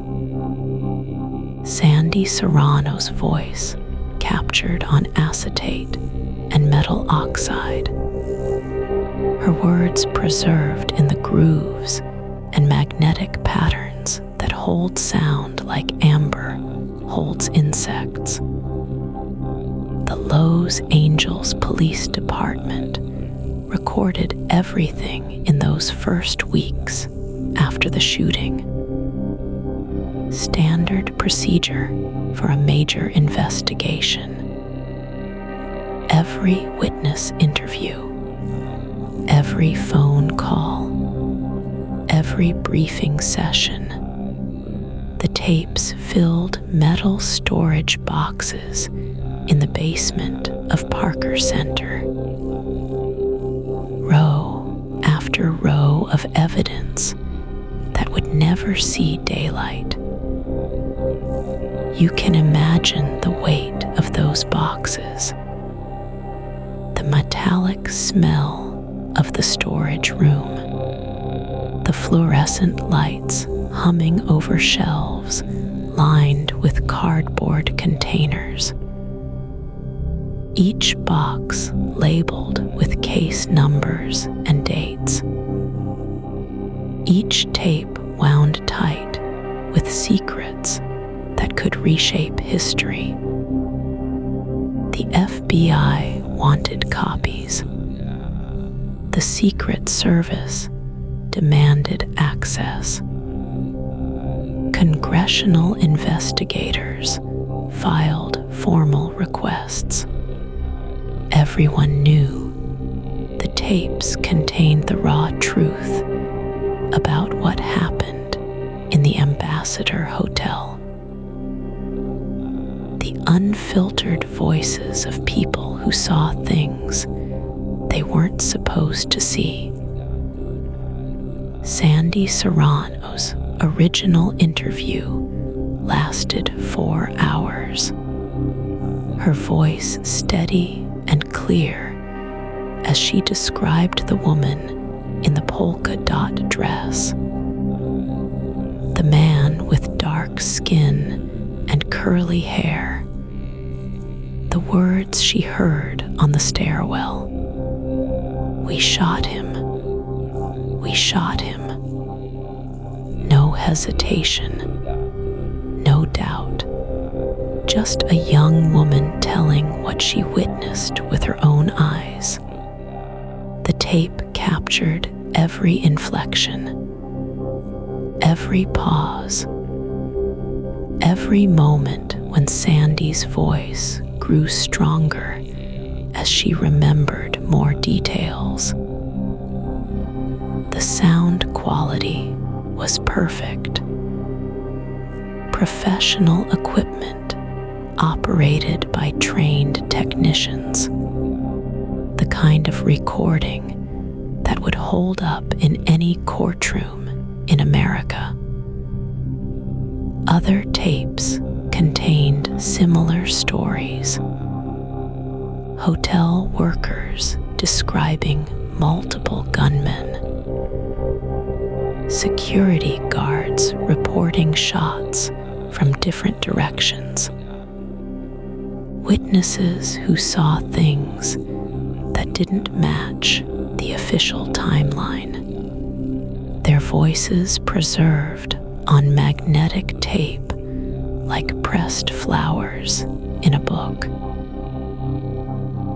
Sandy Serrano's voice captured on acetate and metal oxide. Her words preserved in the grooves and magnetic patterns that hold sound like amber holds insects. The Los Angeles Police Department recorded everything in those first weeks after the shooting. Standard procedure for a major investigation. Every witness interview, every phone call, every briefing session. The tapes filled metal storage boxes in the basement of Parker Center. Row after row of evidence that would never see daylight. You can imagine the weight of those boxes, the metallic smell of the storage room, the fluorescent lights humming over shelves lined with cardboard containers. Each box labeled with case numbers and dates. Each tape wound tight with secrets that could reshape history. The FBI wanted copies. The Secret Service demanded access. Congressional investigators filed formal requests. Everyone knew the tapes contained the raw truth about what happened in the Ambassador Hotel. The unfiltered voices of people who saw things they weren't supposed to see. Sandy Serrano's original interview lasted 4 hours. Her voice steady and clear as she described the woman in the polka dot dress. The man with dark skin and curly hair. The words she heard on the stairwell. We shot him. We shot him. No hesitation. No doubt. Just a young woman telling what she witnessed with her own eyes. The tape captured every inflection, every pause, every moment when Sandy's voice grew stronger as she remembered more details. The sound quality was perfect. Professional equipment operated by trained technicians. The kind of recording that would hold up in any courtroom in America. Other tapes contained similar stories. Hotel workers describing multiple gunmen. Security guards reporting shots from different directions. Witnesses who saw things that didn't match the official timeline. Their voices preserved on magnetic tape like pressed flowers in a book.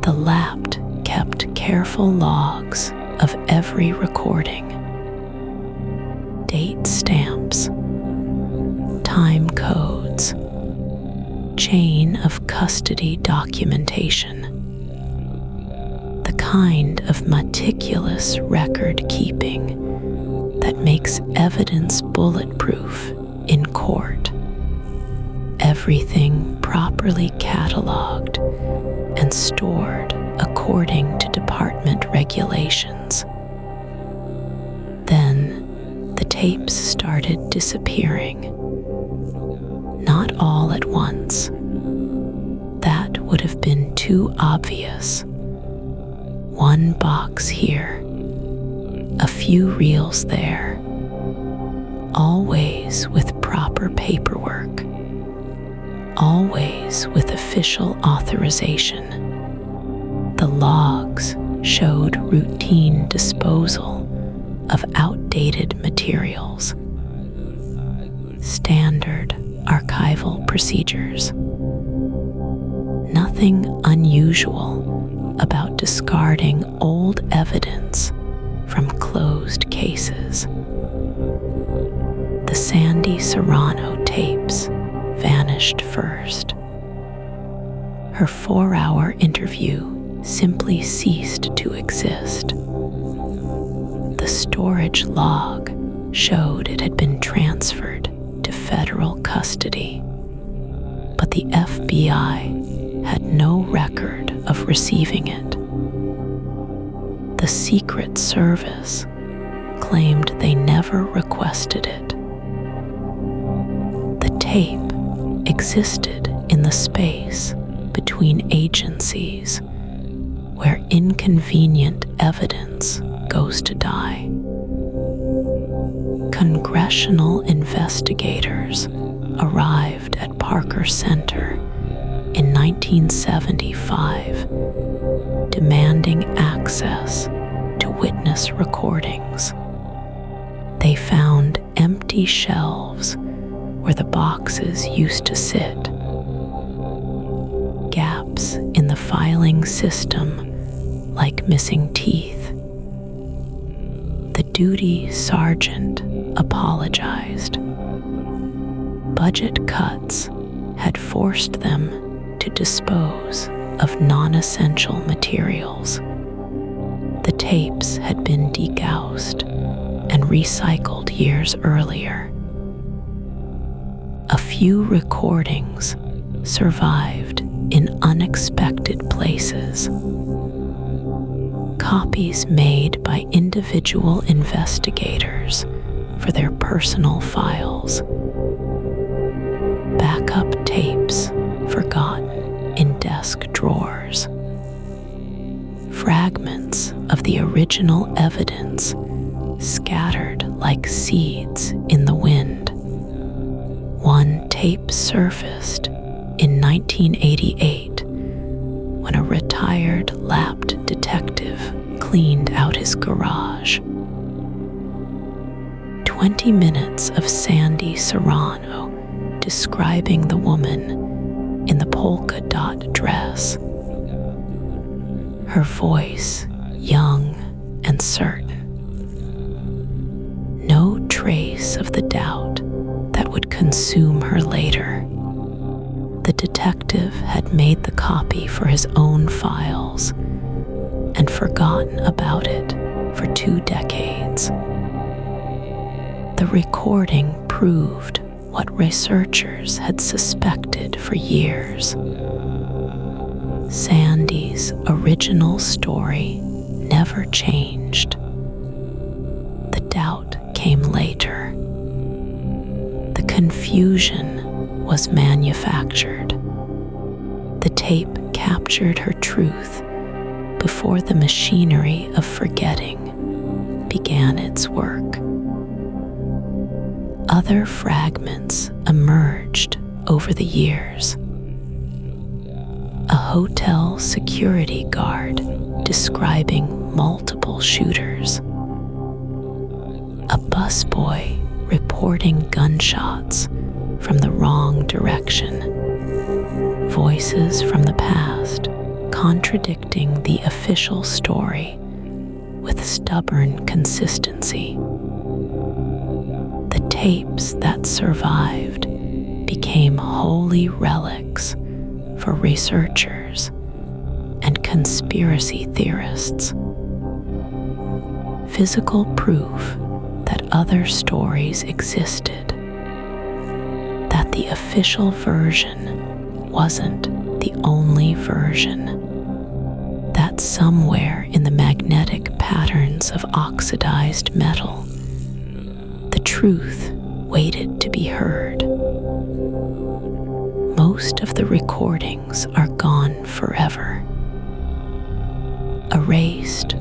The lapped kept careful logs of every recording. Date stamps, time codes, chain of custody documentation. The kind of meticulous record keeping that makes evidence bulletproof in court. Everything properly cataloged and stored according to department regulations. Then tapes started disappearing. Not all at once. That would have been too obvious. One box here, a few reels there, always with proper paperwork, always with official authorization. The logs showed routine disposal of outdated materials, standard archival procedures. Nothing unusual about discarding old evidence from closed cases. The Sandy Serrano tapes vanished first. Her 4-hour interview simply ceased to exist. The storage log showed it had been transferred to federal custody, but the FBI had no record of receiving it. The Secret Service claimed they never requested it. The tape existed in the space between agencies where inconvenient evidence goes to die. Congressional investigators arrived at Parker Center in 1975, demanding access to witness recordings. They found empty shelves where the boxes used to sit, gaps in the filing system like missing teeth. The duty sergeant apologized. Budget cuts had forced them to dispose of non-essential materials. The tapes had been degaussed and recycled years earlier. A few recordings survived in unexpected places. Copies made by individual investigators for their personal files. Backup tapes forgotten in desk drawers. Fragments of the original evidence scattered like seeds in the wind. One tape surfaced in 1988 when a retired lapped detective cleaned out his garage. 20 minutes of Sandy Serrano describing the woman in the polka dot dress. Her voice young and certain. No trace of the doubt that would consume her later. The detective had made the copy for his own files and forgotten about it for 2 decades. The recording proved what researchers had suspected for years. Sandy's original story never changed. The doubt came later. The confusion was manufactured. The tape captured her truth before the machinery of forgetting began its work. Other fragments emerged over the years. A hotel security guard describing multiple shooters. A busboy reporting gunshots from the wrong direction. Voices from the past contradicting the official story with stubborn consistency. The tapes that survived became holy relics for researchers and conspiracy theorists. Physical proof that other stories existed, that the official version wasn't the only version, that somewhere in the magnetic patterns of oxidized metal, the truth waited to be heard. Most of the recordings are gone forever, erased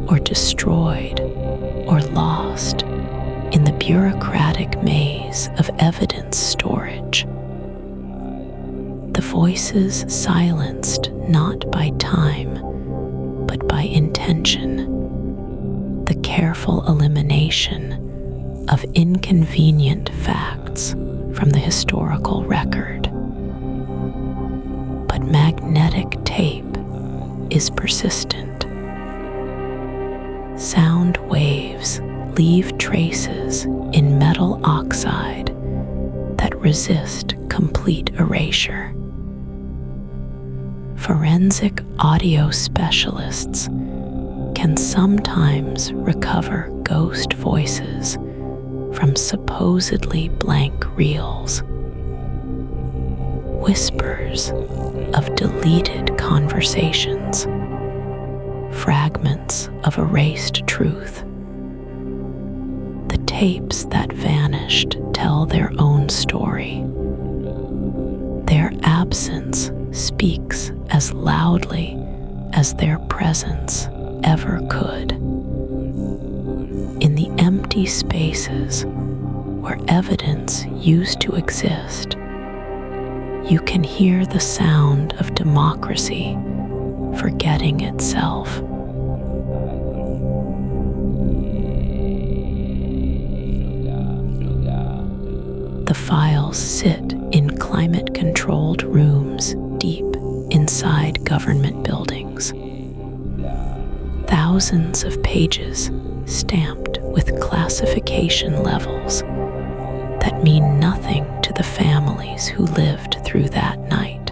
or destroyed or lost in the bureaucratic maze of evidence storage. The voices silenced not by time, but by intention, the careful elimination of inconvenient facts from the historical record. But magnetic tape is persistent. Sound waves leave traces in metal oxide that resist complete erasure. Forensic audio specialists can sometimes recover ghost voices from supposedly blank reels. Whispers of deleted conversations, fragments of erased truth. The tapes that vanished tell their own story. Their absence speaks as loudly as their presence ever could. In the empty spaces where evidence used to exist, you can hear the sound of democracy forgetting itself. The files sit in climate-controlled rooms deep inside government buildings. Thousands of pages stamped with classification levels that mean nothing to the families who lived through that night.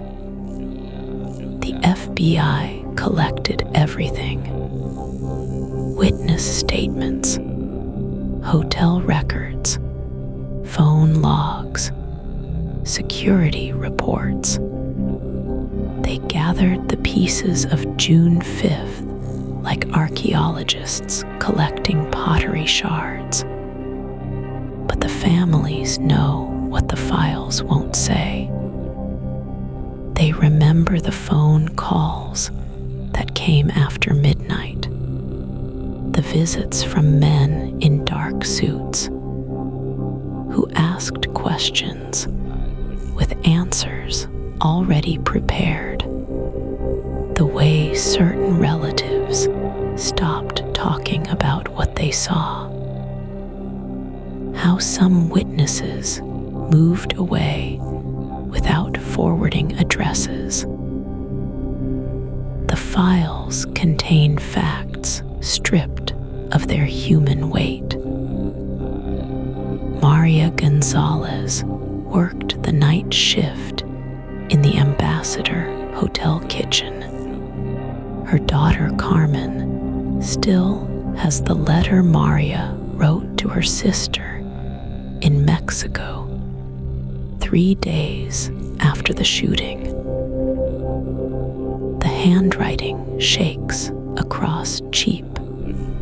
The FBI collected everything: witness statements, hotel records, phone logs, security reports. They gathered the pieces of June 5th like archaeologists collecting pottery shards. But the families know what the files won't say. They remember the phone calls that came after midnight, the visits from men in dark suits who asked questions with answers already prepared, the way certain relatives stopped talking about what they saw, how some witnesses moved away without forwarding addresses. The files contain facts stripped of their human weight. Maria Gonzalez worked the night shift in the Ambassador Hotel kitchen. Her daughter Carmen still has the letter Maria wrote to her sister in Mexico 3 days after the shooting. The handwriting shakes across cheap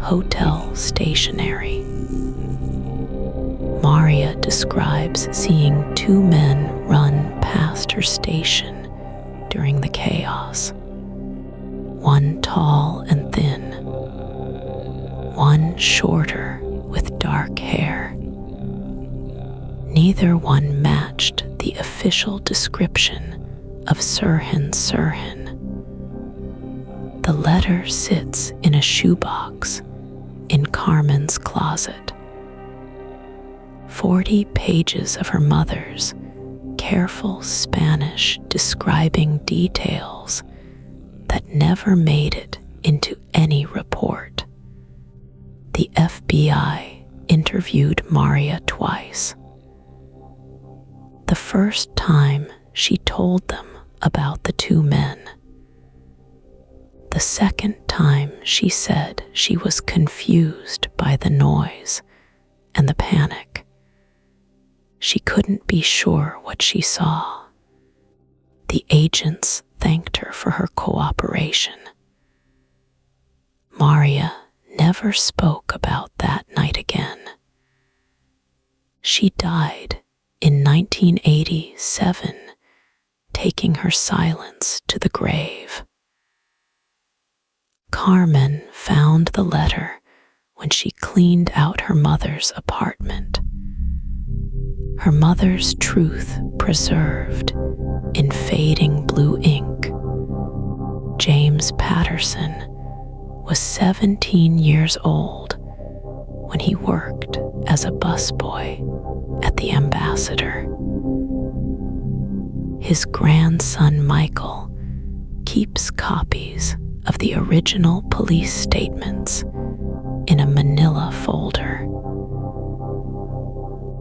hotel stationery. Maria describes seeing 2 men run past her station during the chaos. One tall and thin, one shorter with dark hair. Neither one matched the official description of Serrano. The letter sits in a shoebox in Carmen's closet. 40 pages of her mother's careful Spanish describing details that never made it into any report. The FBI interviewed Maria twice. The first time she told them about the 2 men. The second time she said she was confused by the noise and the panic. She couldn't be sure what she saw. The agents thanked her for her cooperation. Maria never spoke about that night again. She died in 1987, taking her silence to the grave. Carmen found the letter when she cleaned out her mother's apartment. Her mother's truth preserved in fading blue ink. James Patterson was 17 years old when he worked as a busboy at the Ambassador. His grandson Michael keeps copies of the original police statements in a manila folder.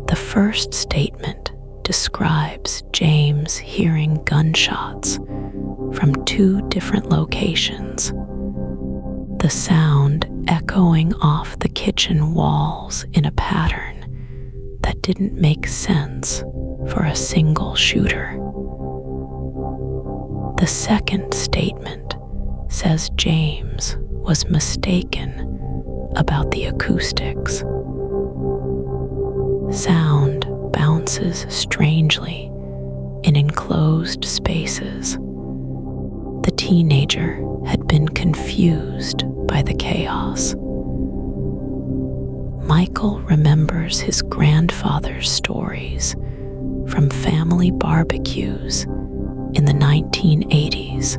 The first statement describes James hearing gunshots from 2 different locations, the sound echoing off the kitchen walls in a pattern that didn't make sense for a single shooter. The second statement says James was mistaken about the acoustics. Sound bounces strangely in enclosed spaces. The teenager had been confused by the chaos. Michael remembers his grandfather's stories from family barbecues in the 1980s.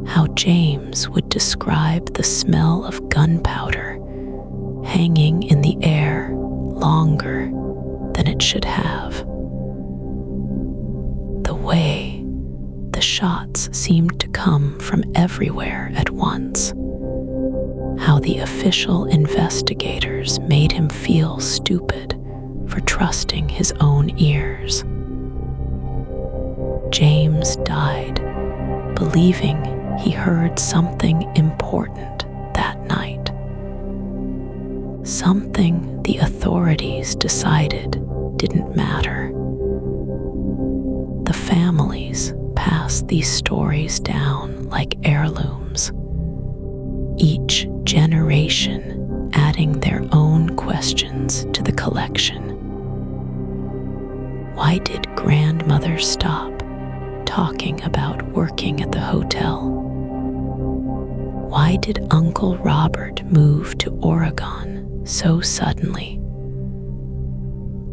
How James would describe the smell of gunpowder hanging in the air longer than it should have. The way the shots seemed to come from everywhere at once. How the official investigators made him feel stupid for trusting his own ears. James died believing he heard something important that night. Something the authorities decided didn't matter. The families passed these stories down like heirlooms, each generation adding their own questions to the collection. Why did grandmother stop talking about working at the hotel? Why did Uncle Robert move to Oregon so suddenly?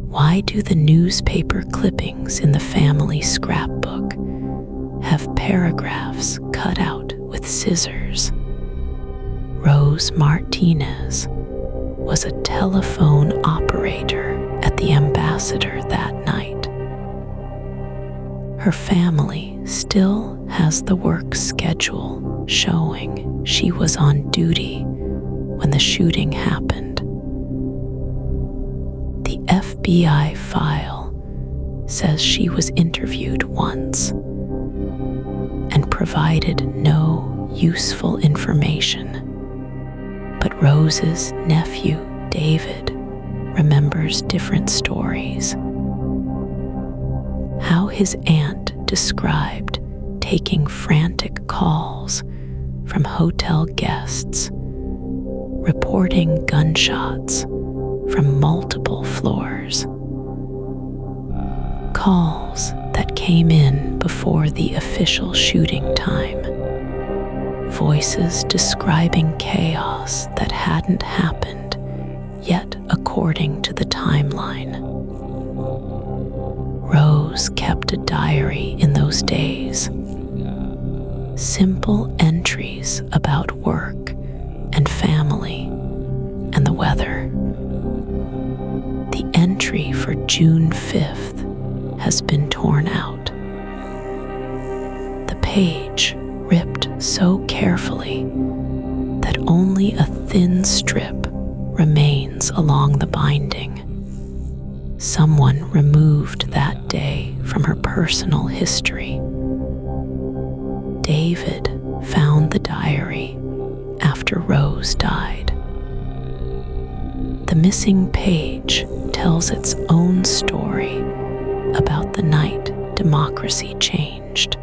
Why do the newspaper clippings in the family scrapbook have paragraphs cut out with scissors? Rose Martinez was a telephone operator at the Ambassador that night. Her family still has the work schedule showing she was on duty when the shooting happened. The FBI file says she was interviewed once and provided no useful information. But Rose's nephew, David, remembers different stories. How his aunt described taking frantic calls from hotel guests, reporting gunshots from multiple floors. Calls that came in before the official shooting time. Voices describing chaos that hadn't happened yet according to the timeline. Rose kept a diary in those days. Simple entries about work and family and the weather. The entry for June 5th has been torn out. The page ripped so carefully that only a thin strip remains along the binding. Someone removed that day from her personal history. David found the diary after Rose died. The missing page tells its own story about the night democracy changed.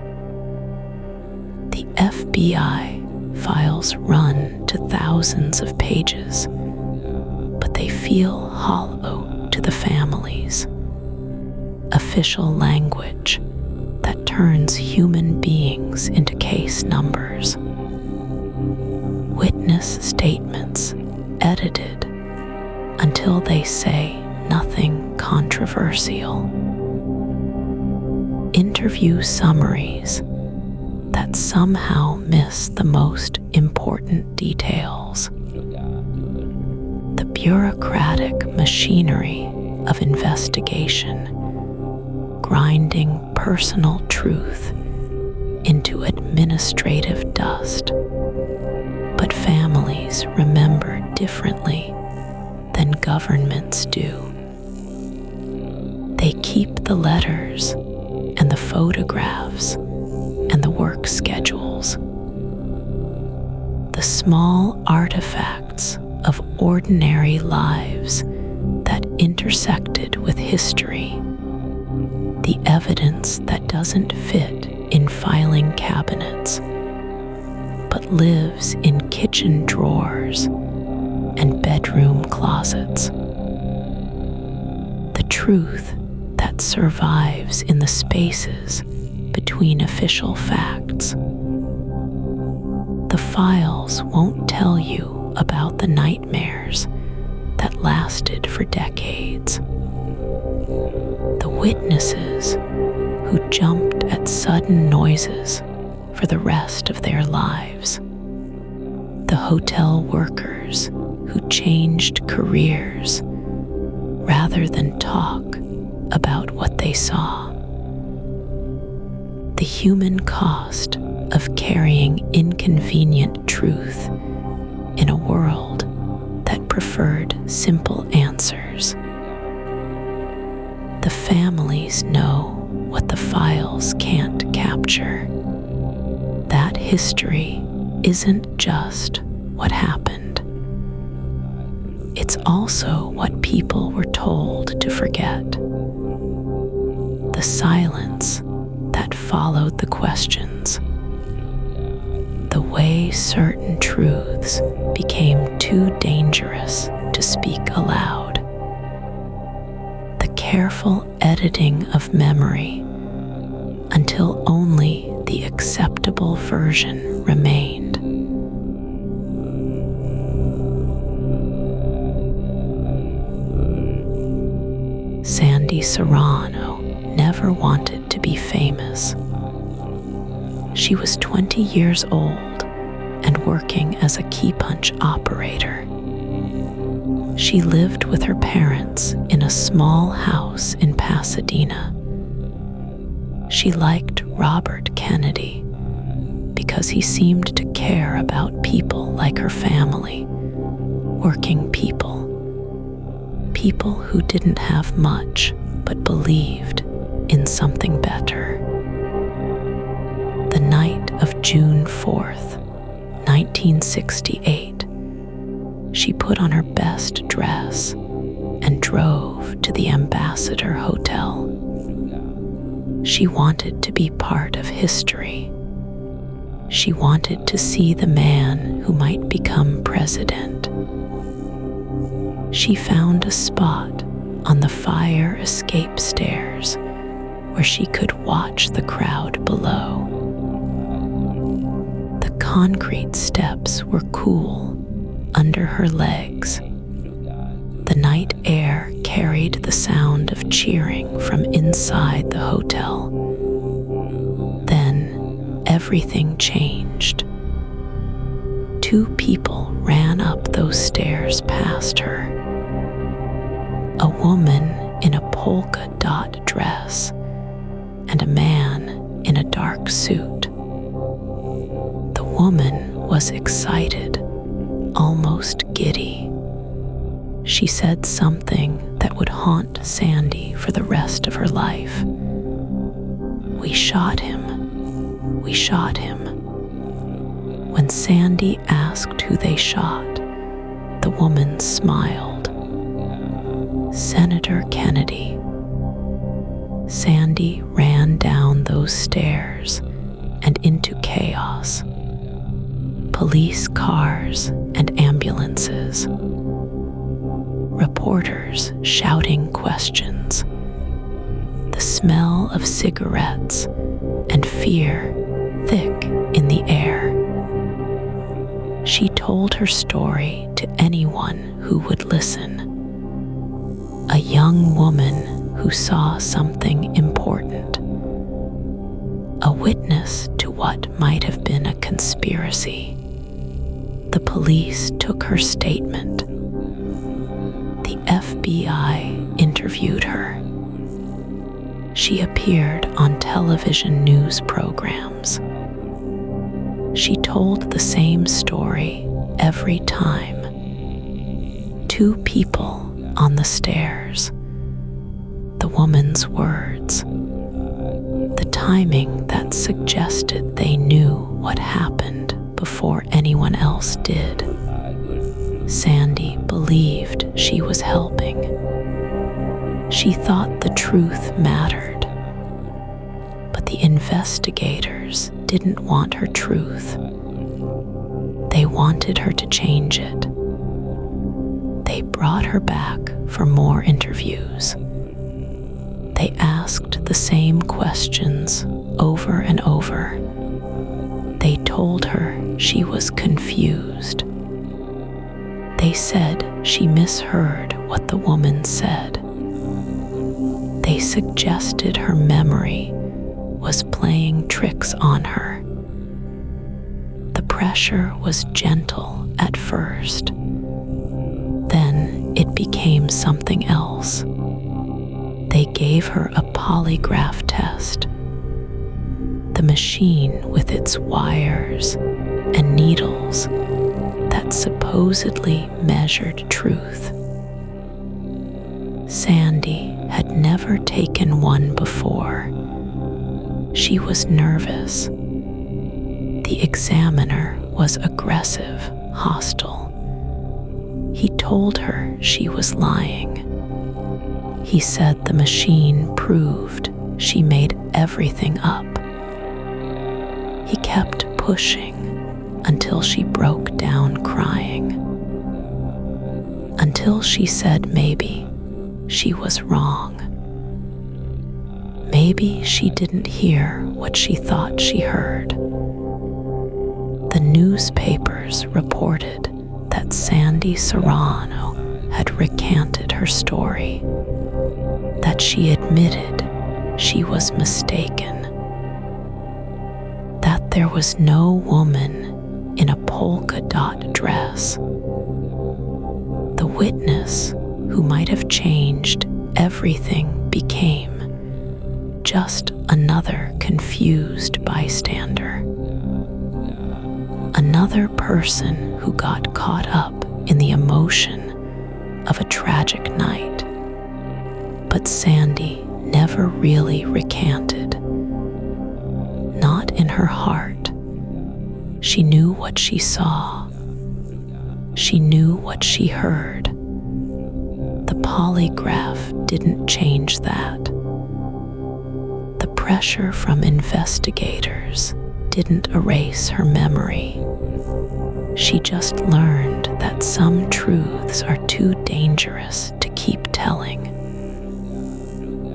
The FBI files run to thousands of pages, but they feel hollow the families, official language that turns human beings into case numbers, witness statements edited until they say nothing controversial, interview summaries that somehow miss the most important details. The bureaucratic machinery of investigation, grinding personal truth into administrative dust. But families remember differently than governments do. They keep the letters and the photographs and the work schedules, the small artifacts of ordinary lives that intersected with history, the evidence that doesn't fit in filing cabinets, but lives in kitchen drawers and bedroom closets. The truth that survives in the spaces between official facts. The files won't tell you about the nightmares that lasted for decades. The witnesses who jumped at sudden noises for the rest of their lives. The hotel workers who changed careers rather than talk about what they saw. The human cost of carrying inconvenient truth in a world that preferred simple answers. The families know what the files can't capture. That history isn't just what happened. It's also what people were told to forget. The silence that followed the questions. The way certain truths became too dangerous to speak aloud. The careful editing of memory until only the acceptable version remained. Sandy Serrano never wanted to be famous. She was 20 years old and working as a key punch operator. She lived with her parents in a small house in Pasadena. She liked Robert Kennedy because he seemed to care about people like her family, working people, people who didn't have much but believed in something better. The night of June 4th, 1968, she put on her best dress and drove to the Ambassador Hotel. She wanted to be part of history. She wanted to see the man who might become president. She found a spot on the fire escape stairs where she could watch the crowd below. The concrete steps were cool under her legs. The night air carried the sound of cheering from inside the hotel. Then everything changed. Two people ran up those stairs past her. A woman in a polka dot dress and a man in a dark suit. The woman was excited, almost giddy. She said something that would haunt Sandy for the rest of her life. "We shot him. We shot him." When Sandy asked who they shot, the woman smiled. "Senator Kennedy." Sandy ran down those stairs and into chaos. Police cars and ambulances. reporters shouting questions, the smell of cigarettes and fear thick in the air. She told her story to anyone who would listen. A young woman who saw something important, a witness to what might have been a conspiracy. The police took her statement. The FBI interviewed her. She appeared on television news programs. She told the same story every time. Two people on the stairs. The woman's words. The timing that suggested they knew what happened before anyone else did. Sandy believed she was helping. She thought the truth mattered. But the investigators didn't want her truth. They wanted her to change it. They brought her back for more interviews. They asked the same questions over and over. They told her she was confused. They said she misheard what the woman said. They suggested her memory was playing tricks on her. The pressure was gentle at first. Then it became something else. They gave her a polygraph test. The machine with its wires and needles that supposedly measured truth. Sandy had never taken one before. She was nervous. The examiner was aggressive, hostile. He told her she was lying. He said the machine proved she made everything up. He kept pushing until she broke down crying. Until she said maybe she was wrong. Maybe she didn't hear what she thought she heard. The newspapers reported that Sandy Serrano had recanted her story, that she admitted she was mistaken, that there was no woman in a polka dot dress. The witness who might have changed everything became just another confused bystander. Another person who got caught up in the emotion of a tragic night. But Sandy never really recanted. Not in her heart. She knew what she saw. She knew what she heard. The polygraph didn't change that. The pressure from investigators didn't erase her memory. She just learned that some truths are too dangerous to keep telling.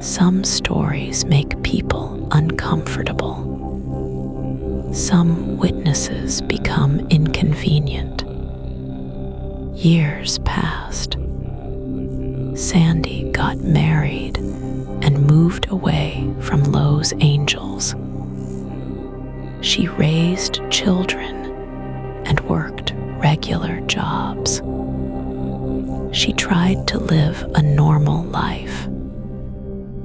Some stories make people uncomfortable. Some witnesses become inconvenient. Years passed. Sandy got married and moved away from Los Angeles. She raised children and worked regular jobs. She tried to live a normal life,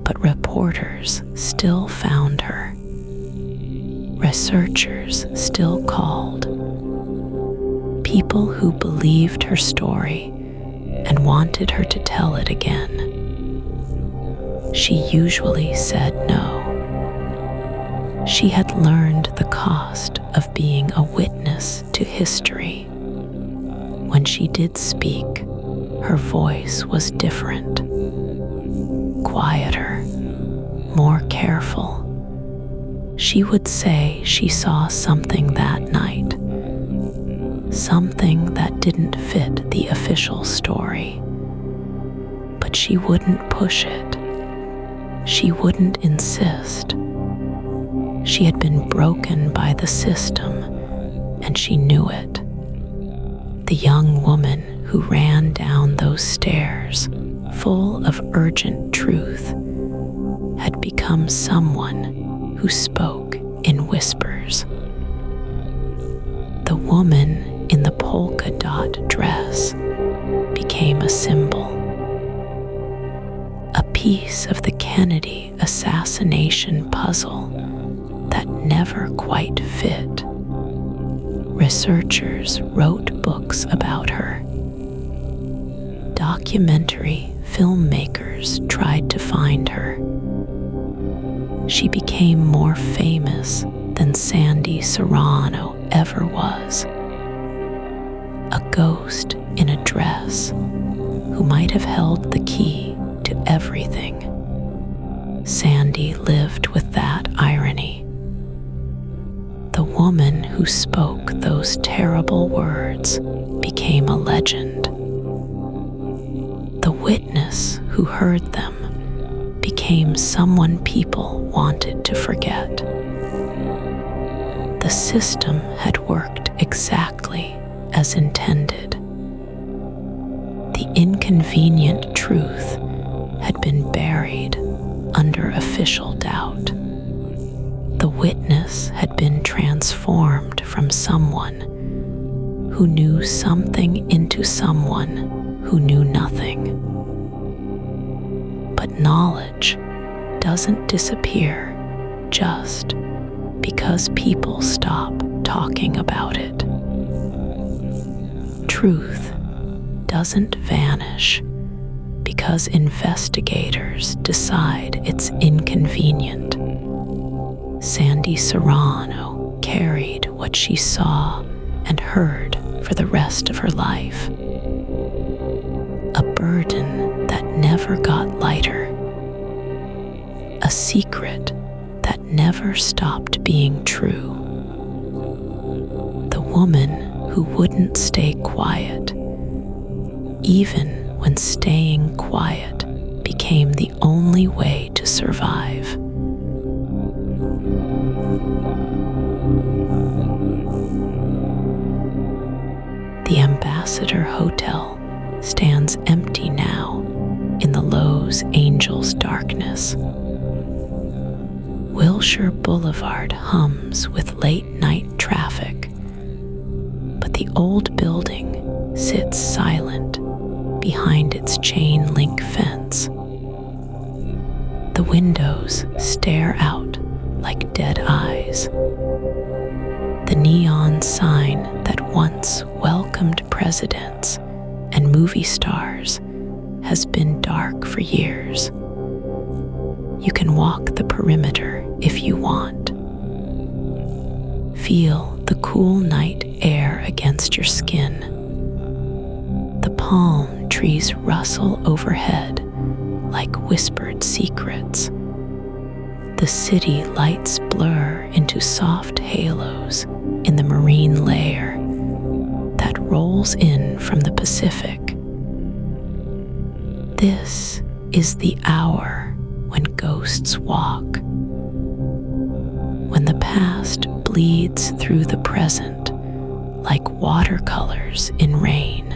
but reporters still found her. Researchers still called. People who believed her story and wanted her to tell it again. She usually said no. She had learned the cost of being a witness to history. When she did speak, her voice was different, quieter, more careful. She would say she saw something that night, something that didn't fit the official story. But she wouldn't push it. She wouldn't insist. She had been broken by the system, and she knew it. The young woman who ran down those stairs, full of urgent truth, had become someone who spoke in whispers. The woman in the polka dot dress became a symbol, a piece of the Kennedy assassination puzzle that never quite fit. Researchers wrote books about her. Documentary filmmakers tried to find her. She became more famous than Sandy Serrano ever was. A ghost in a dress who might have held the key to everything. Sandy lived with that irony. The woman who spoke those terrible words became a legend. The witness who heard them became someone people wanted to forget. The system had worked exactly as intended. The inconvenient truth had been buried under official doubt. The witness had been transformed from someone who knew something into someone who knew nothing. But knowledge doesn't disappear just because people stop talking about it. Truth doesn't vanish because investigators decide it's inconvenient. Sandy Serrano carried what she saw and heard for the rest of her life. A burden that never got lighter. A secret that never stopped being true. The woman who wouldn't stay quiet, even when staying quiet became the only way to survive. The Ambassador Hotel stands empty now in the Los Angeles darkness. Wilshire Boulevard hums with late-night traffic, but the old building sits silent behind its chain-link fence. The windows stare out like dead eyes. The neon sign that once welcomed presidents and movie stars has been dark for years. You can walk the perimeter if you want. Feel the cool night air against your skin. The palm trees rustle overhead like whispered secrets. The city lights blur into soft halos in the marine layer that rolls in from the Pacific. This is the hour when ghosts walk, when the past bleeds through the present like watercolors in rain.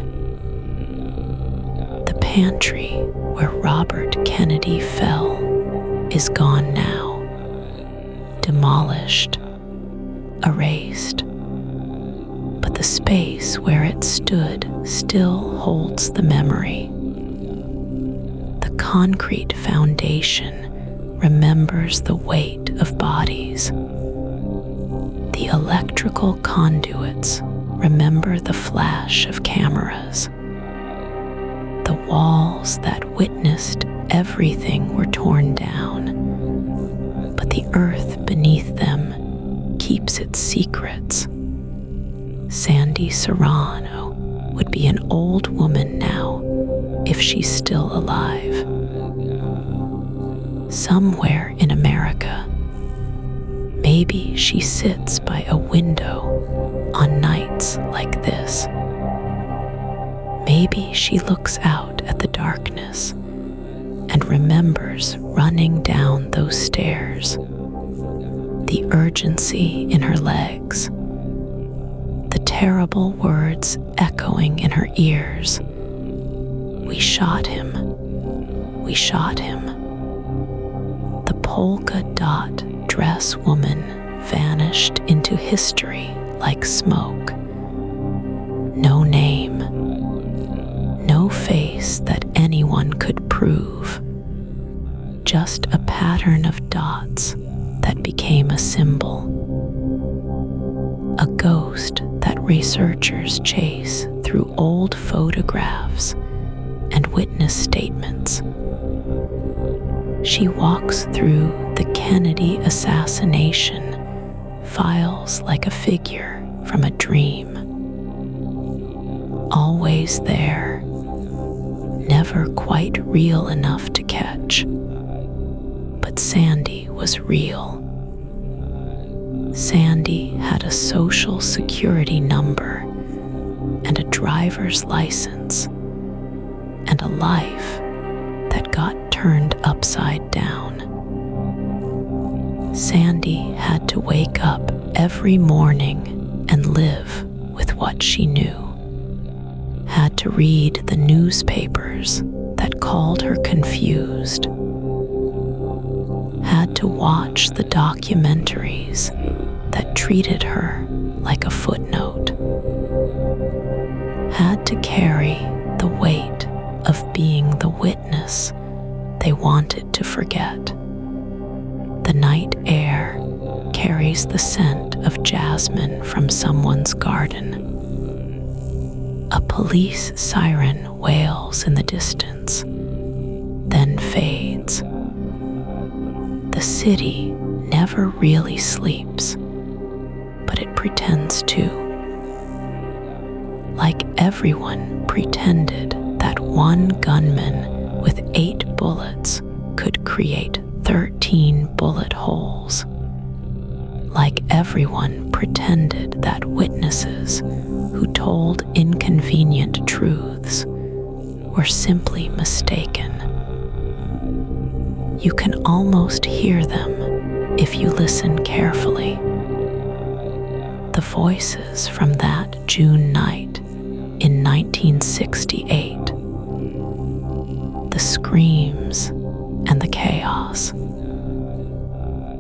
The pantry where Robert Kennedy fell is gone now, demolished, erased, but the space where it stood still holds the memory. The concrete foundation remembers the weight of bodies. The electrical conduits remember the flash of cameras. The walls that witnessed everything were torn down, but the earth beneath them keeps its secrets. Sandy Serrano would be an old woman now if she's still alive. Somewhere in America, maybe she sits by a window on nights like this. Maybe she looks out at the darkness remembers running down those stairs, the urgency in her legs, the terrible words echoing in her ears. We shot him. We shot him. The polka dot dress woman vanished into history like smoke. No name, no face that anyone could prove, just a pattern of dots that became a symbol, a ghost that researchers chase through old photographs and witness statements. She walks through the Kennedy assassination files like a figure from a dream. Always there, never quite real enough to catch. But Sandy was real. Sandy had a social security number and a driver's license and a life that got turned upside down. Sandy had to wake up every morning and live with what she knew. Had to read the newspapers that called her confused. Had to watch the documentaries that treated her like a footnote. Had to carry the weight of being the witness they wanted to forget. The night air carries the scent of jasmine from someone's garden. A police siren wails in the distance, then fades. The city never really sleeps, but it pretends to. Like everyone pretended that one gunman with 8 bullets could create 13 bullet holes. Like everyone pretended that witnesses who told inconvenient truths were simply mistaken. You can almost hear them if you listen carefully. The voices from that June night in 1968. The screams and the chaos.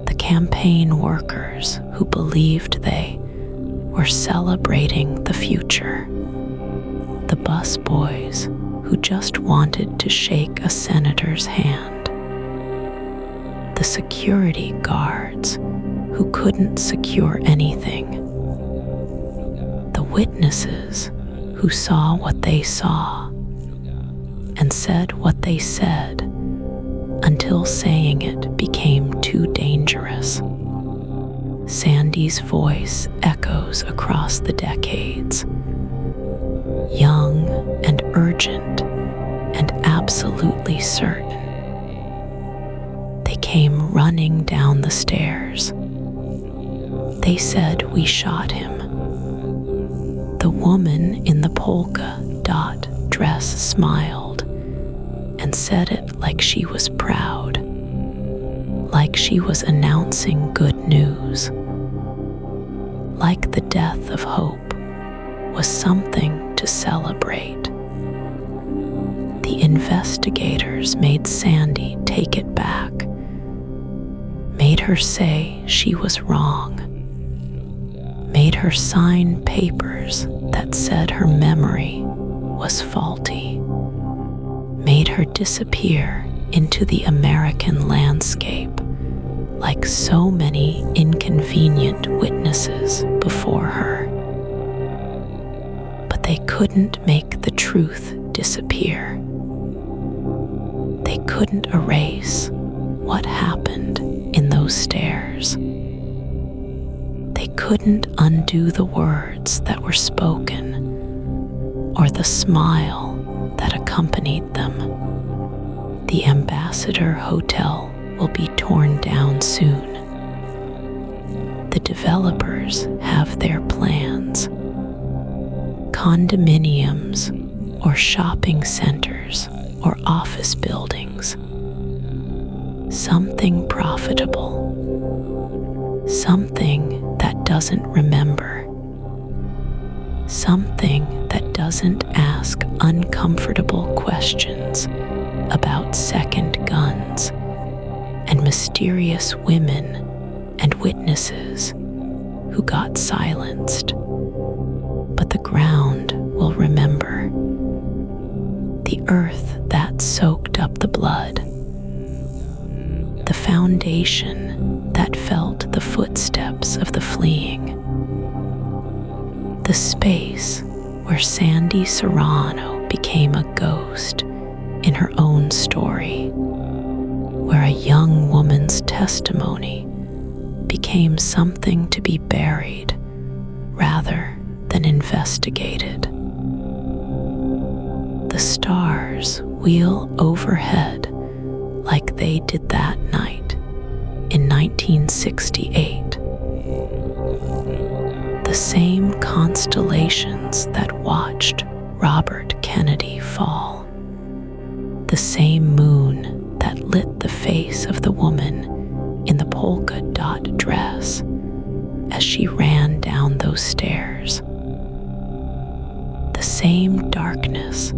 The campaign workers who believed they were celebrating the future. The busboys who just wanted to shake a senator's hand. The security guards who couldn't secure anything. The witnesses who saw what they saw and said what they said until saying it became too dangerous. Sandy's voice echoes across the decades, young and urgent and absolutely certain. They came running down the stairs. They said we shot him. The woman in the polka dot dress smiled and said it like she was proud, like she was announcing good news, like the death of hope was something to celebrate. The investigators made Sandy take it back, made her say she was wrong, made her sign papers that said her memory was faulty, made her disappear into the American landscape like so many inconvenient witnesses before her. But they couldn't make the truth disappear. They couldn't erase what happened in those stairs. They couldn't undo the words that were spoken or the smile that accompanied them. The Ambassador Hotel will be torn down soon. The developers have their plans. Condominiums or shopping centers or office buildings something profitable, something that doesn't remember, something that doesn't ask uncomfortable questions about second guns and mysterious women and witnesses who got silenced. But the ground will remember. The earth that soaked up the blood. The foundation that felt the footsteps of the fleeing. The space where Sandy Serrano became a ghost in her own story, where a young woman's testimony became something to be buried rather than investigated. The stars wheel overhead like they did that night in 1968. The same constellations that watched Robert Kennedy fall. The same moon that lit the face of the woman in the polka dot dress as she ran down those stairs. The same darkness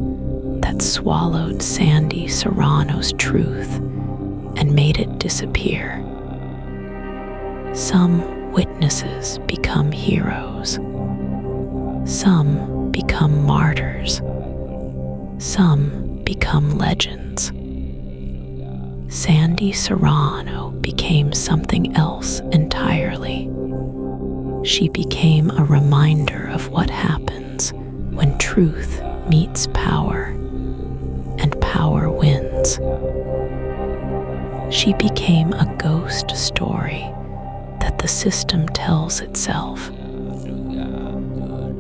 that swallowed Sandy Serrano's truth and made it disappear. Some witnesses become heroes. Some become martyrs. Some become legends. Sandy Serrano became something else entirely. She became a reminder of what happens when truth meets power, and power wins. She became a ghost story that the system tells itself.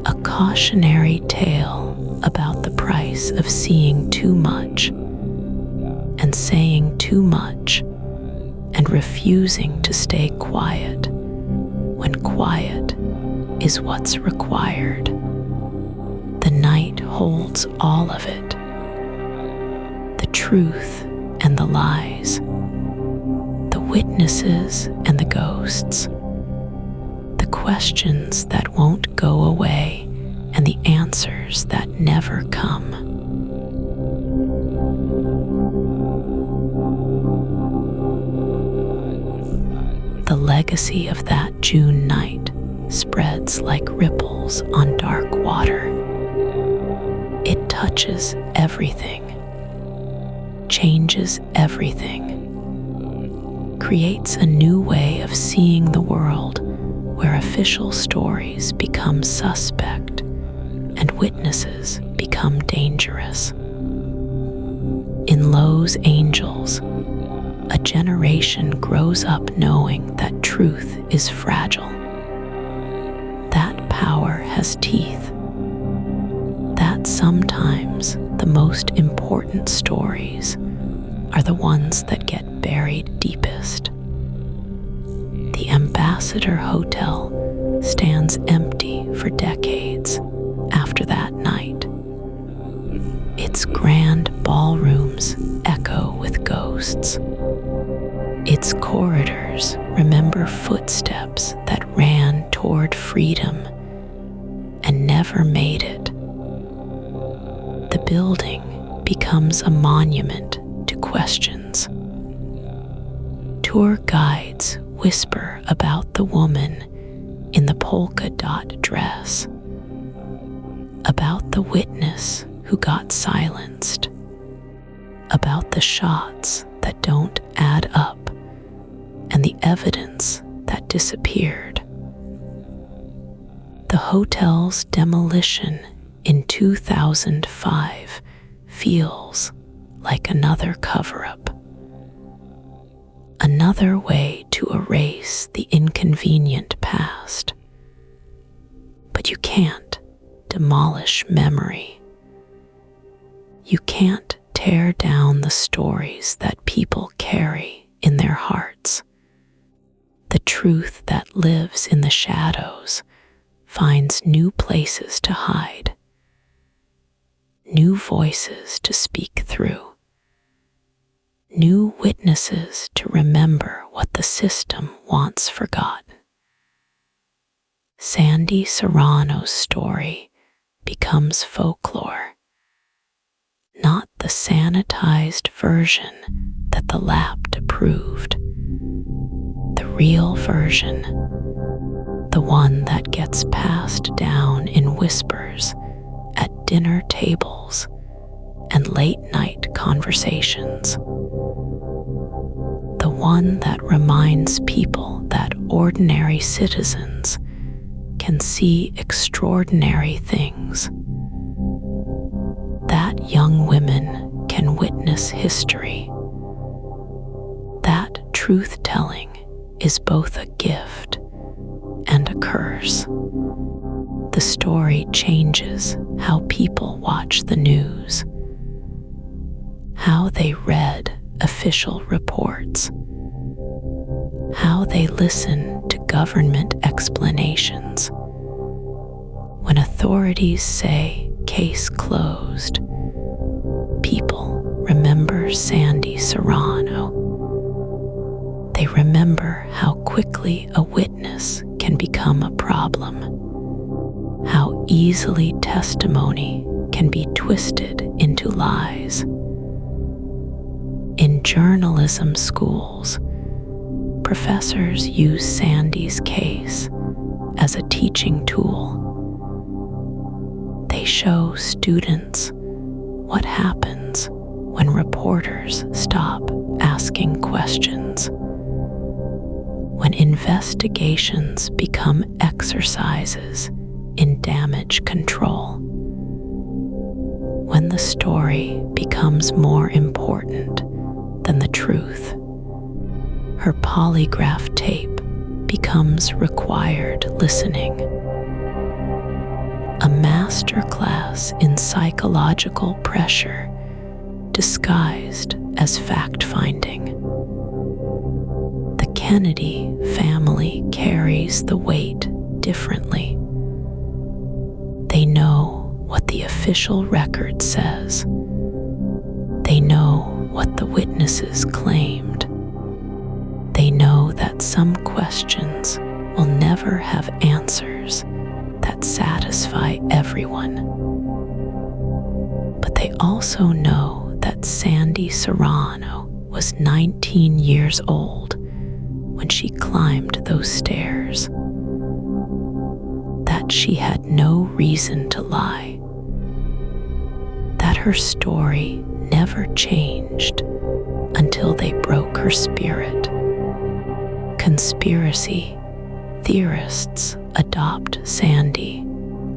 A cautionary tale about the price of seeing too much and saying too much and refusing to stay quiet when quiet is what's required. The night holds all of it. The truth and the lies. The witnesses and the ghosts. The questions that won't go away and the answers that never come. The legacy of that June night spreads like ripples on dark water. It touches everything, changes everything, creates a new way of seeing the world where official stories become suspect and witnesses become dangerous. In Los Angeles, a generation grows up knowing that truth is fragile. That power has teeth. That sometimes the most important stories are the ones that get buried deepest. The Ambassador Hotel stands empty for decades after that night. Its grand ballrooms echo with ghosts. Its corridors remember footsteps that ran toward freedom and never made it. The building becomes a monument to questions. Tour guides whisper about the woman in the polka dot dress, about the witness who got silenced, about the shots that don't add up, and the evidence that disappeared. The hotel's demolition in 2005 feels like another cover-up. Another way to erase the inconvenient past. But you can't demolish memory. You can't tear down the stories that people carry in their hearts. The truth that lives in the shadows finds new places to hide, new voices to speak through, new witnesses to remember what the system wants forgotten. Sandy Serrano's story becomes folklore, not the sanitized version that the lab approved. The real version, the one that gets passed down in whispers at dinner tables and late-night conversations. The one that reminds people that ordinary citizens can see extraordinary things, that young women can witness history, that truth-telling is both a gift and a curse. The story changes how people watch the news, how they read official reports, how they listen to government explanations. When authorities say case closed, people remember Sandy Serrano. They remember how quickly a witness can become a problem, how easily testimony can be twisted into lies. In journalism schools, professors use Sandy's case as a teaching tool. They show students what happens when reporters stop asking questions, when investigations become exercises in damage control, when the story becomes more important than the truth. Her polygraph tape becomes required listening, a masterclass in psychological pressure disguised as fact-finding. The Kennedy family carries the weight differently. They know what the official record says. They know what the witnesses claimed. They know that some questions will never have answers that satisfy everyone. But they also know that Sandy Serrano was 19 years old when she climbed those stairs, that she had no reason to lie, that her story never changed until they broke her spirit. Conspiracy theorists adopt Sandy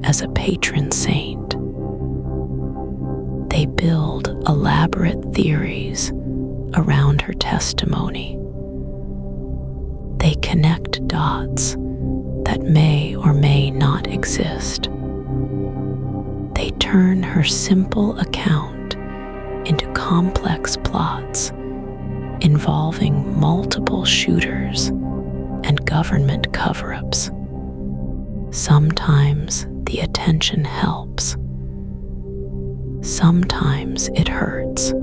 as a patron saint. They build elaborate theories around her testimony. They connect dots that may or may not exist. They turn her simple account into complex plots involving multiple shooters and government cover-ups. Sometimes the attention helps. Sometimes it hurts.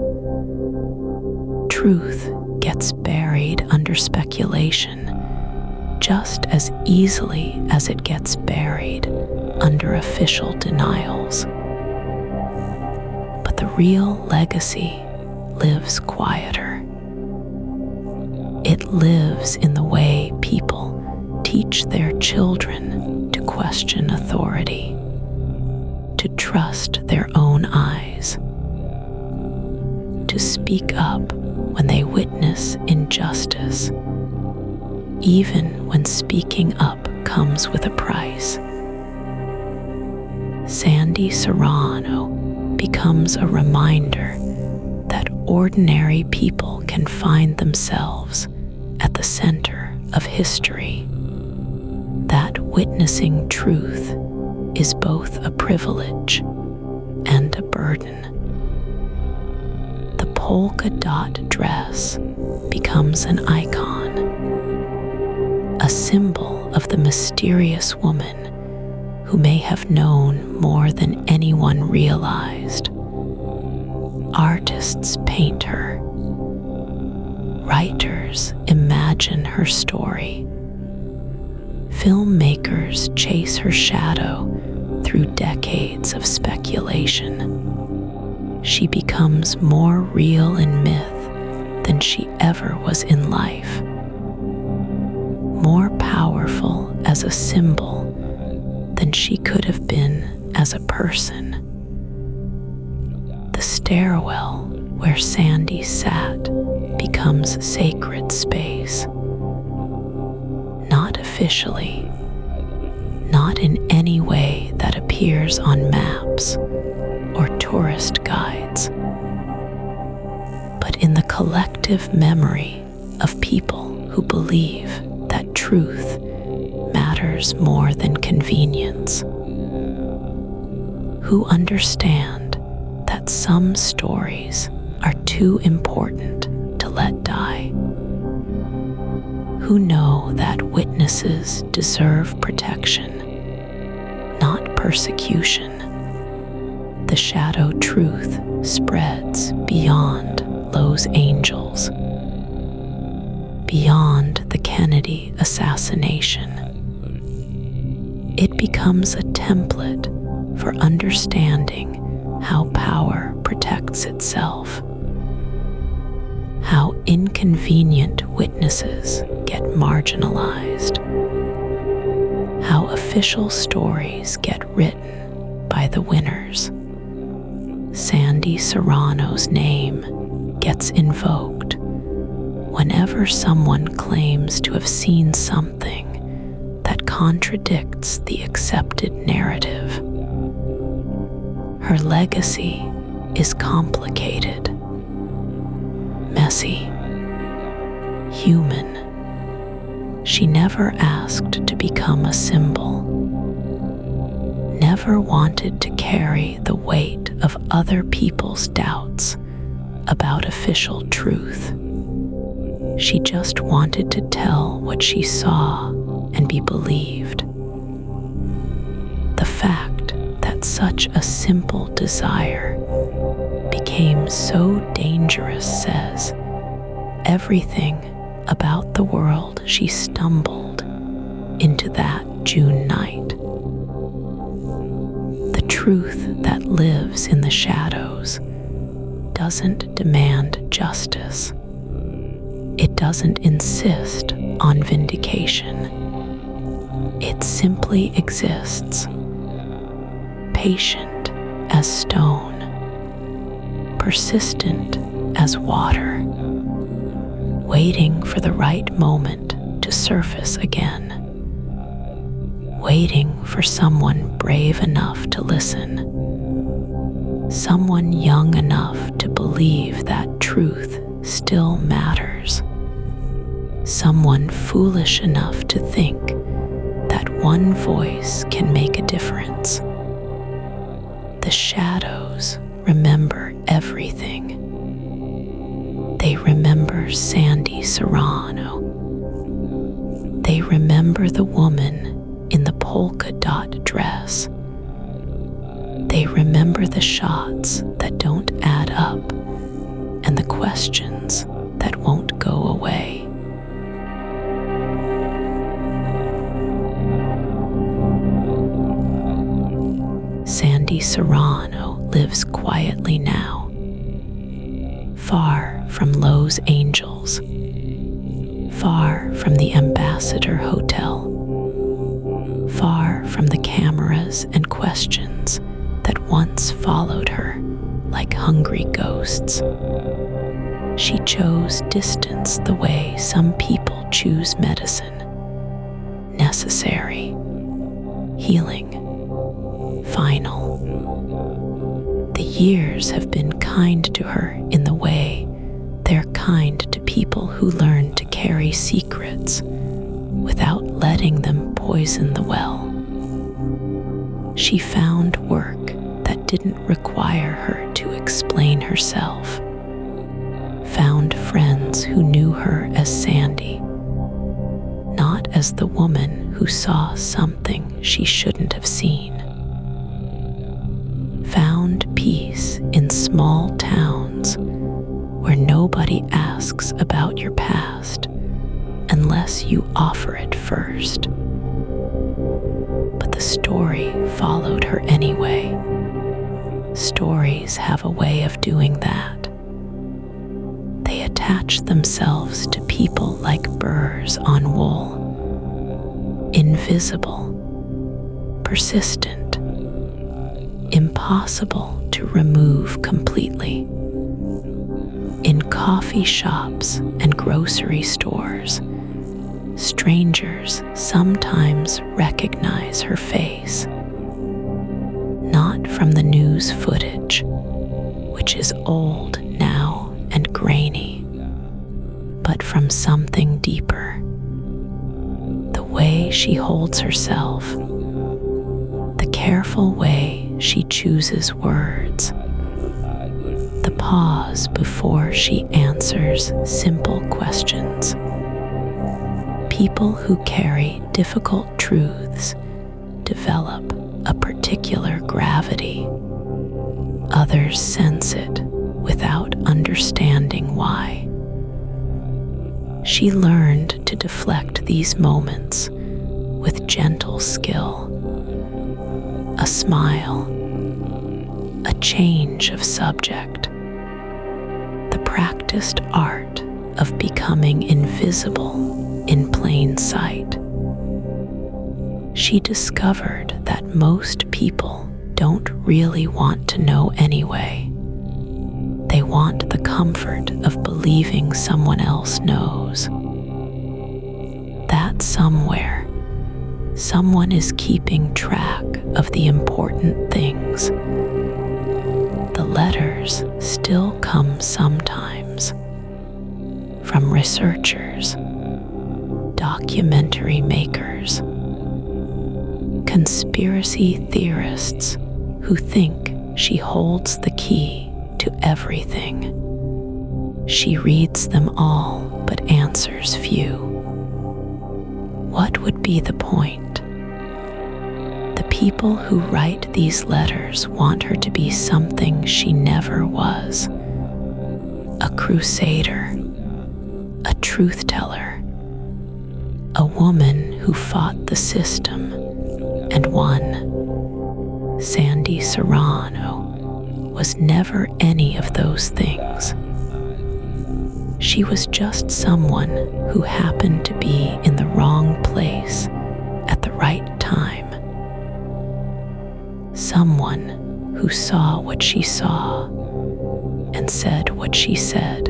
Truth gets buried under speculation just as easily as it gets buried under official denials. But the real legacy lives quieter. It lives in the way people teach their children to question authority, to trust their own eyes, to speak up when they witness injustice, even when speaking up comes with a price. Sandy Serrano becomes a reminder that ordinary people can find themselves at the center of history, that witnessing truth is both a privilege and a burden. The polka dot dress becomes an icon, a symbol of the mysterious woman who may have known more than anyone realized. Artists paint her, Writers imagine her story. Filmmakers chase her shadow through decades of speculation. She becomes more real in myth than she ever was in life, more powerful as a symbol than she could have been as a person. The stairwell where Sandy sat becomes sacred space. Not officially, not in any way that appears on maps or tourist guides, but in the collective memory of people who believe that truth matters more than convenience, who understand that some stories are too important to let die, who know that witnesses deserve protection, not persecution. The shadow truth spreads beyond Los Angeles, beyond the Kennedy assassination. It becomes a template for understanding how power protects itself, how inconvenient witnesses get marginalized, how official stories get written by the winners. Sandy Serrano's name gets invoked whenever someone claims to have seen something that contradicts the accepted narrative. Her legacy is complicated, messy, human. She never asked to become a symbol, never wanted to carry the weight of other people's doubts about official truth. She just wanted to tell what she saw and be believed. The fact that such a simple desire became so dangerous says everything about the world she stumbled into that June night. The truth that lives in the shadows doesn't demand justice. It doesn't insist on vindication. It simply exists, patient as stone, persistent as water, waiting for the right moment to surface again, waiting for someone brave enough to listen, someone young enough to believe that truth still matters, someone foolish enough to think that one voice can make a difference. The shadows remember everything. They remember Sandy Serrano. They remember the woman in the polka dot dress. They remember the shots that don't add up and the questions that won't go away. Sandy Serrano lives quietly now, far from Los Angeles, far from the Ambassador Hotel, far from the cameras and questions that once followed her like hungry ghosts. She chose distance the way some people choose medicine, necessary, healing, final. The years have been kind to her in the way they're kind to people who learn to carry secrets without letting them poison the well. She found work that didn't require her to explain herself, found friends who knew her as Sandy, not as the woman who saw something she shouldn't have seen, found peace in small towns where nobody asked asks about your past unless you offer it first. But the story followed her anyway. Stories have a way of doing that. They attach themselves to people like burrs on wool, invisible, persistent, impossible to remove completely. In coffee shops and grocery stores, strangers sometimes recognize her face, not from the news footage, which is old now and grainy, but from something deeper. The way she holds herself, the careful way she chooses words, the pause before she answers simple questions. People who carry difficult truths develop a particular gravity. Others sense it without understanding why. She learned to deflect these moments with gentle skill. A smile, a change of subject, the practiced art of becoming invisible in plain sight. She discovered that most people don't really want to know anyway. They want the comfort of believing someone else knows. That somewhere, someone is keeping track of the important things. The letters still come sometimes from researchers, documentary makers, conspiracy theorists who think she holds the key to everything. She reads them all but answers few. What would be the point? The people who write these letters want her to be something she never was. A crusader, a truth teller, a woman who fought the system and won. Sandy Serrano was never any of those things. She was just someone who happened to be in the wrong place at the right time. Someone who saw what she saw and said what she said.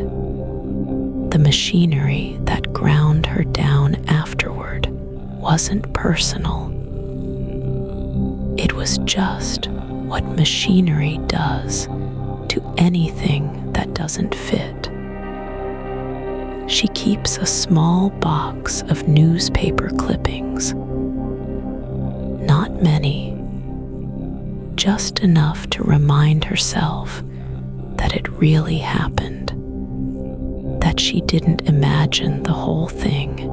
The machinery that ground her down afterward wasn't personal. It was just what machinery does to anything that doesn't fit. She keeps a small box of newspaper clippings. Not many, just enough to remind herself that it really happened, that she didn't imagine the whole thing.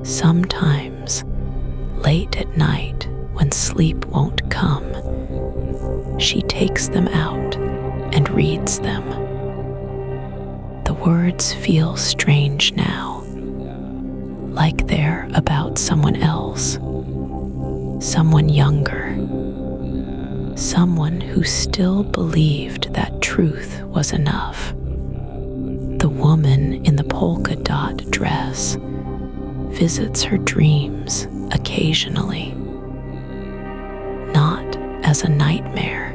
Sometimes, late at night, when sleep won't come, she takes them out and reads them. The words feel strange now, like they're about someone else, someone younger, someone who still believed that truth was enough. The woman in the polka dot dress visits her dreams occasionally, not as a nightmare,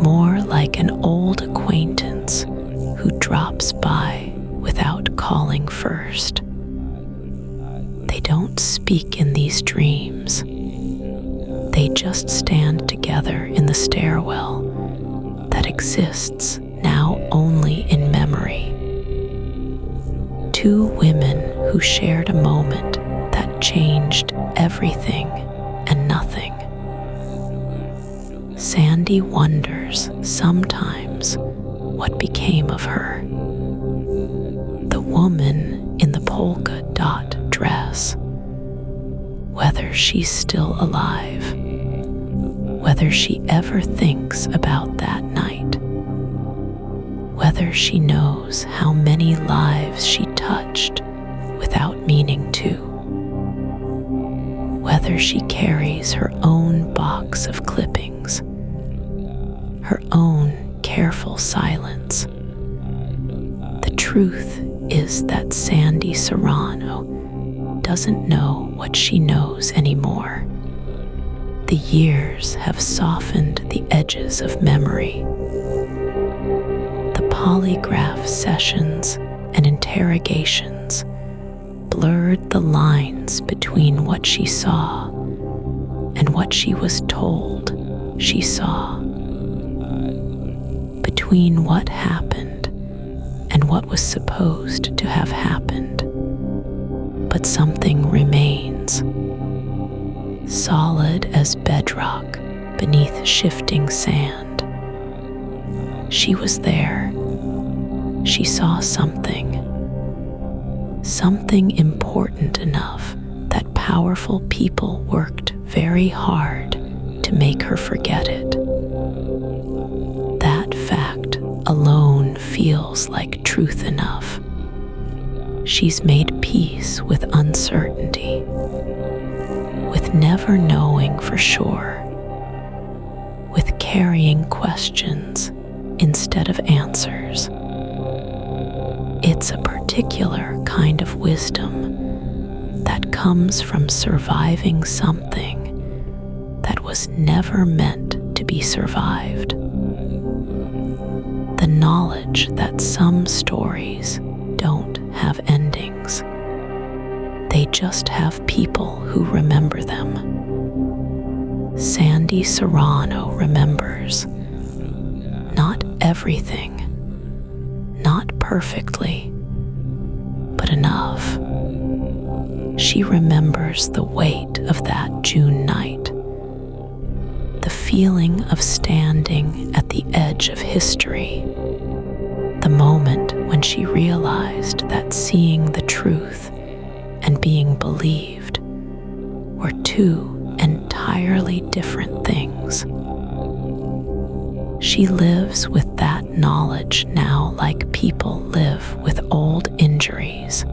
more like an old acquaintance who drops by without calling first. They don't speak in these dreams. They just stand together in the stairwell that exists now only in memory. Two women who shared a moment that changed everything and nothing. Sandy wonders sometimes what became of her. The woman in the polka dot dress, whether she's still alive, whether she ever thinks about that night, whether she knows how many lives she touched without meaning to, whether she carries her own box of clippings, her own careful silence. The truth is that Sandy Serrano doesn't know what she knows anymore. The years have softened the edges of memory. The polygraph sessions and interrogations blurred the lines between what she saw and what she was told she saw, between what happened and what was supposed to have happened. But something remains, solid as bedrock beneath shifting sand. She was there. She saw something important enough that powerful people worked very hard to make her forget it. That fact alone feels like truth enough. She's made peace with uncertainty, with never knowing for sure, with carrying questions instead of answers. It's a particular kind of wisdom that comes from surviving something that was never meant to be survived. The knowledge that some stories don't have endings. They just have people who remember them. Sandy Serrano remembers. Not everything, not perfectly, but enough. She remembers the weight of that June night, the feeling of standing at the edge of history, the moment when she realized that seeing the truth and being believed were two entirely different things. She lives with that knowledge now like people live with old injuries.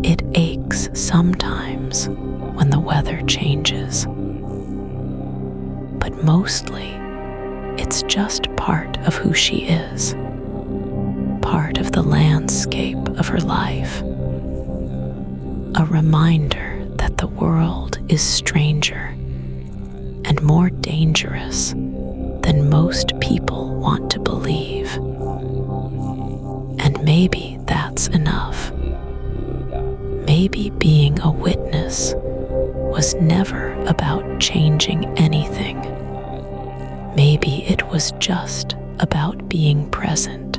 It aches sometimes when the weather changes, but mostly it's just part of who she is, part of the landscape of her life, a reminder that the world is stranger and more dangerous than most people want to believe. And maybe that's enough. Maybe being a witness was never about changing anything. Maybe it was just about being present,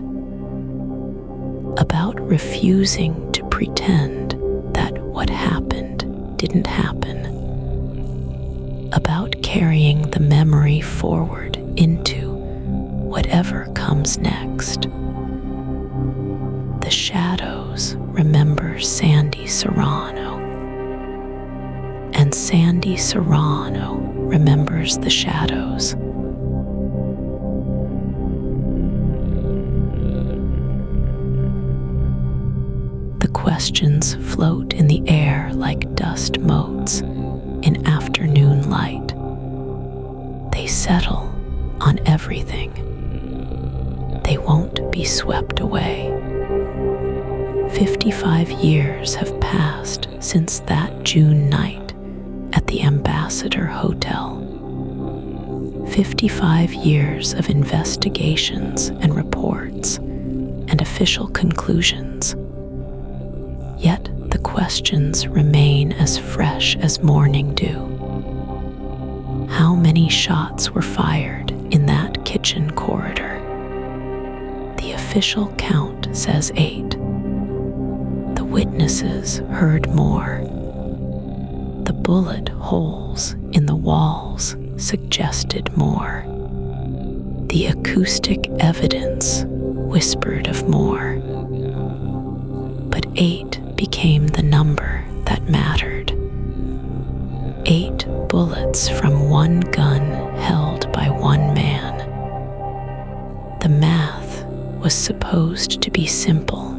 about refusing to pretend that what happened didn't happen, about carrying the memory forward into whatever comes next. The shadows remember Sandy Serrano, and Sandy Serrano remembers the shadows. The questions float in the air like dust motes in afternoon light. They settle on everything. They won't be swept away. 55 years have passed since that June night at the Ambassador Hotel. 55 years of investigations and reports and official conclusions. Yet the questions remain as fresh as morning dew. How many shots were fired in that kitchen corridor? The official count says 8. The witnesses heard more. The bullet holes in the walls suggested more. The acoustic evidence whispered of more. But 8 became the number that mattered. 8 bullets from one gun held by one man. The math was supposed to be simple.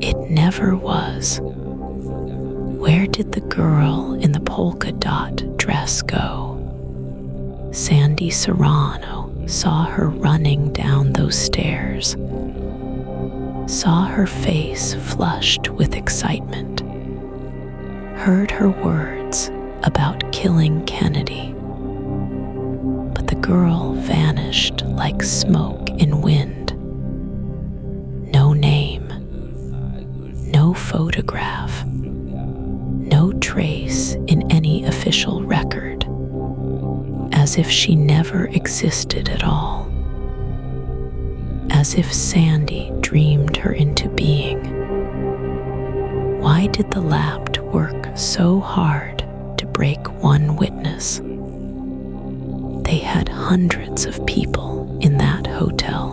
It never was. Where did the girl in the polka dot dress go? Sandy Serrano saw her running down those stairs, saw her face flushed with excitement, heard her words about killing Kennedy. But the girl vanished like smoke in wind. No name, no photograph, no trace in any official record, as if she never existed at all, as if Sandy dreamed her into being. Why did the Lapt work so hard to break one witness? They had hundreds of people in that hotel,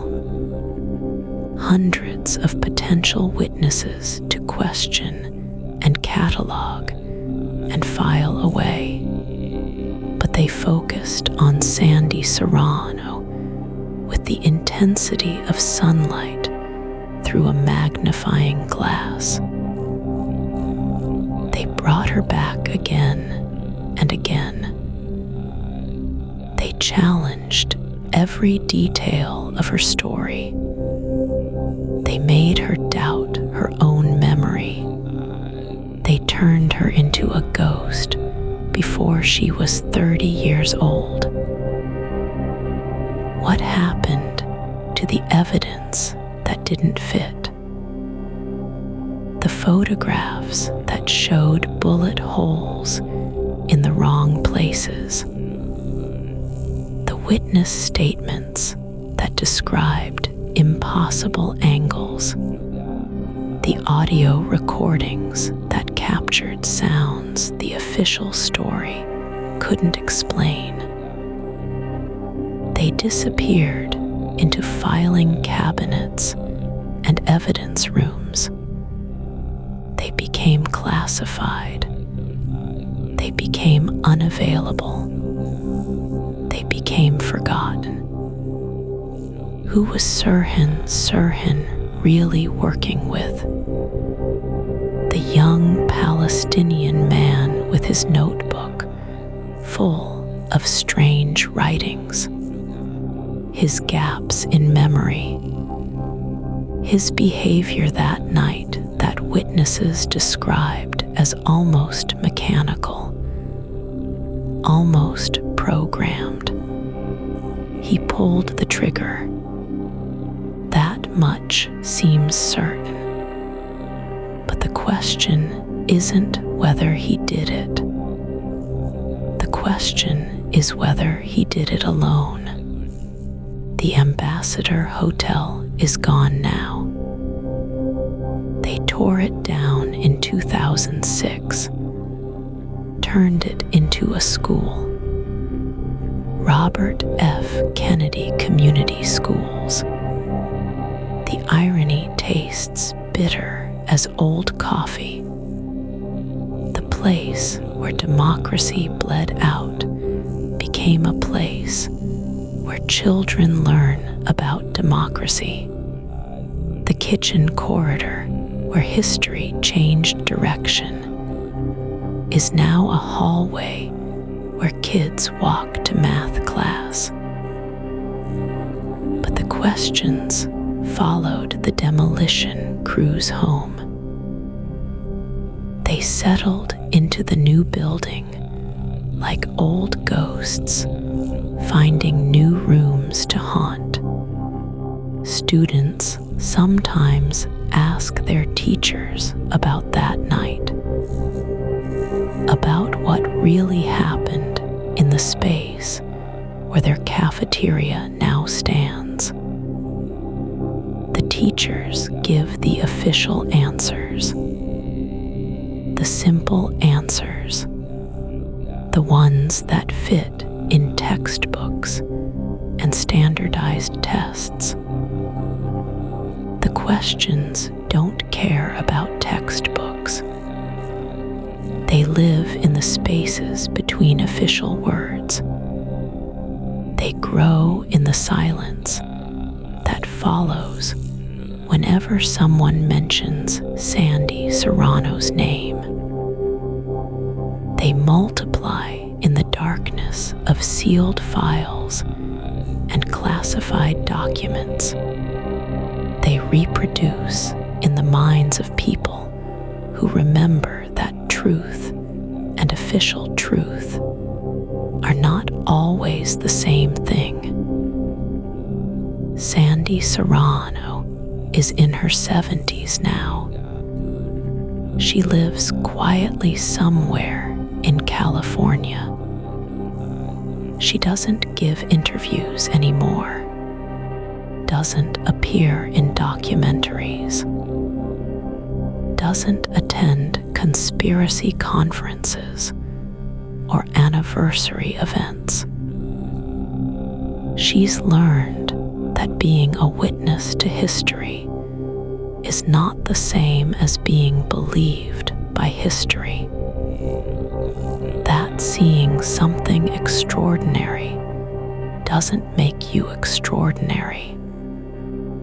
hundreds of potential witnesses to question and catalog and file away. But they focused on Sandy Serrano with the intensity of sunlight through a magnifying glass. They brought her back again and again. They challenged every detail of her story. They made her doubt her own memory. They turned her into a ghost before she was 30 years old. What happened to the evidence that didn't fit? The photographs that showed bullet holes in the wrong places. The witness statements that described impossible angles. The audio recordings that captured sounds the official story couldn't explain. They disappeared into filing cabinets and evidence rooms. They became classified. They became unavailable. They became forgotten. Who was Serrano really working with? The young Palestinian man with his notebook full of strange writings, his gaps in memory, his behavior that night that witnesses described as almost mechanical, almost programmed. He pulled the trigger. That much seems certain. But the question isn't whether he did it. The question is whether he did it alone. The Ambassador Hotel is gone now. They tore it down in 2006, turned it into a school. Robert F. Kennedy Community Schools. The irony tastes bitter as old coffee. The place where democracy bled out became a place where children learn about democracy. The kitchen corridor where history changed direction is now a hallway where kids walk to math class. But the questions followed the demolition crews home. They settled into the new building like old ghosts, finding new rooms to haunt. Students sometimes ask their teachers about that night, about what really happened in the space where their cafeteria now stands. The teachers give the official answers, the simple answers, the ones that fit in textbooks and standardized tests. The questions don't care about textbooks. They live in the spaces between official words. They grow in the silence that follows whenever someone mentions Sandy Serrano's name. They multiply in the darkness of sealed files and classified documents. They reproduce in the minds of people who remember that truth and official truth are not always the same thing. Sandy Serrano is in her 70s now. She lives quietly somewhere in California. She doesn't give interviews anymore, doesn't appear in documentaries, doesn't attend conspiracy conferences or anniversary events. She's learned that being a witness to history is not the same as being believed by history. That seeing something extraordinary doesn't make you extraordinary.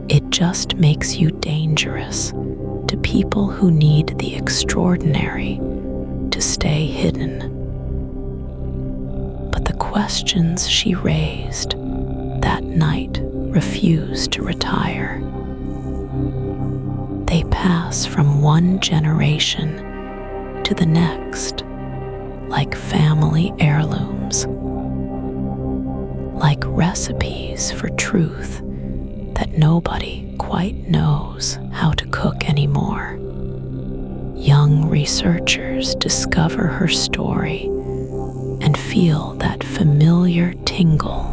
It just makes you dangerous to people who need the extraordinary to stay hidden. But the questions she raised that night refuse to retire. They pass from one generation to the next, like family heirlooms, like recipes for truth that nobody quite knows how to cook anymore. Young researchers discover her story and feel that familiar tingle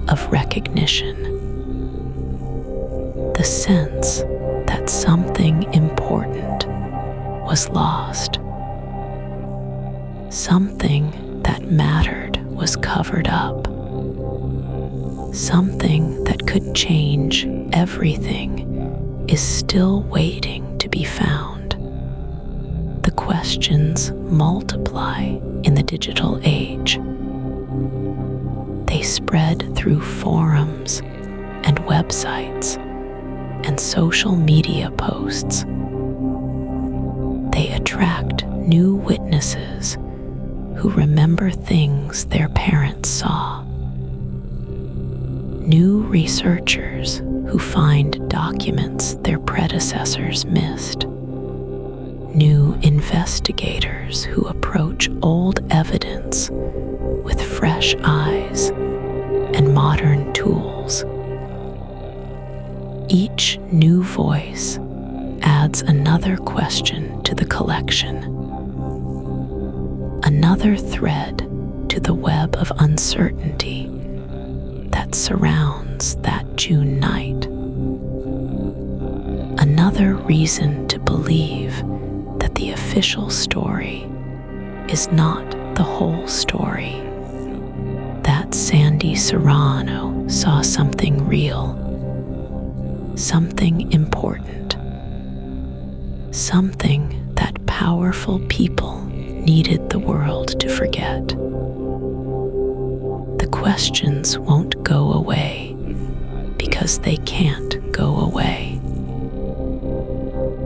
of recognition. The sense that something important was lost. Something that mattered was covered up. Something that could change everything is still waiting to be found. The questions multiply in the digital age. They spread through forums and websites and social media posts. They attract new witnesses who remember things their parents saw. New researchers who find documents their predecessors missed. New investigators who approach old evidence with fresh eyes and modern tools. Each new voice adds another question to the collection, another thread to the web of uncertainty that surrounds that June night. Another reason to believe that the official story is not the whole story. That Sandy Serrano saw something real, something important, something that powerful people needed the world to forget. The questions won't go away because they can't go away.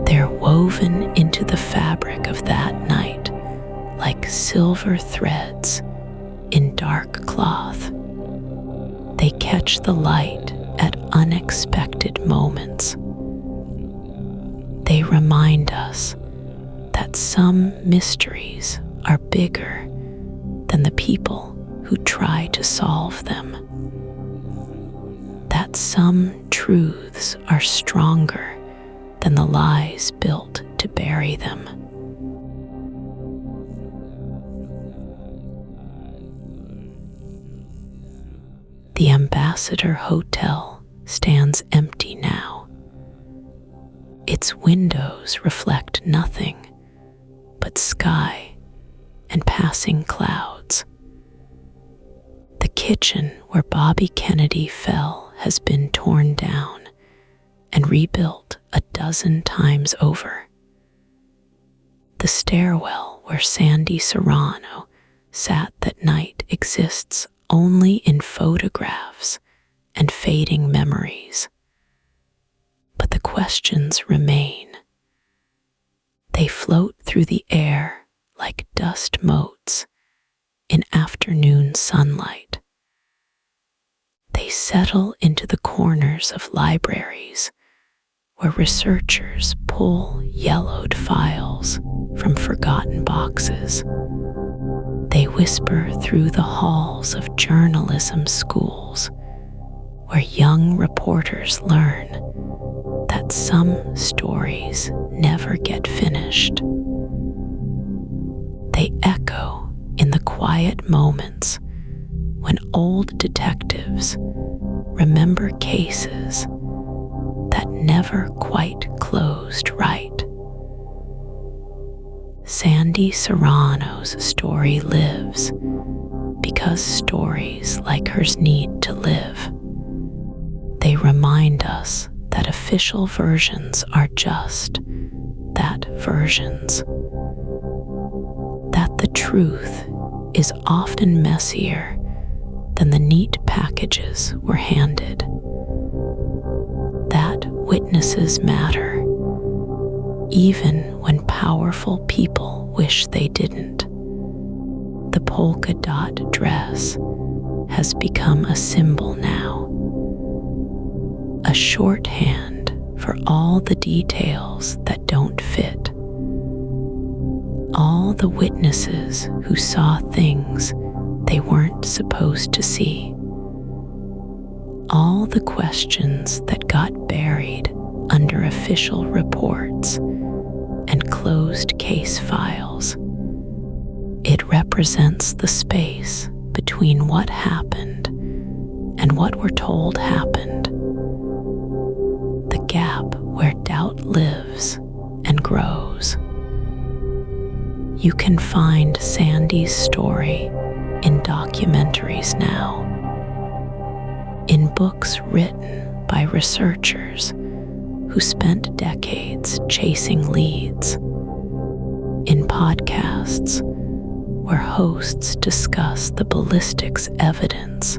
They're woven into the fabric of that night like silver threads in dark cloth. They catch the light at unexpected moments. They remind us that some mysteries are bigger than the people who try to solve them. That some truths are stronger than the lies built to bury them. The Ambassador Hotel stands empty now. Its windows reflect nothing but sky and passing clouds. The kitchen where Bobby Kennedy fell has been torn down and rebuilt a dozen times over. The stairwell where Sandy Serrano sat that night exists only in photographs and fading memories. questions remain. They float through the air like dust motes in afternoon sunlight. They settle into the corners of libraries where researchers pull yellowed files from forgotten boxes. They whisper through the halls of journalism schools where young reporters learn that some stories never get finished. They echo in the quiet moments when old detectives remember cases that never quite closed right. Sandy Serrano's story lives because stories like hers need to live. They remind us that official versions are just that, versions. That the truth is often messier than the neat packages we're handed. That witnesses matter, even when powerful people wish they didn't. The polka dot dress has become a symbol now, a shorthand for all the details that don't fit. All the witnesses who saw things they weren't supposed to see. All the questions that got buried under official reports and closed case files. It represents the space between what happened and what we're told happened. The gap where doubt lives and grows. You can find Sandy's story in documentaries now, in books written by researchers who spent decades chasing leads, in podcasts where hosts discuss the ballistics evidence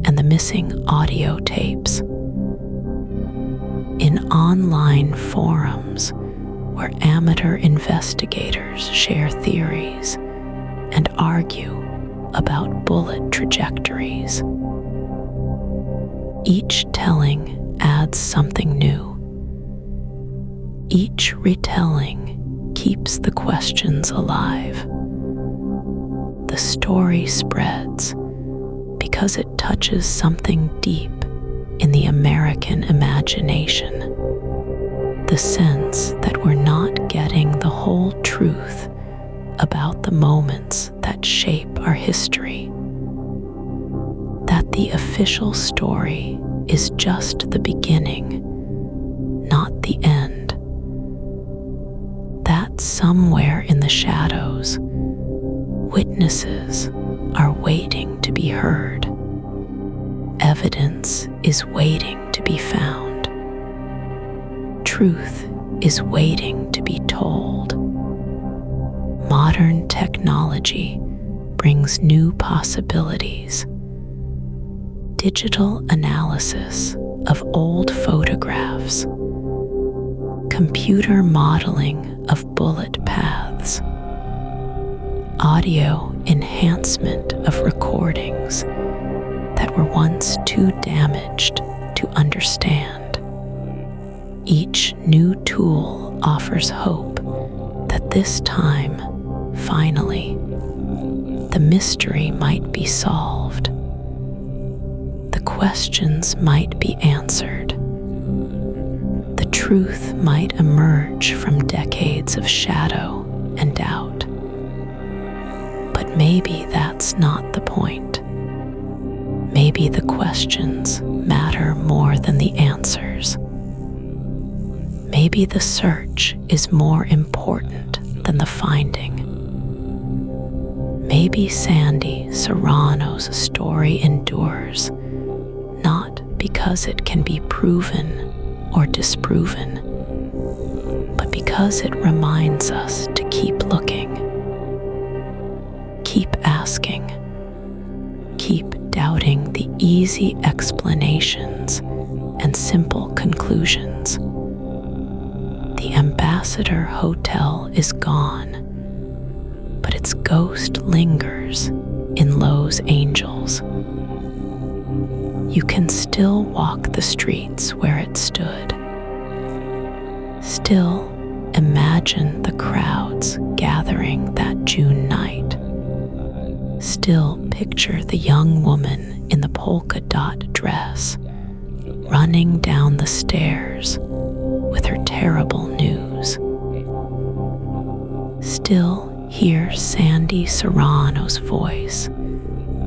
and the missing audio tapes, in online forums where amateur investigators share theories and argue about bullet trajectories. Each telling adds something new. Each retelling keeps the questions alive. The story spreads because it touches something deep in the American imagination. The sense that we're not getting the whole truth about the moments that shape our history. That the official story is just the beginning, not the end. That somewhere in the shadows, witnesses are waiting to be heard. Evidence is waiting to be found. Truth is waiting to be told. Modern technology brings new possibilities. Digital analysis of old photographs, computer modeling of bullet paths, audio enhancement of recordings that were once too damaged to understand. Each new tool offers hope that this time, finally, the mystery might be solved. The questions might be answered. The truth might emerge from decades of shadow and doubt. But maybe that's not the point. Maybe the questions matter more than the answers. Maybe the search is more important than the finding. Maybe Sandy Serrano's story endures, not because it can be proven or disproven, but because it reminds us to keep looking, keep asking, keep doubting the easy explanations and simple conclusions. The Ambassador Hotel is gone, but its ghost lingers in Los Angeles. You can still walk the streets where it stood. Still imagine the crowds gathering that June night. Still picture the young woman in the polka dot dress running down the stairs with her terrible news. Still hear Sandy Serrano's voice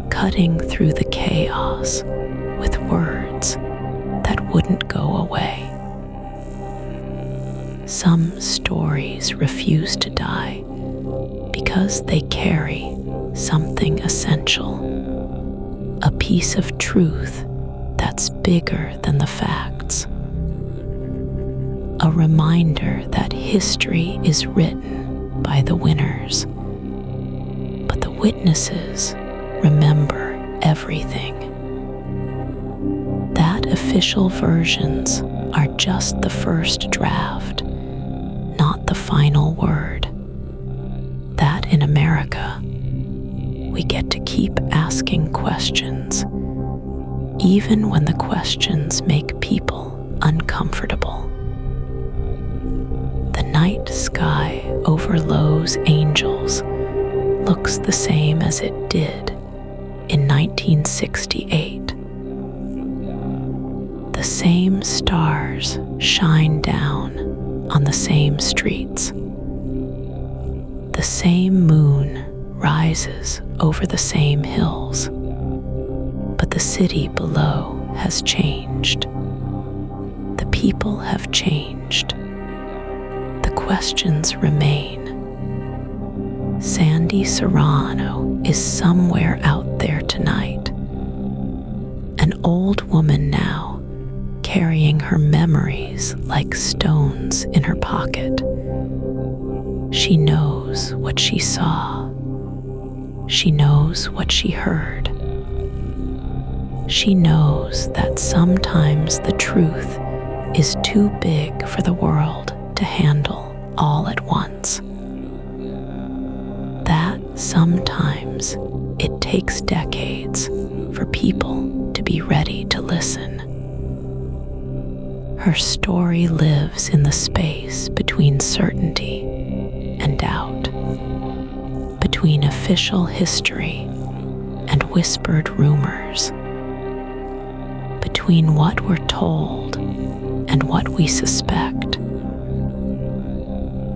cutting through the chaos with words that wouldn't go away. Some stories refuse to die because they carry something essential, a piece of truth that's bigger than the facts, a reminder that history is written by the winners, but the witnesses remember everything. That official versions are just the first draft, not the final word. That in America, we get to keep asking questions, even when the questions make people uncomfortable. The night sky over Los Angeles looks the same as it did in 1968. The same stars shine down on the same streets. The same moon rises over the same hills. But the city below has changed. The people have changed. The questions remain. Sandy Serrano is somewhere out there tonight. An old woman now, carrying her memories like stones in her pocket. She knows what she saw. She knows what she heard. She knows that sometimes the truth is too big for the world to handle all at once. That sometimes it takes decades for people to be ready to listen. Her story lives in the space between certainty and doubt, between official history and whispered rumors, between what we're told and what we suspect.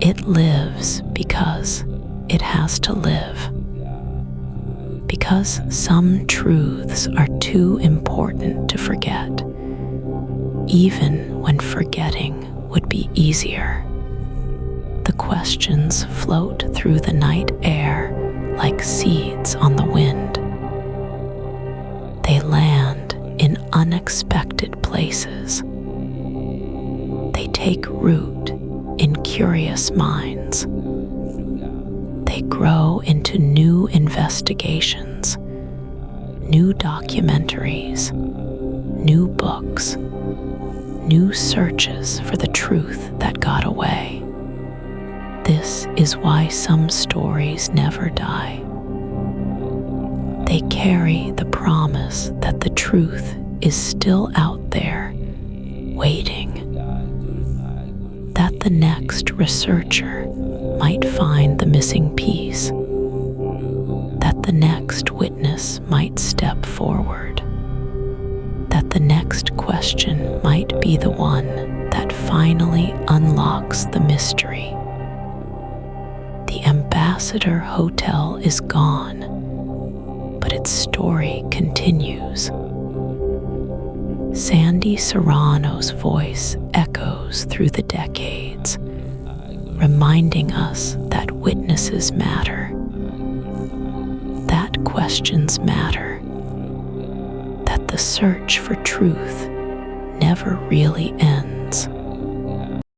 It lives because it has to live. Because some truths are too important to forget, even when forgetting would be easier. The questions float through the night air like seeds on the wind. They land in unexpected places. They take root in curious minds. They grow into new investigations, new documentaries, new books, new searches for the truth that got away. This is why some stories never die. They carry the promise that the truth is still out there, waiting. That the next researcher might find the missing piece. That the next witness might step forward. That the next question might be the one that finally unlocks the mystery. The Ambassador Hotel is gone, but its story continues. Sandy Serrano's voice echoes through the decades, reminding us that witnesses matter, that questions matter, that the search for truth never really ends.